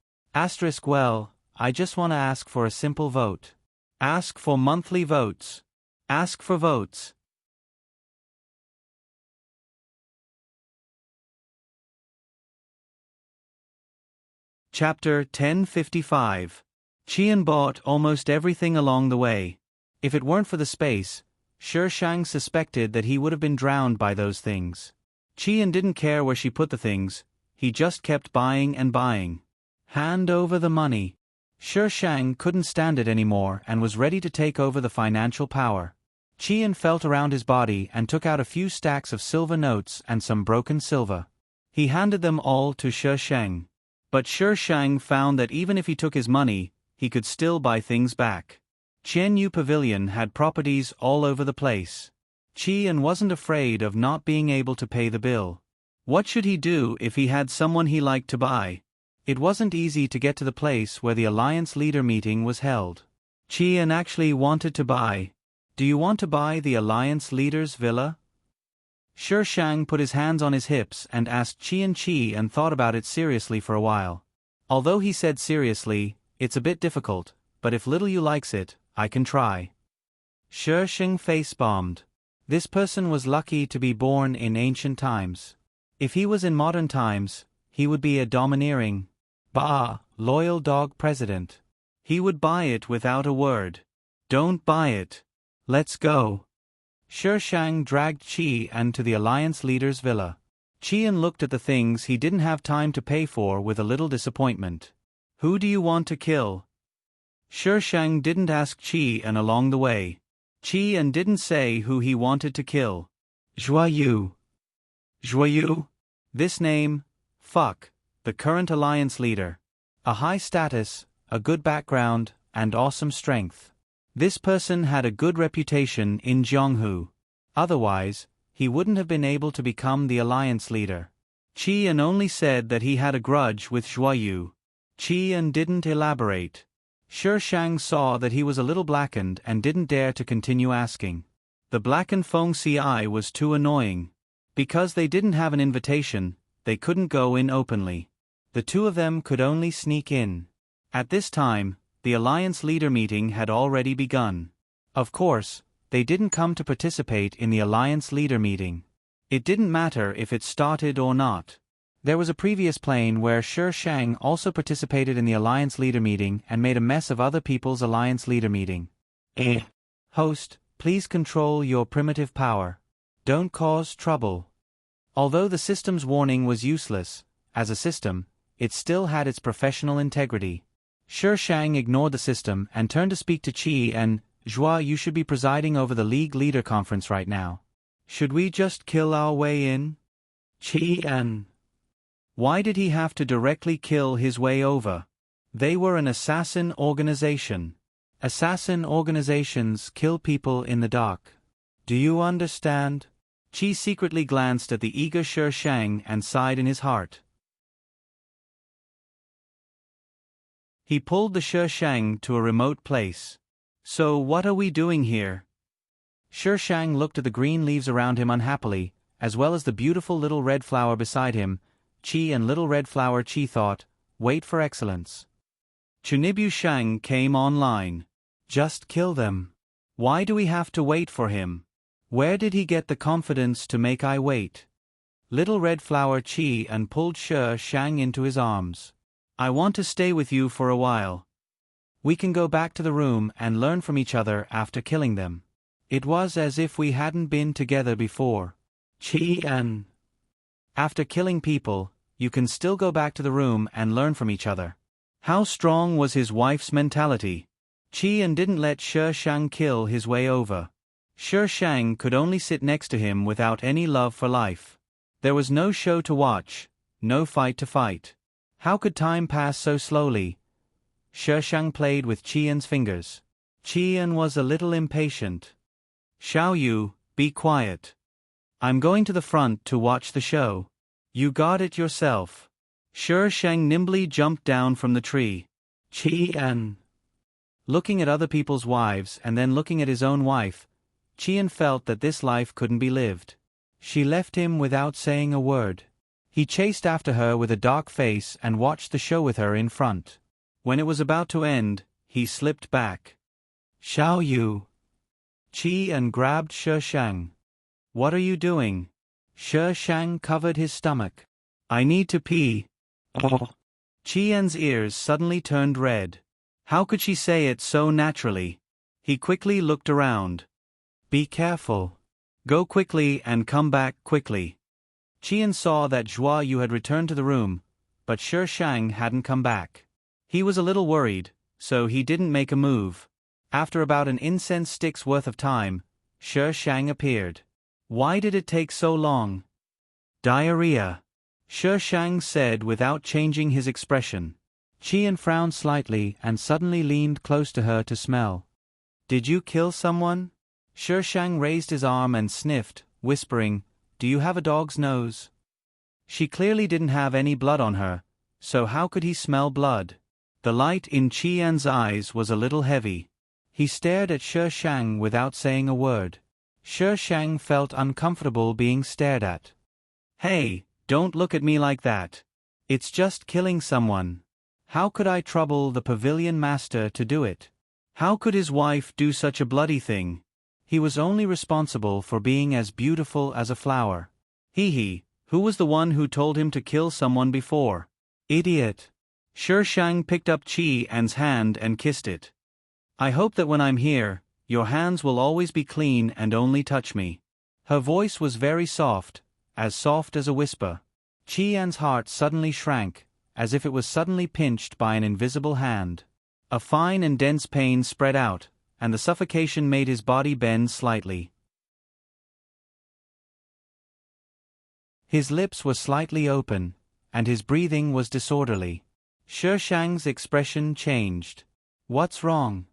Well, I just want to ask for a simple vote. Ask for monthly votes. Ask for votes. Chapter 1055. Qian bought almost everything along the way. If it weren't for the space, Shishang suspected that he would have been drowned by those things. Qian didn't care where she put the things, he just kept buying and buying. Hand over the money. Shishang couldn't stand it anymore and was ready to take over the financial power. Qian felt around his body and took out a few stacks of silver notes and some broken silver. He handed them all to Shishang. But Shishang found that even if he took his money, he could still buy things back. Qianyu Pavilion had properties all over the place. Qian wasn't afraid of not being able to pay the bill. What should he do if he had someone he liked to buy? It wasn't easy to get to the place where the Alliance Leader meeting was held. Qian actually wanted to buy. "Do you want to buy the Alliance Leader's villa?" Shishang put his hands on his hips and asked Qian and thought about it seriously for a while. Although he said seriously, "It's a bit difficult, but if little you likes it, I can try." Shishang face-bombed. This person was lucky to be born in ancient times. If he was in modern times, he would be a domineering, loyal dog president. He would buy it without a word. "Don't buy it. Let's go." Shishang dragged Qian to the Alliance Leader's villa. Qian looked at the things he didn't have time to pay for with a little disappointment. "Who do you want to kill?" Shishang didn't ask Qian along the way. Qian didn't say who he wanted to kill. Zhuayu. Zhuayu? This name, the current Alliance Leader. A high status, a good background, and awesome strength. This person had a good reputation in Zhonghu. Otherwise, he wouldn't have been able to become the Alliance Leader. Qian only said that he had a grudge with Zhuayu. Qian didn't elaborate. Shishang saw that he was a little blackened and didn't dare to continue asking. The blackened Feng Ci was too annoying. Because they didn't have an invitation, they couldn't go in openly. The two of them could only sneak in. At this time, the Alliance Leader meeting had already begun. Of course, they didn't come to participate in the Alliance Leader meeting. It didn't matter if it started or not. There was a previous plane where Shishang also participated in the Alliance Leader meeting and made a mess of other people's Alliance Leader meeting. Host, please control your primitive power. Don't cause trouble. Although the system's warning was useless, as a system, it still had its professional integrity. Shi Shang ignored the system and turned to speak to Qi and, Zhua, you should be presiding over the League Leader Conference right now. Should we just kill our way in? Qi and... Why did he have to directly kill his way over? They were an assassin organization. Assassin organizations kill people in the dark. Do you understand? Qi secretly glanced at the eager Shi Shang and sighed in his heart. He pulled the Shi Shang to a remote place. So what are we doing here? Shi Shang looked at the green leaves around him unhappily, as well as the beautiful little red flower beside him. Qi and little red flower, Qi thought, wait for excellence. Chunibu Shang came online. Just kill them. Why do we have to wait for him? Where did he get the confidence to make I wait? Little red flower Qi and pulled Shi Shang into his arms. I want to stay with you for a while. We can go back to the room and learn from each other after killing them. It was as if we hadn't been together before. Qi and... After killing people, you can still go back to the room and learn from each other. How strong was his wife's mentality? Qi and didn't let Shi Shang kill his way over. Shi Shang could only sit next to him without any love for life. There was no show to watch, no fight to fight. How could time pass so slowly? Shi Shang played with Qian's fingers. Qian was a little impatient. Xiao Yu, be quiet. I'm going to the front to watch the show. You got it yourself. Shi Shang nimbly jumped down from the tree. Qian. Looking at other people's wives and then looking at his own wife, Qian felt that this life couldn't be lived. She left him without saying a word. He chased after her with a dark face and watched the show with her in front. When it was about to end, he slipped back. Xiao Yu. Qi and grabbed Shi Shang. What are you doing? Shi Shang covered his stomach. I need to pee. Oh. Qian's ears suddenly turned red. How could she say it so naturally? He quickly looked around. Be careful. Go quickly and come back quickly. Qian saw that Zhua Yu had returned to the room, but Shi Shang hadn't come back. He was a little worried, so he didn't make a move. After about an incense stick's worth of time, Shi Shang appeared. Why did it take so long? Diarrhea. Shi Shang said without changing his expression. Qian frowned slightly and suddenly leaned close to her to smell. Did you kill someone? Shi Shang raised his arm and sniffed, whispering, Do you have a dog's nose? She clearly didn't have any blood on her, so how could he smell blood? The light in Qian's eyes was a little heavy. He stared at Shi Shang without saying a word. Shi Shang felt uncomfortable being stared at. Hey, don't look at me like that. It's just killing someone. How could I trouble the pavilion master to do it? How could his wife do such a bloody thing? He was only responsible for being as beautiful as a flower. He, who was the one who told him to kill someone before? Idiot. Shi Shang picked up Qian's hand and kissed it. I hope that when I'm here, your hands will always be clean and only touch me. Her voice was very soft as a whisper. Qian's heart suddenly shrank, as if it was suddenly pinched by an invisible hand. A fine and dense pain spread out, and the suffocation made his body bend slightly. His lips were slightly open, and his breathing was disorderly. Shi Shang's expression changed. What's wrong?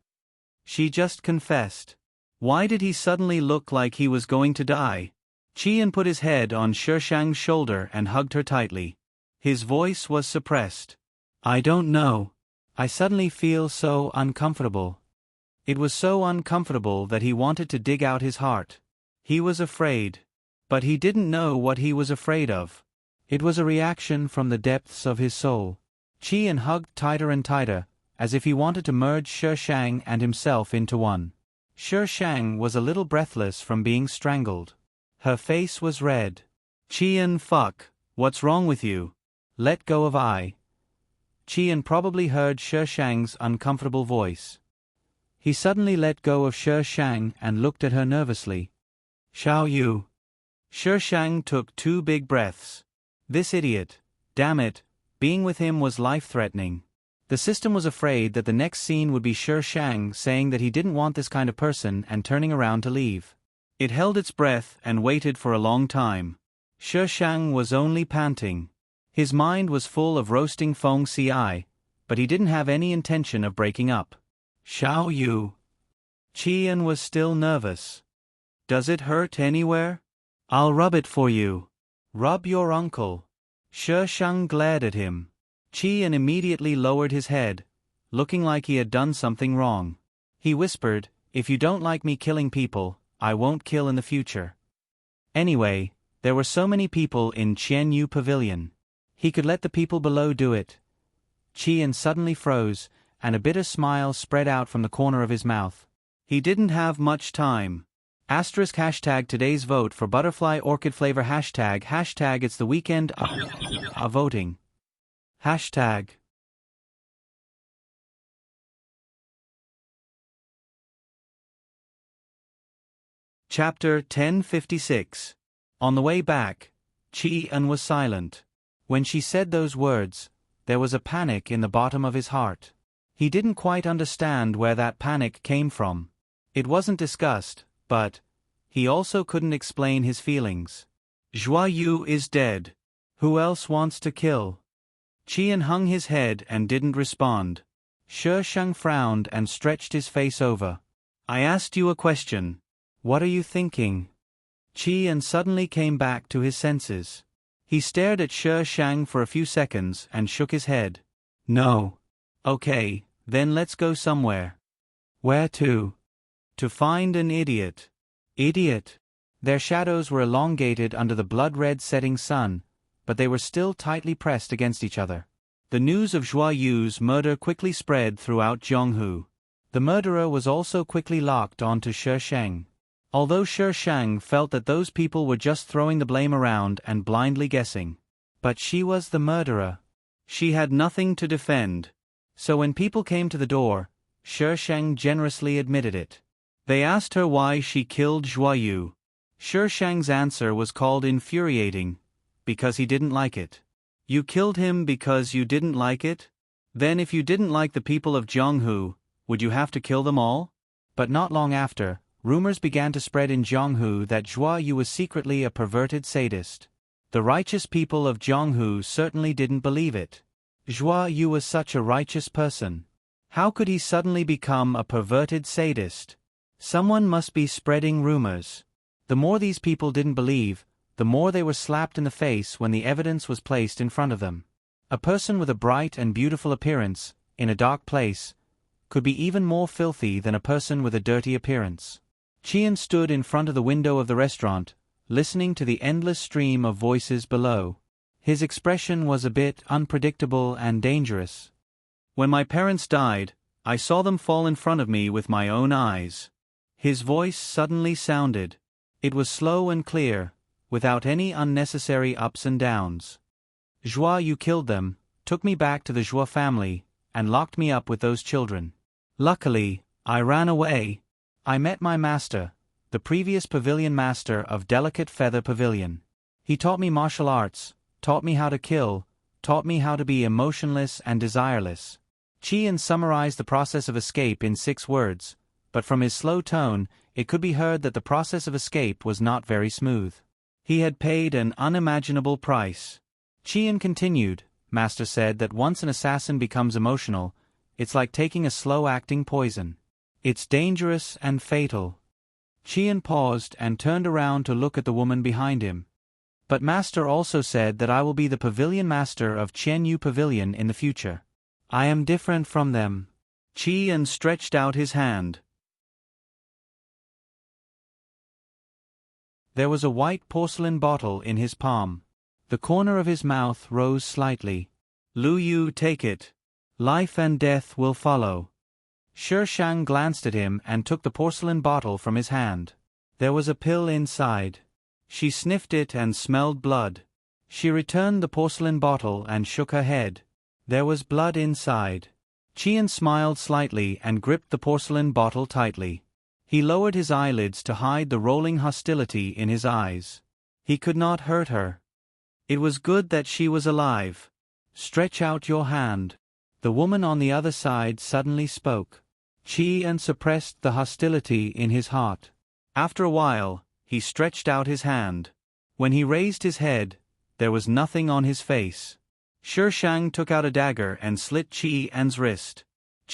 She just confessed. Why did he suddenly look like he was going to die? Qian put his head on Shi Shang's shoulder and hugged her tightly. His voice was suppressed. I don't know. I suddenly feel so uncomfortable. It was so uncomfortable that he wanted to dig out his heart. He was afraid. But he didn't know what he was afraid of. It was a reaction from the depths of his soul. Qian hugged tighter and tighter, as if he wanted to merge Shi Shang and himself into one. Shi Shang was a little breathless from being strangled. Her face was red. Qian, fuck, what's wrong with you? Let go of I. Qian probably heard Shi Shang's uncomfortable voice. He suddenly let go of Shi Shang and looked at her nervously. Xiao Yu. Shi Shang took 2 big breaths. This idiot, damn it, being with him was life-threatening. The system was afraid that the next scene would be Shi Shang saying that he didn't want this kind of person and turning around to leave. It held its breath and waited for a long time. Shi Shang was only panting. His mind was full of roasting Feng Ci, but he didn't have any intention of breaking up. Xiao Yu. Qian was still nervous. Does it hurt anywhere? I'll rub it for you. Rub your uncle. Shi Shang glared at him. Qian immediately lowered his head, looking like he had done something wrong. He whispered, "If you don't like me killing people, I won't kill in the future." Anyway, there were so many people in Qianyu Pavilion. He could let the people below do it. Qian suddenly froze, and a bitter smile spread out from the corner of his mouth. He didn't have much time. #hashtag today's vote for butterfly orchid flavor #hashtag it's the weekend of voting. Hashtag. Chapter 1056. On the way back, Qian was silent. When she said those words, there was a panic in the bottom of his heart. He didn't quite understand where that panic came from. It wasn't disgust, but he also couldn't explain his feelings. Zhua Yu is dead. Who else wants to kill? Qian hung his head and didn't respond. Shi Shang frowned and stretched his face over. I asked you a question. What are you thinking? Qian suddenly came back to his senses. He stared at Shi Shang for a few seconds and shook his head. No. Okay, then let's go somewhere. Where to? To find an idiot. Idiot. Their shadows were elongated under the blood-red setting sun, but they were still tightly pressed against each other. The news of Zhua Yu's murder quickly spread throughout Zhonghu. The murderer was also quickly locked onto Shi Shang. Although Shi Shang felt that those people were just throwing the blame around and blindly guessing. But she was the murderer. She had nothing to defend. So when people came to the door, Shi Shang generously admitted it. They asked her why she killed Zhua Yu. Shi Shang's answer was called infuriating. Because he didn't like it. You killed him because you didn't like it? Then if you didn't like the people of Zhonghu, would you have to kill them all? But not long after, rumors began to spread in Zhonghu that Zhua Yu was secretly a perverted sadist. The righteous people of Zhonghu certainly didn't believe it. Zhua Yu was such a righteous person. How could he suddenly become a perverted sadist? Someone must be spreading rumors. The more these people didn't believe, the more they were slapped in the face when the evidence was placed in front of them. A person with a bright and beautiful appearance, in a dark place, could be even more filthy than a person with a dirty appearance. Qian stood in front of the window of the restaurant, listening to the endless stream of voices below. His expression was a bit unpredictable and dangerous. When my parents died, I saw them fall in front of me with my own eyes. His voice suddenly sounded. It was slow and clear, without any unnecessary ups and downs. Zhua Yu killed them, took me back to the Zhua family, and locked me up with those children. Luckily, I ran away. I met my master, the previous pavilion master of Delicate Feather Pavilion. He taught me martial arts, taught me how to kill, taught me how to be emotionless and desireless. Qian summarized the process of escape in 6 words, but from his slow tone, it could be heard that the process of escape was not very smooth. He had paid an unimaginable price. Qian continued, Master said that once an assassin becomes emotional, it's like taking a slow-acting poison. It's dangerous and fatal. Qian paused and turned around to look at the woman behind him. But Master also said that I will be the pavilion master of Qianyu Pavilion in the future. I am different from them. Qian stretched out his hand. There was a white porcelain bottle in his palm. The corner of his mouth rose slightly. Lu Yu, take it. Life and death will follow. Shi Shang glanced at him and took the porcelain bottle from his hand. There was a pill inside. She sniffed it and smelled blood. She returned the porcelain bottle and shook her head. There was blood inside. Qian smiled slightly and gripped the porcelain bottle tightly. He lowered his eyelids to hide the rolling hostility in his eyes. He could not hurt her. It was good that she was alive. Stretch out your hand. The woman on the other side suddenly spoke. Chi-An suppressed the hostility in his heart. After a while, he stretched out his hand. When he raised his head, there was nothing on his face. Shishang took out a dagger and slit Chi-An's wrist.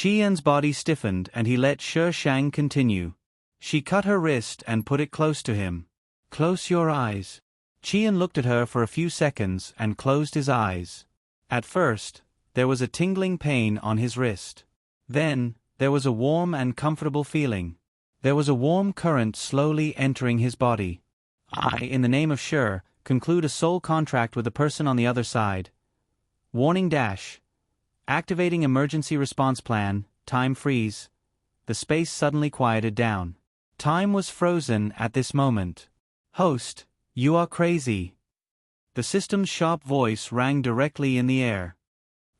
Chi-An's body stiffened and he let Shishang continue. She cut her wrist and put it close to him. Close your eyes. Chi-An looked at her for a few seconds and closed his eyes. At first, there was a tingling pain on his wrist. Then, there was a warm and comfortable feeling. There was a warm current slowly entering his body. I, in the name of Shur, conclude a soul contract with the person on the other side. Warning dash. Activating emergency response plan, time freeze. The space suddenly quieted down. Time was frozen at this moment. Host, you are crazy. The system's sharp voice rang directly in the air.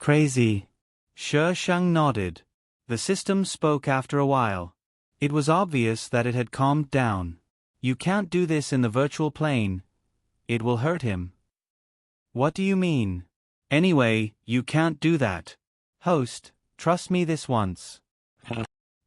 Crazy. Shishang nodded. The system spoke after a while. It was obvious that it had calmed down. You can't do this in the virtual plane. It will hurt him. What do you mean? Anyway, you can't do that. Host, trust me this once.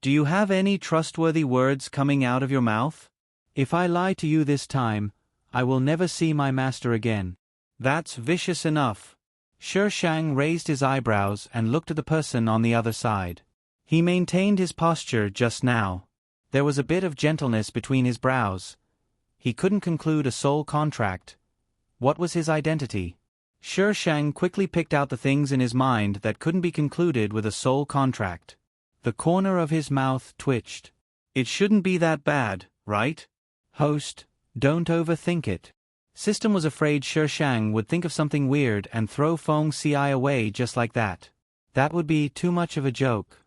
Do you have any trustworthy words coming out of your mouth? If I lie to you this time, I will never see my master again. That's vicious enough. Shishang raised his eyebrows and looked at the person on the other side. He maintained his posture just now. There was a bit of gentleness between his brows. He couldn't conclude a soul contract. What was his identity? Shishang quickly picked out the things in his mind that couldn't be concluded with a soul contract. The corner of his mouth twitched. It shouldn't be that bad, right? Host, don't overthink it. System was afraid Shishang would think of something weird and throw Feng Ci away just like that. That would be too much of a joke.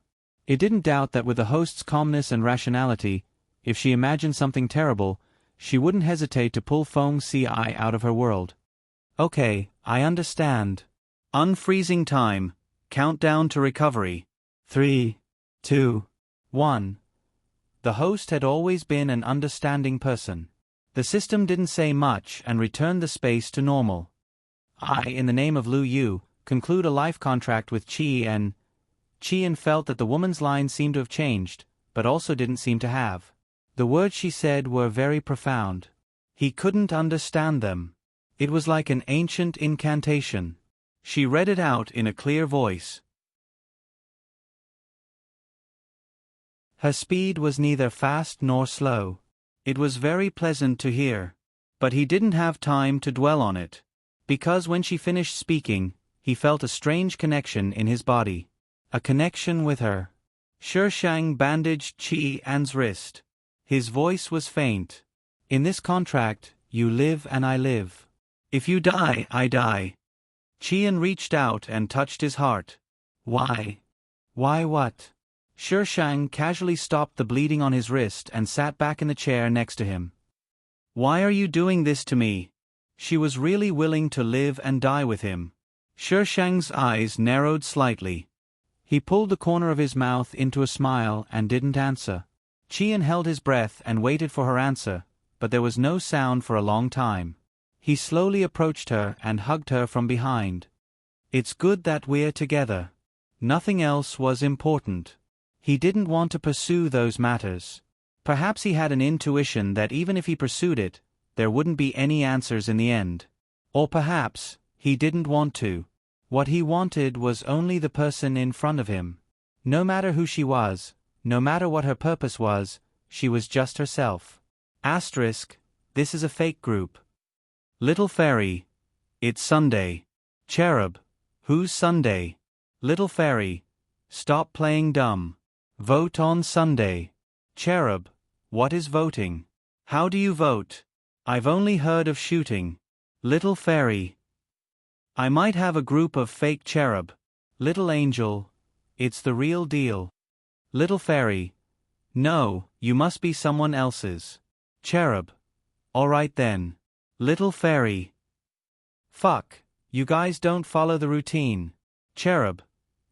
It didn't doubt that with the host's calmness and rationality, if she imagined something terrible, she wouldn't hesitate to pull Feng Ci out of her world. Okay, I understand. Unfreezing time. Countdown to recovery. 3, 2, 1. The host had always been an understanding person. The system didn't say much and returned the space to normal. I, in the name of Lu Yu, conclude a life contract with Chi-An. Chi-An felt that the woman's lines seemed to have changed, but also didn't seem to have. The words she said were very profound. He couldn't understand them. It was like an ancient incantation. She read it out in a clear voice. Her speed was neither fast nor slow. It was very pleasant to hear. But he didn't have time to dwell on it. Because when she finished speaking, he felt a strange connection in his body. A connection with her. Shishang bandaged Chi-An's wrist. His voice was faint. In this contract, you live and I live. If you die, I die. Chi-An reached out and touched his heart. Why? Why what? Shishang casually stopped the bleeding on his wrist and sat back in the chair next to him. Why are you doing this to me? She was really willing to live and die with him. Shishang's eyes narrowed slightly. He pulled the corner of his mouth into a smile and didn't answer. Chi-An held his breath and waited for her answer, but there was no sound for a long time. He slowly approached her and hugged her from behind. It's good that we're together. Nothing else was important. He didn't want to pursue those matters. Perhaps he had an intuition that even if he pursued it, there wouldn't be any answers in the end. Or perhaps, he didn't want to. What he wanted was only the person in front of him. No matter who she was, no matter what her purpose was, she was just herself. Asterisk, this is a fake group. Little Fairy. It's Sunday. Cherub. Who's Sunday? Little Fairy. Stop playing dumb. Vote on Sunday. Cherub. What is voting? How do you vote? I've only heard of shooting. Little Fairy. I might have a group of fake cherub. Little Angel. It's the real deal. Little Fairy. No, you must be someone else's. Cherub. Alright then. Little Fairy. Fuck, you guys don't follow the routine. Cherub.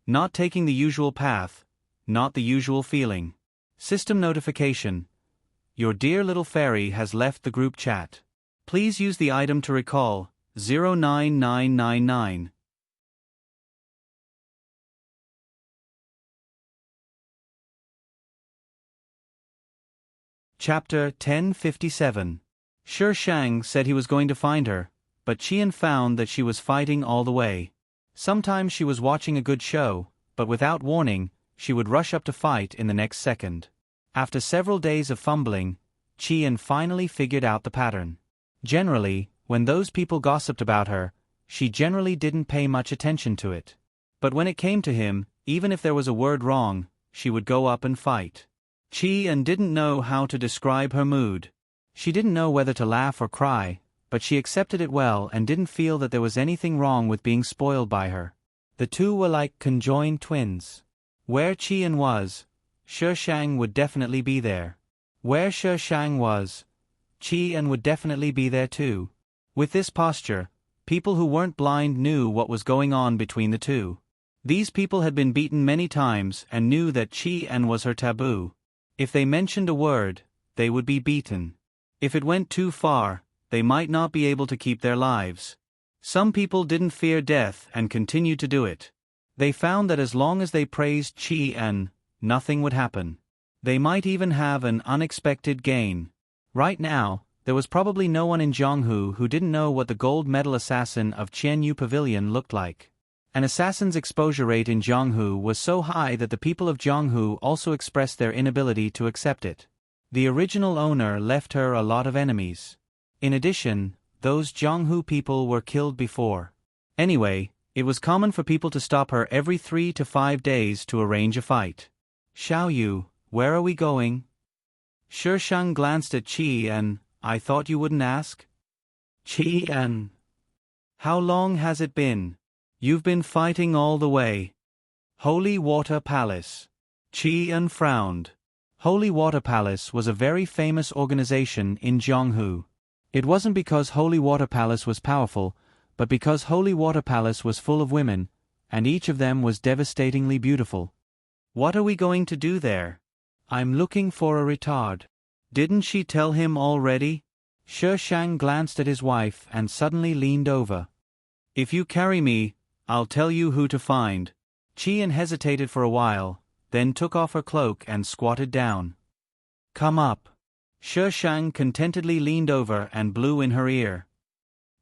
Not taking the usual path, not the usual feeling. System notification. Your dear little fairy has left the group chat. Please use the item to recall 09999. Chapter 1057. Shi Shang said he was going to find her, but Qian found that she was fighting all the way. Sometimes she was watching a good show, but without warning, she would rush up to fight in the next second. After several days of fumbling, Qian finally figured out the pattern. Generally, when those people gossiped about her, she generally didn't pay much attention to it. But when it came to him, even if there was a word wrong, she would go up and fight. Qian didn't know how to describe her mood. She didn't know whether to laugh or cry, but she accepted it well and didn't feel that there was anything wrong with being spoiled by her. The two were like conjoined twins. Where Qian was, Shi Shang would definitely be there. Where Shi Shang was, Qian would definitely be there too. With this posture, people who weren't blind knew what was going on between the two. These people had been beaten many times and knew that Qian was her taboo. If they mentioned a word, they would be beaten. If it went too far, they might not be able to keep their lives. Some people didn't fear death and continued to do it. They found that as long as they praised Qian, nothing would happen. They might even have an unexpected gain. Right now, there was probably no one in Jianghu who didn't know what the gold medal assassin of Qianyu Pavilion looked like. An assassin's exposure rate in Jianghu was so high that the people of Jianghu also expressed their inability to accept it. The original owner left her a lot of enemies. In addition, those Jianghu people were killed before. Anyway, it was common for people to stop her every 3 to 5 days to arrange a fight. Xiaoyu, where are we going? Shi Shang glanced at Qian. I thought you wouldn't ask? Qian. How long has it been? You've been fighting all the way. Holy Water Palace. Qian frowned. Holy Water Palace was a very famous organization in Jianghu. It wasn't because Holy Water Palace was powerful, but because Holy Water Palace was full of women, and each of them was devastatingly beautiful. What are we going to do there? I'm looking for a retard. Didn't she tell him already? Shi Shang glanced at his wife and suddenly leaned over. If you carry me, I'll tell you who to find. Qian hesitated for a while, then took off her cloak and squatted down. Come up. Shi Shang contentedly leaned over and blew in her ear.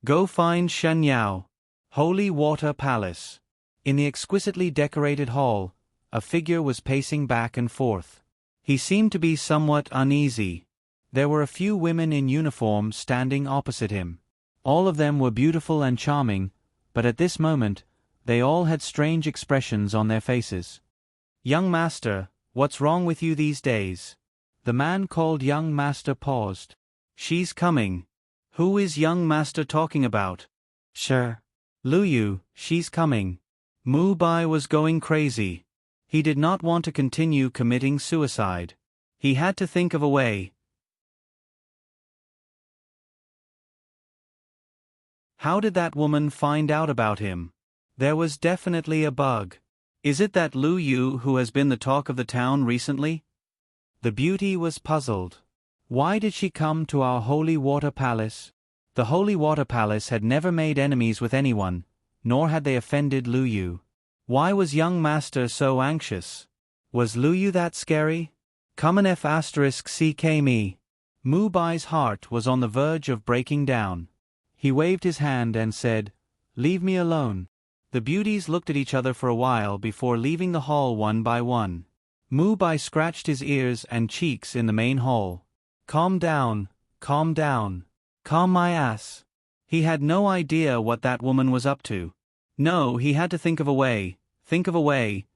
Go find Shen Yao. Holy Water Palace. In the exquisitely decorated hall, a figure was pacing back and forth. He seemed to be somewhat uneasy. There were a few women in uniform standing opposite him. All of them were beautiful and charming, but at this moment, they all had strange expressions on their faces. Young master, what's wrong with you these days? The man called young master paused. She's coming. Who is young master talking about? Sure. Lu Yu, she's coming. Mu Bai was going crazy. He did not want to continue committing suicide. He had to think of a way. How did that woman find out about him? There was definitely a bug. Is it that Lu Yu who has been the talk of the town recently? The beauty was puzzled. Why did she come to our Holy Water Palace? The Holy Water Palace had never made enemies with anyone, nor had they offended Lu Yu. Why was young master so anxious? Was Lu Yu that scary? Come an F***ck me. Mu Bai's heart was on the verge of breaking down. He waved his hand and said, Leave me alone. The beauties looked at each other for a while before leaving the hall one by one. Mu Bai scratched his ears and cheeks in the main hall. Calm down, calm down. Calm my ass. He had no idea what that woman was up to. No, he had to think of a way, think of a way.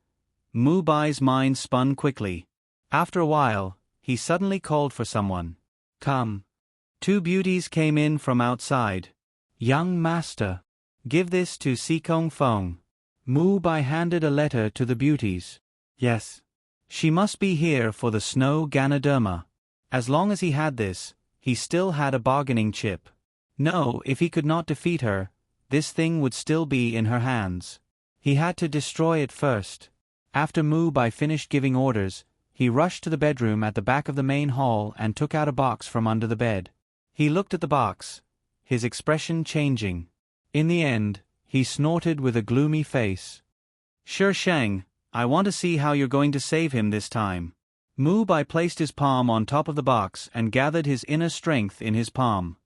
Mu Bai's mind spun quickly. After a while, he suddenly called for someone. Come. 2 beauties came in from outside. Young master. Give this to Sikong Feng. Mu Bai handed a letter to the beauties. Yes. She must be here for the snow Ganoderma. As long as he had this, he still had a bargaining chip. No, if he could not defeat her, this thing would still be in her hands. He had to destroy it first. After Mu Bai finished giving orders, he rushed to the bedroom at the back of the main hall and took out a box from under the bed. He looked at the box, his expression changing. In the end, he snorted with a gloomy face. Shi Shang, I want to see how you're going to save him this time. Mu Bai placed his palm on top of the box and gathered his inner strength in his palm.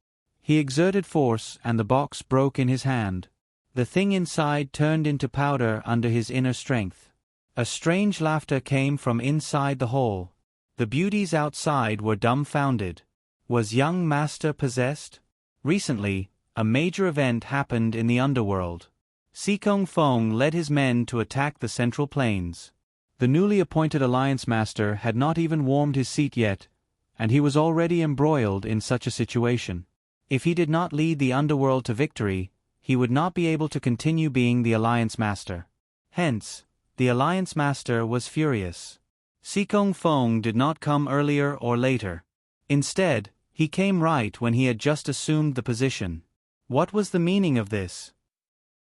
He exerted force and the box broke in his hand. The thing inside turned into powder under his inner strength. A strange laughter came from inside the hall. The beauties outside were dumbfounded. Was young master possessed? Recently, a major event happened in the underworld. Sikong Feng led his men to attack the Central Plains. The newly appointed alliance master had not even warmed his seat yet, and he was already embroiled in such a situation. If he did not lead the underworld to victory, he would not be able to continue being the alliance master. Hence, the alliance master was furious. Sikong Feng did not come earlier or later. Instead, he came right when he had just assumed the position. What was the meaning of this?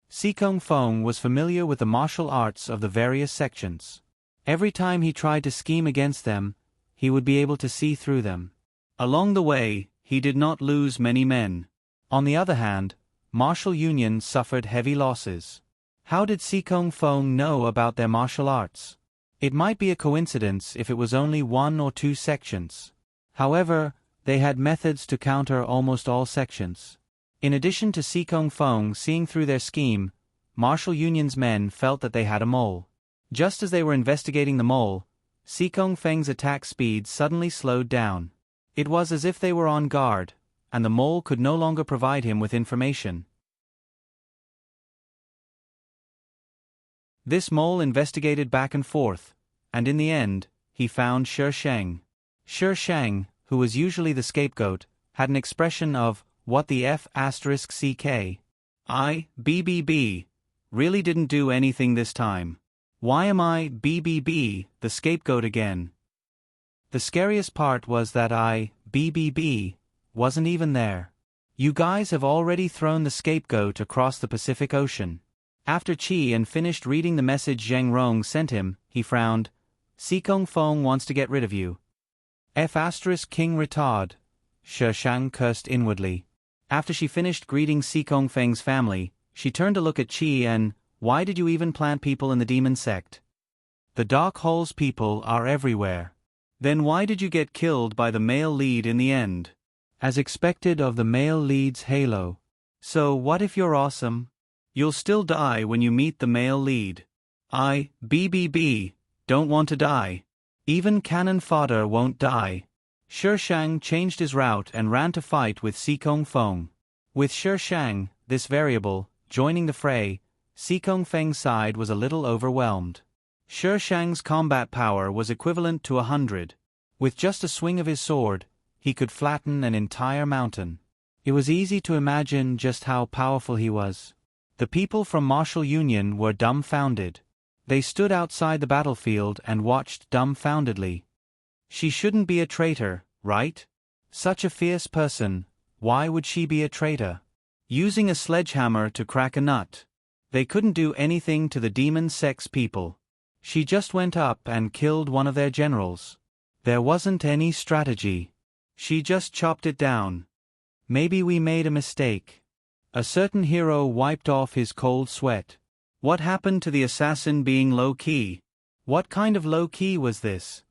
Sikong Feng was familiar with the martial arts of the various sections. Every time he tried to scheme against them, he would be able to see through them. Along the way, he did not lose many men. On the other hand, martial unions suffered heavy losses. How did Sikong Feng know about their martial arts? It might be a coincidence if it was only 1 or 2 sections. However, they had methods to counter almost all sections. In addition to Sikong Feng seeing through their scheme, martial union's men felt that they had a mole. Just as they were investigating the mole, Sikong Feng's attack speed suddenly slowed down. It was as if they were on guard, and the mole could no longer provide him with information. This mole investigated back and forth, and in the end, he found Shi Sheng. Shi Sheng, who was usually the scapegoat, had an expression of, "What the F***ck? BBB. Really didn't do anything this time. Why am I, BBB, the scapegoat again?" The scariest part was that BBB, wasn't even there. You guys have already thrown the scapegoat across the Pacific Ocean. After Qi and finished reading the message Zheng Rong sent him, he frowned. Sikong Feng wants to get rid of you. King retard. Shi Shang cursed inwardly. After she finished greeting Sikong Feng's family, she turned to look at Qi and, "Why did you even plant people in the demon sect? The Dark Hole's people are everywhere. Then why did you get killed by the male lead in the end?" "As expected of the male lead's halo." "So what if you're awesome? You'll still die when you meet the male lead." BBB, don't want to die. Even cannon fodder won't die." Shi Shang changed his route and ran to fight with Sikong Feng. With Shi Shang, this variable, joining the fray, Sikong Feng's side was a little overwhelmed. Shi Shang's combat power was equivalent to 100. With just a swing of his sword, he could flatten an entire mountain. It was easy to imagine just how powerful he was. The people from Martial Union were dumbfounded. They stood outside the battlefield and watched dumbfoundedly. She shouldn't be a traitor, right? Such a fierce person, why would she be a traitor? Using a sledgehammer to crack a nut. They couldn't do anything to the demon sex people. She just went up and killed one of their generals. There wasn't any strategy. She just chopped it down. Maybe we made a mistake. A certain hero wiped off his cold sweat. What happened to the assassin being low-key? What kind of low-key was this?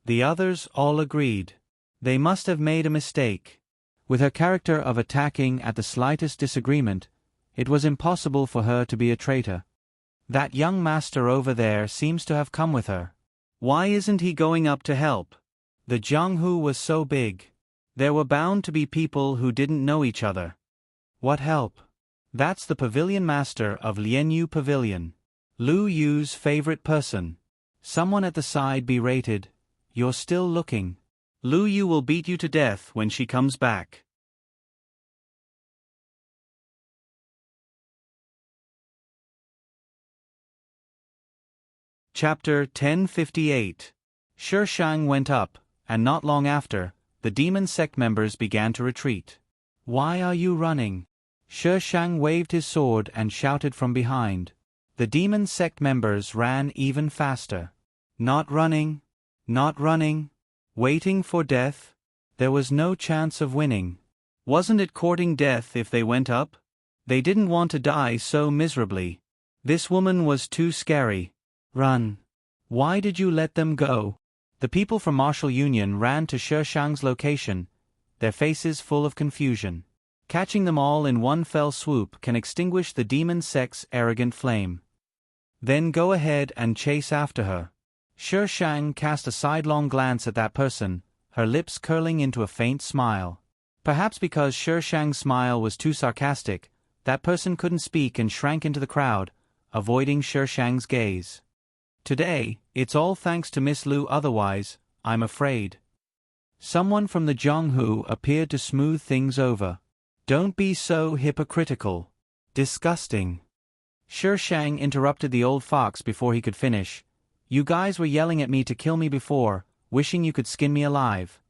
The others all agreed. They must have made a mistake. With her character of attacking at the slightest disagreement, it was impossible for her to be a traitor. That young master over there seems to have come with her. Why isn't he going up to help? The Jianghu was so big. There were bound to be people who didn't know each other. What help? That's the pavilion master of Lianyu Pavilion. Lu Yu's favorite person. Someone at the side berated, "You're still looking. Lu Yu will beat you to death when she comes back." Chapter 1058. Shi Shang went up, and not long after, the demon sect members began to retreat. "Why are you running?" Shi Shang waved his sword and shouted from behind. The demon sect members ran even faster. Not running. Not running. Waiting for death. There was no chance of winning. Wasn't it courting death if they went up? They didn't want to die so miserably. This woman was too scary. Run. Why did you let them go? The people from Martial Union ran to Shi Shang's location, their faces full of confusion. Catching them all in one fell swoop can extinguish the demon sect's arrogant flame. Then go ahead and chase after her. Shi Shang cast a sidelong glance at that person, her lips curling into a faint smile. Perhaps because Shi Shang's smile was too sarcastic, that person couldn't speak and shrank into the crowd, avoiding Shi Shang's gaze. Today, it's all thanks to Miss Liu, otherwise, I'm afraid. Someone from the Zhonghu appeared to smooth things over. Don't be so hypocritical. Disgusting. Shi Shang interrupted the old fox before he could finish. You guys were yelling at me to kill me before, wishing you could skin me alive.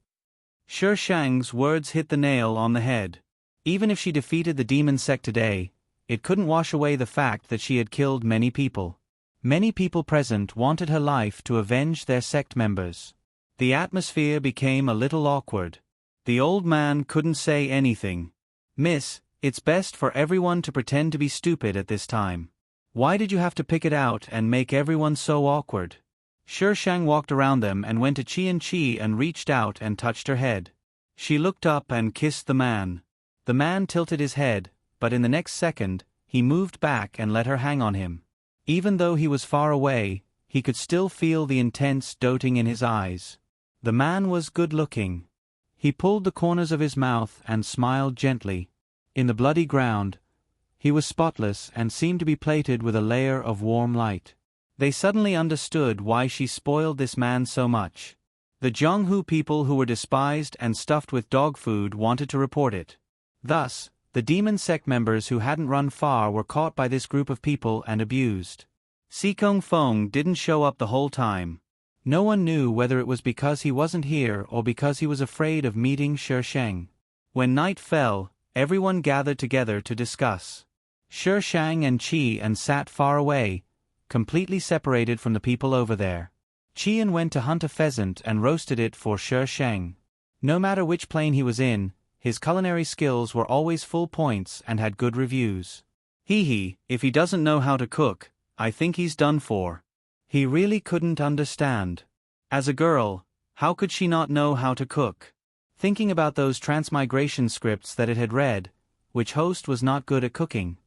Shi Shang's words hit the nail on the head. Even if she defeated the demon sect today, it couldn't wash away the fact that she had killed many people. Many people present wanted her life to avenge their sect members. The atmosphere became a little awkward. The old man couldn't say anything. Miss, it's best for everyone to pretend to be stupid at this time. Why did you have to pick it out and make everyone so awkward? Shi Shang walked around them and went to Qi and reached out and touched her head. She looked up and kissed the man. The man tilted his head, but in the next second, he moved back and let her hang on him. Even though he was far away, he could still feel the intense doting in his eyes. The man was good-looking. He pulled the corners of his mouth and smiled gently. In the bloody ground, he was spotless and seemed to be plated with a layer of warm light. They suddenly understood why she spoiled this man so much. The Zhonghu people who were despised and stuffed with dog food wanted to report it. Thus, the demon sect members who hadn't run far were caught by this group of people and abused. Xikong Feng didn't show up the whole time. No one knew whether it was because he wasn't here or because he was afraid of meeting Shi Shang. When night fell, everyone gathered together to discuss. Shi Shang and Qi sat far away, completely separated from the people over there. Qi went to hunt a pheasant and roasted it for Shi Shang. No matter which plane he was in, his culinary skills were always full points and had good reviews. If he doesn't know how to cook, I think he's done for. He really couldn't understand. As a girl, how could she not know how to cook? Thinking about those transmigration scripts that it had read, which host was not good at cooking?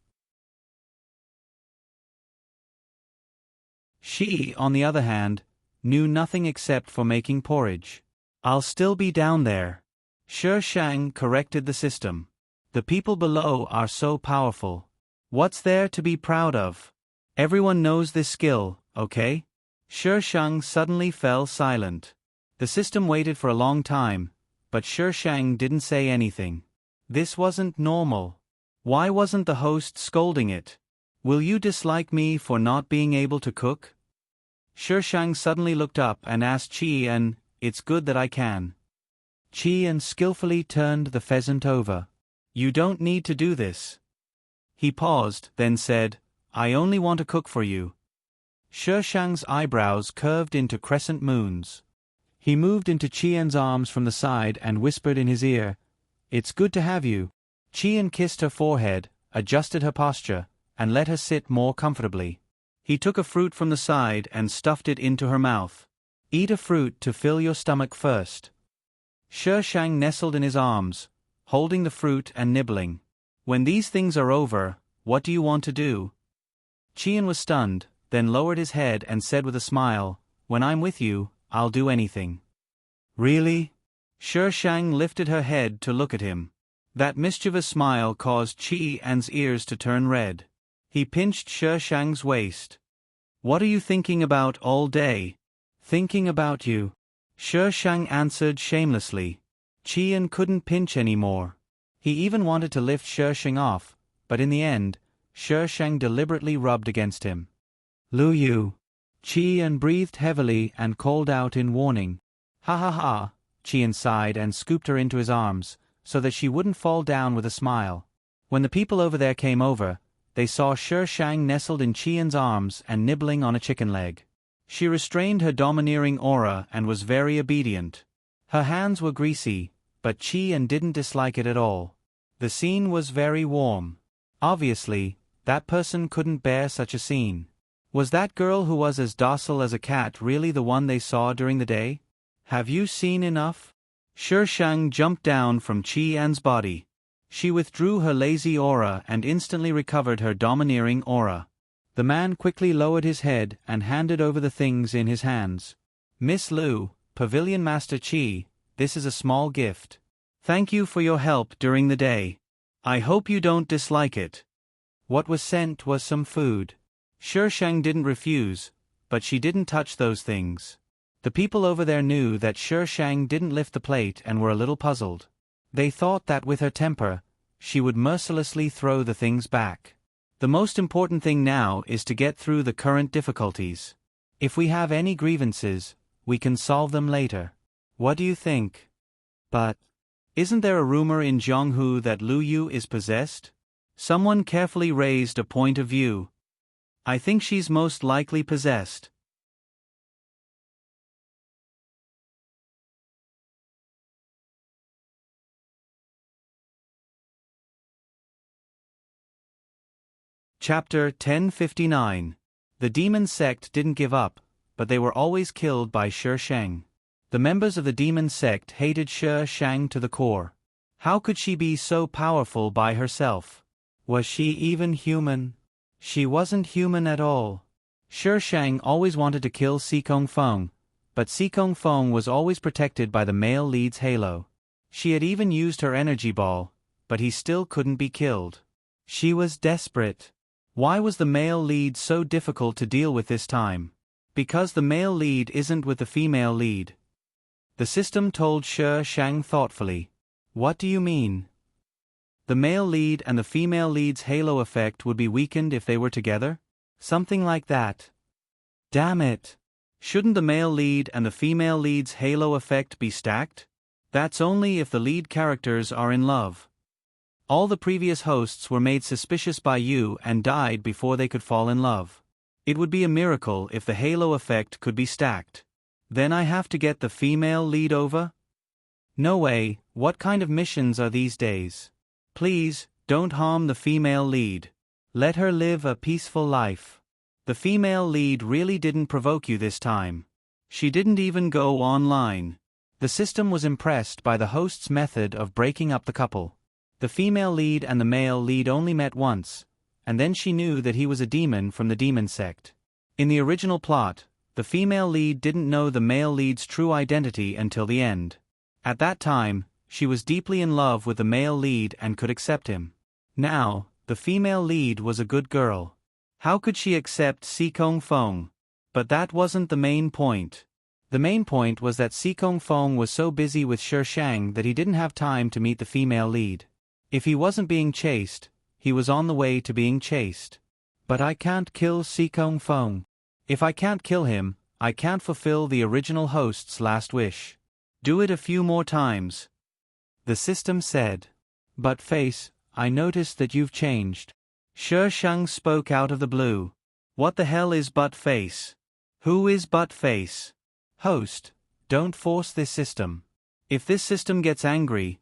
She, on the other hand, knew nothing except for making porridge. I'll still be down there. Shi Shang corrected the system. The people below are so powerful. What's there to be proud of? Everyone knows this skill, okay? Shi Shang suddenly fell silent. The system waited for a long time, but Shi Shang didn't say anything. This wasn't normal. Why wasn't the host scolding it? Will you dislike me for not being able to cook? Shi Shang suddenly looked up and asked Qi, it's good that I can. Qi skillfully turned the pheasant over. You don't need to do this. He paused, then said, I only want to cook for you. Shi Shang's eyebrows curved into crescent moons. He moved into Qian's arms from the side and whispered in his ear, It's good to have you. Qian kissed her forehead, adjusted her posture, and let her sit more comfortably. He took a fruit from the side and stuffed it into her mouth. Eat a fruit to fill your stomach first. Shi Shang nestled in his arms, holding the fruit and nibbling. When these things are over, what do you want to do? Qian was stunned, then lowered his head and said with a smile, When I'm with you, I'll do anything. Really? Shi Shang lifted her head to look at him. That mischievous smile caused Qian's ears to turn red. He pinched Shi Shang's waist. What are you thinking about all day? Thinking about you. Shi Shang answered shamelessly. Qian couldn't pinch anymore. He even wanted to lift Shi Shang off, but in the end, Shi Shang deliberately rubbed against him. Lu Yu. Qian breathed heavily and called out in warning. Ha ha ha, Qian sighed and scooped her into his arms, so that she wouldn't fall down with a smile. When the people over there came over, they saw Shi Shang nestled in Qian's arms and nibbling on a chicken leg. She restrained her domineering aura and was very obedient. Her hands were greasy, but Qian didn't dislike it at all. The scene was very warm. Obviously, that person couldn't bear such a scene. Was that girl who was as docile as a cat really the one they saw during the day? Have you seen enough? Shi Shang jumped down from Qi An's body. She withdrew her lazy aura and instantly recovered her domineering aura. The man quickly lowered his head and handed over the things in his hands. Miss Liu, Pavilion Master Qi, this is a small gift. Thank you for your help during the day. I hope you don't dislike it. What was sent was some food. Shi Shang didn't refuse, but she didn't touch those things. The people over there knew that Shi Shang didn't lift the plate and were a little puzzled. They thought that with her temper, she would mercilessly throw the things back. The most important thing now is to get through the current difficulties. If we have any grievances, we can solve them later. What do you think? But isn't there a rumor in Zhonghu that Lu Yu is possessed? Someone carefully raised a point of view. I think she's most likely possessed. Chapter 1059. The demon sect didn't give up, but they were always killed by Shi Shang. The members of the demon sect hated Shi Shang to the core. How could she be so powerful by herself? Was she even human? She wasn't human at all. Shi Shang always wanted to kill Si Kong Feng, but Si Kong Feng was always protected by the male lead's halo. She had even used her energy ball, but he still couldn't be killed. She was desperate. Why was the male lead so difficult to deal with this time? Because the male lead isn't with the female lead. The system told Shi Shang thoughtfully. What do you mean? The male lead and the female lead's halo effect would be weakened if they were together? Something like that. Damn it. Shouldn't the male lead and the female lead's halo effect be stacked? That's only if the lead characters are in love. All the previous hosts were made suspicious by you and died before they could fall in love. It would be a miracle if the halo effect could be stacked. Then I have to get the female lead over? No way, what kind of missions are these days? Please, don't harm the female lead. Let her live a peaceful life. The female lead really didn't provoke you this time. She didn't even go online. The system was impressed by the host's method of breaking up the couple. The female lead and the male lead only met once, and then she knew that he was a demon from the demon sect. In the original plot, the female lead didn't know the male lead's true identity until the end. At that time, she was deeply in love with the male lead and could accept him. Now, the female lead was a good girl. How could she accept Si Kong Feng? But that wasn't the main point. The main point was that Si Kong Feng was so busy with Shi Shang that he didn't have time to meet the female lead. If he wasn't being chased, he was on the way to being chased. But I can't kill Si Kong Feng. If I can't kill him, I can't fulfill the original host's last wish. Do it a few more times. The system said. But Face, I noticed that you've changed. Shi Shang spoke out of the blue. What the hell is Butt Face? Who is Butt Face? Host, don't force this system. If this system gets angry,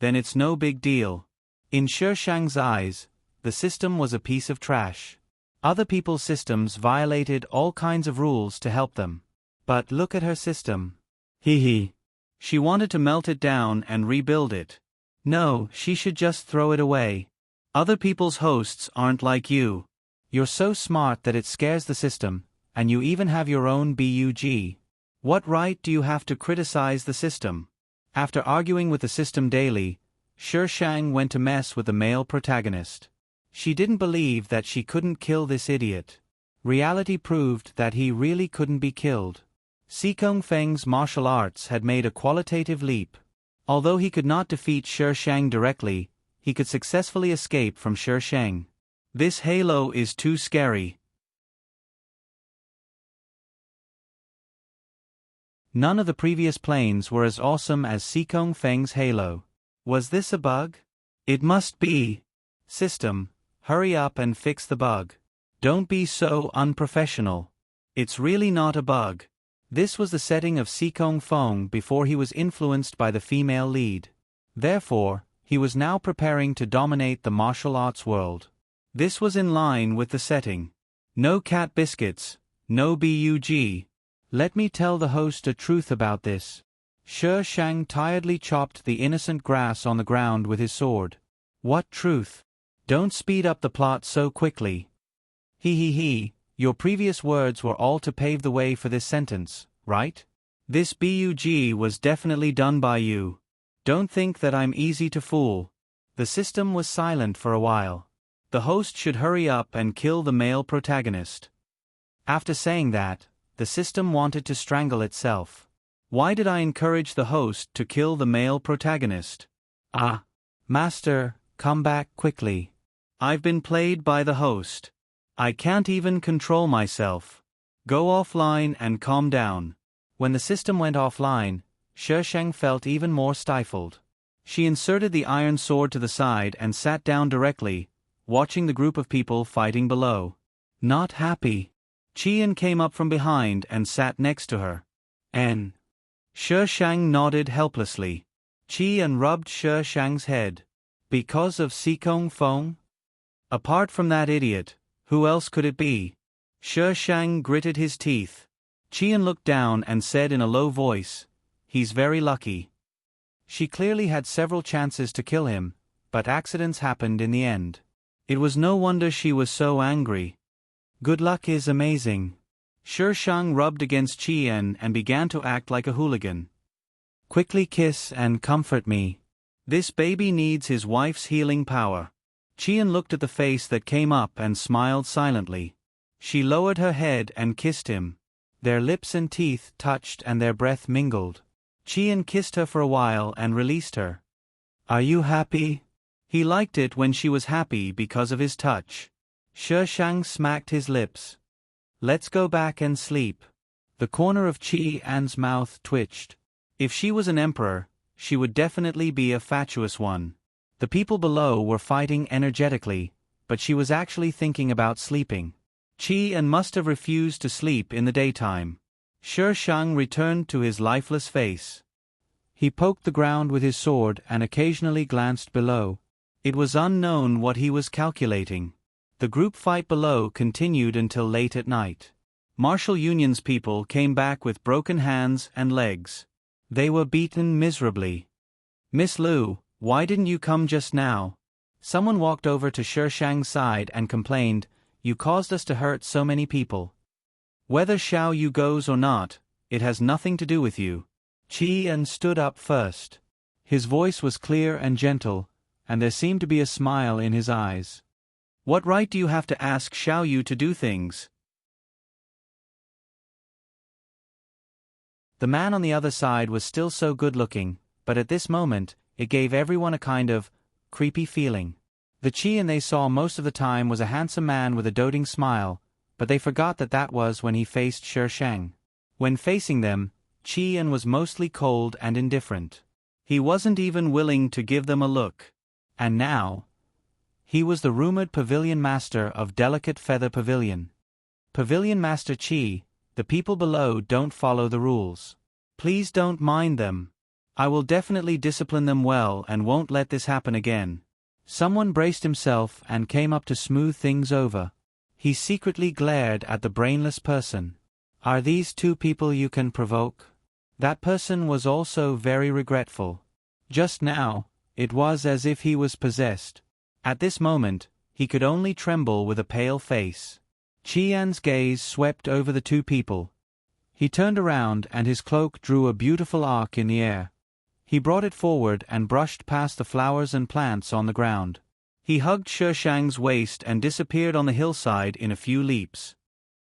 then it's no big deal. In Shi Shang's eyes, the system was a piece of trash. Other people's systems violated all kinds of rules to help them. But look at her system. Hee. She wanted to melt it down and rebuild it. No, she should just throw it away. Other people's hosts aren't like you. You're so smart that it scares the system, and you even have your own bug. What right do you have to criticize the system? After arguing with the system daily, Shi Shang went to mess with the male protagonist. She didn't believe that she couldn't kill this idiot. Reality proved that he really couldn't be killed. Si Kong Feng's martial arts had made a qualitative leap. Although he could not defeat Shi Shang directly, he could successfully escape from Shi Shang. This halo is too scary. None of the previous planes were as awesome as Si Kong Feng's halo. Was this a bug? It must be. System, hurry up and fix the bug. Don't be so unprofessional. It's really not a bug. This was the setting of Si Kong Feng before he was influenced by the female lead. Therefore, he was now preparing to dominate the martial arts world. This was in line with the setting. No cat biscuits, no bug. Let me tell the host a truth about this. Shi Shang tiredly chopped the innocent grass on the ground with his sword. What truth? Don't speed up the plot so quickly. He. Your previous words were all to pave the way for this sentence, right? This bug was definitely done by you. Don't think that I'm easy to fool. The system was silent for a while. The host should hurry up and kill the male protagonist. After saying that, the system wanted to strangle itself. Why did I encourage the host to kill the male protagonist? Ah. Master, come back quickly. I've been played by the host. I can't even control myself. Go offline and calm down. When the system went offline, Shi Shang felt even more stifled. She inserted the iron sword to the side and sat down directly, watching the group of people fighting below. Not happy. Qian came up from behind and sat next to her. N. Shi Shang nodded helplessly. Qian rubbed Shi Shang's head. Because of Sikong Feng? Apart from that idiot, who else could it be? Shi Shang gritted his teeth. Qian looked down and said in a low voice, "He's very lucky." She clearly had several chances to kill him, but accidents happened in the end. It was no wonder she was so angry. Good luck is amazing. Shi Shang rubbed against Qian and began to act like a hooligan. Quickly kiss and comfort me. This baby needs his wife's healing power. Qian looked at the face that came up and smiled silently. She lowered her head and kissed him. Their lips and teeth touched and their breath mingled. Qian kissed her for a while and released her. Are you happy? He liked it when she was happy because of his touch. Shi Shang smacked his lips. Let's go back and sleep. The corner of Qian's mouth twitched. If she was an emperor, she would definitely be a fatuous one. The people below were fighting energetically, but she was actually thinking about sleeping. Qian must have refused to sleep in the daytime. Shi Shang returned to his lifeless face. He poked the ground with his sword and occasionally glanced below. It was unknown what he was calculating. The group fight below continued until late at night. Martial Union's people came back with broken hands and legs. They were beaten miserably. Miss Liu, why didn't you come just now? Someone walked over to Shi Shang's side and complained, You caused us to hurt so many people. Whether Xiao Yu goes or not, it has nothing to do with you. Qian stood up first. His voice was clear and gentle, and there seemed to be a smile in his eyes. What right do you have to ask Xiao Yu to do things? The man on the other side was still so good-looking, but at this moment, it gave everyone a kind of creepy feeling. The Qian they saw most of the time was a handsome man with a doting smile, but they forgot that that was when he faced Shi Shang. When facing them, Qian was mostly cold and indifferent. He wasn't even willing to give them a look. And now, he was the rumored pavilion master of Delicate Feather Pavilion. Pavilion Master Qi, the people below don't follow the rules. Please don't mind them. I will definitely discipline them well and won't let this happen again. Someone braced himself and came up to smooth things over. He secretly glared at the brainless person. Are these two people you can provoke? That person was also very regretful. Just now, it was as if he was possessed. At this moment, he could only tremble with a pale face. Qian's gaze swept over the two people. He turned around and his cloak drew a beautiful arc in the air. He brought it forward and brushed past the flowers and plants on the ground. He hugged Shi Shang's waist and disappeared on the hillside in a few leaps.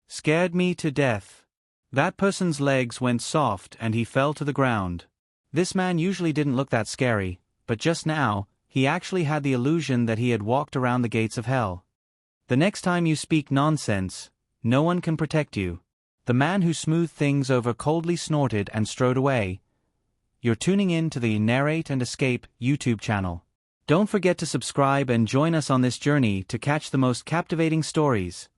Scared me to death. That person's legs went soft and he fell to the ground. This man usually didn't look that scary, but just now, he actually had the illusion that he had walked around the gates of hell. The next time you speak nonsense, no one can protect you. The man who smoothed things over coldly snorted and strode away. You're tuning in to the Narrate and Escape YouTube channel. Don't forget to subscribe and join us on this journey to catch the most captivating stories.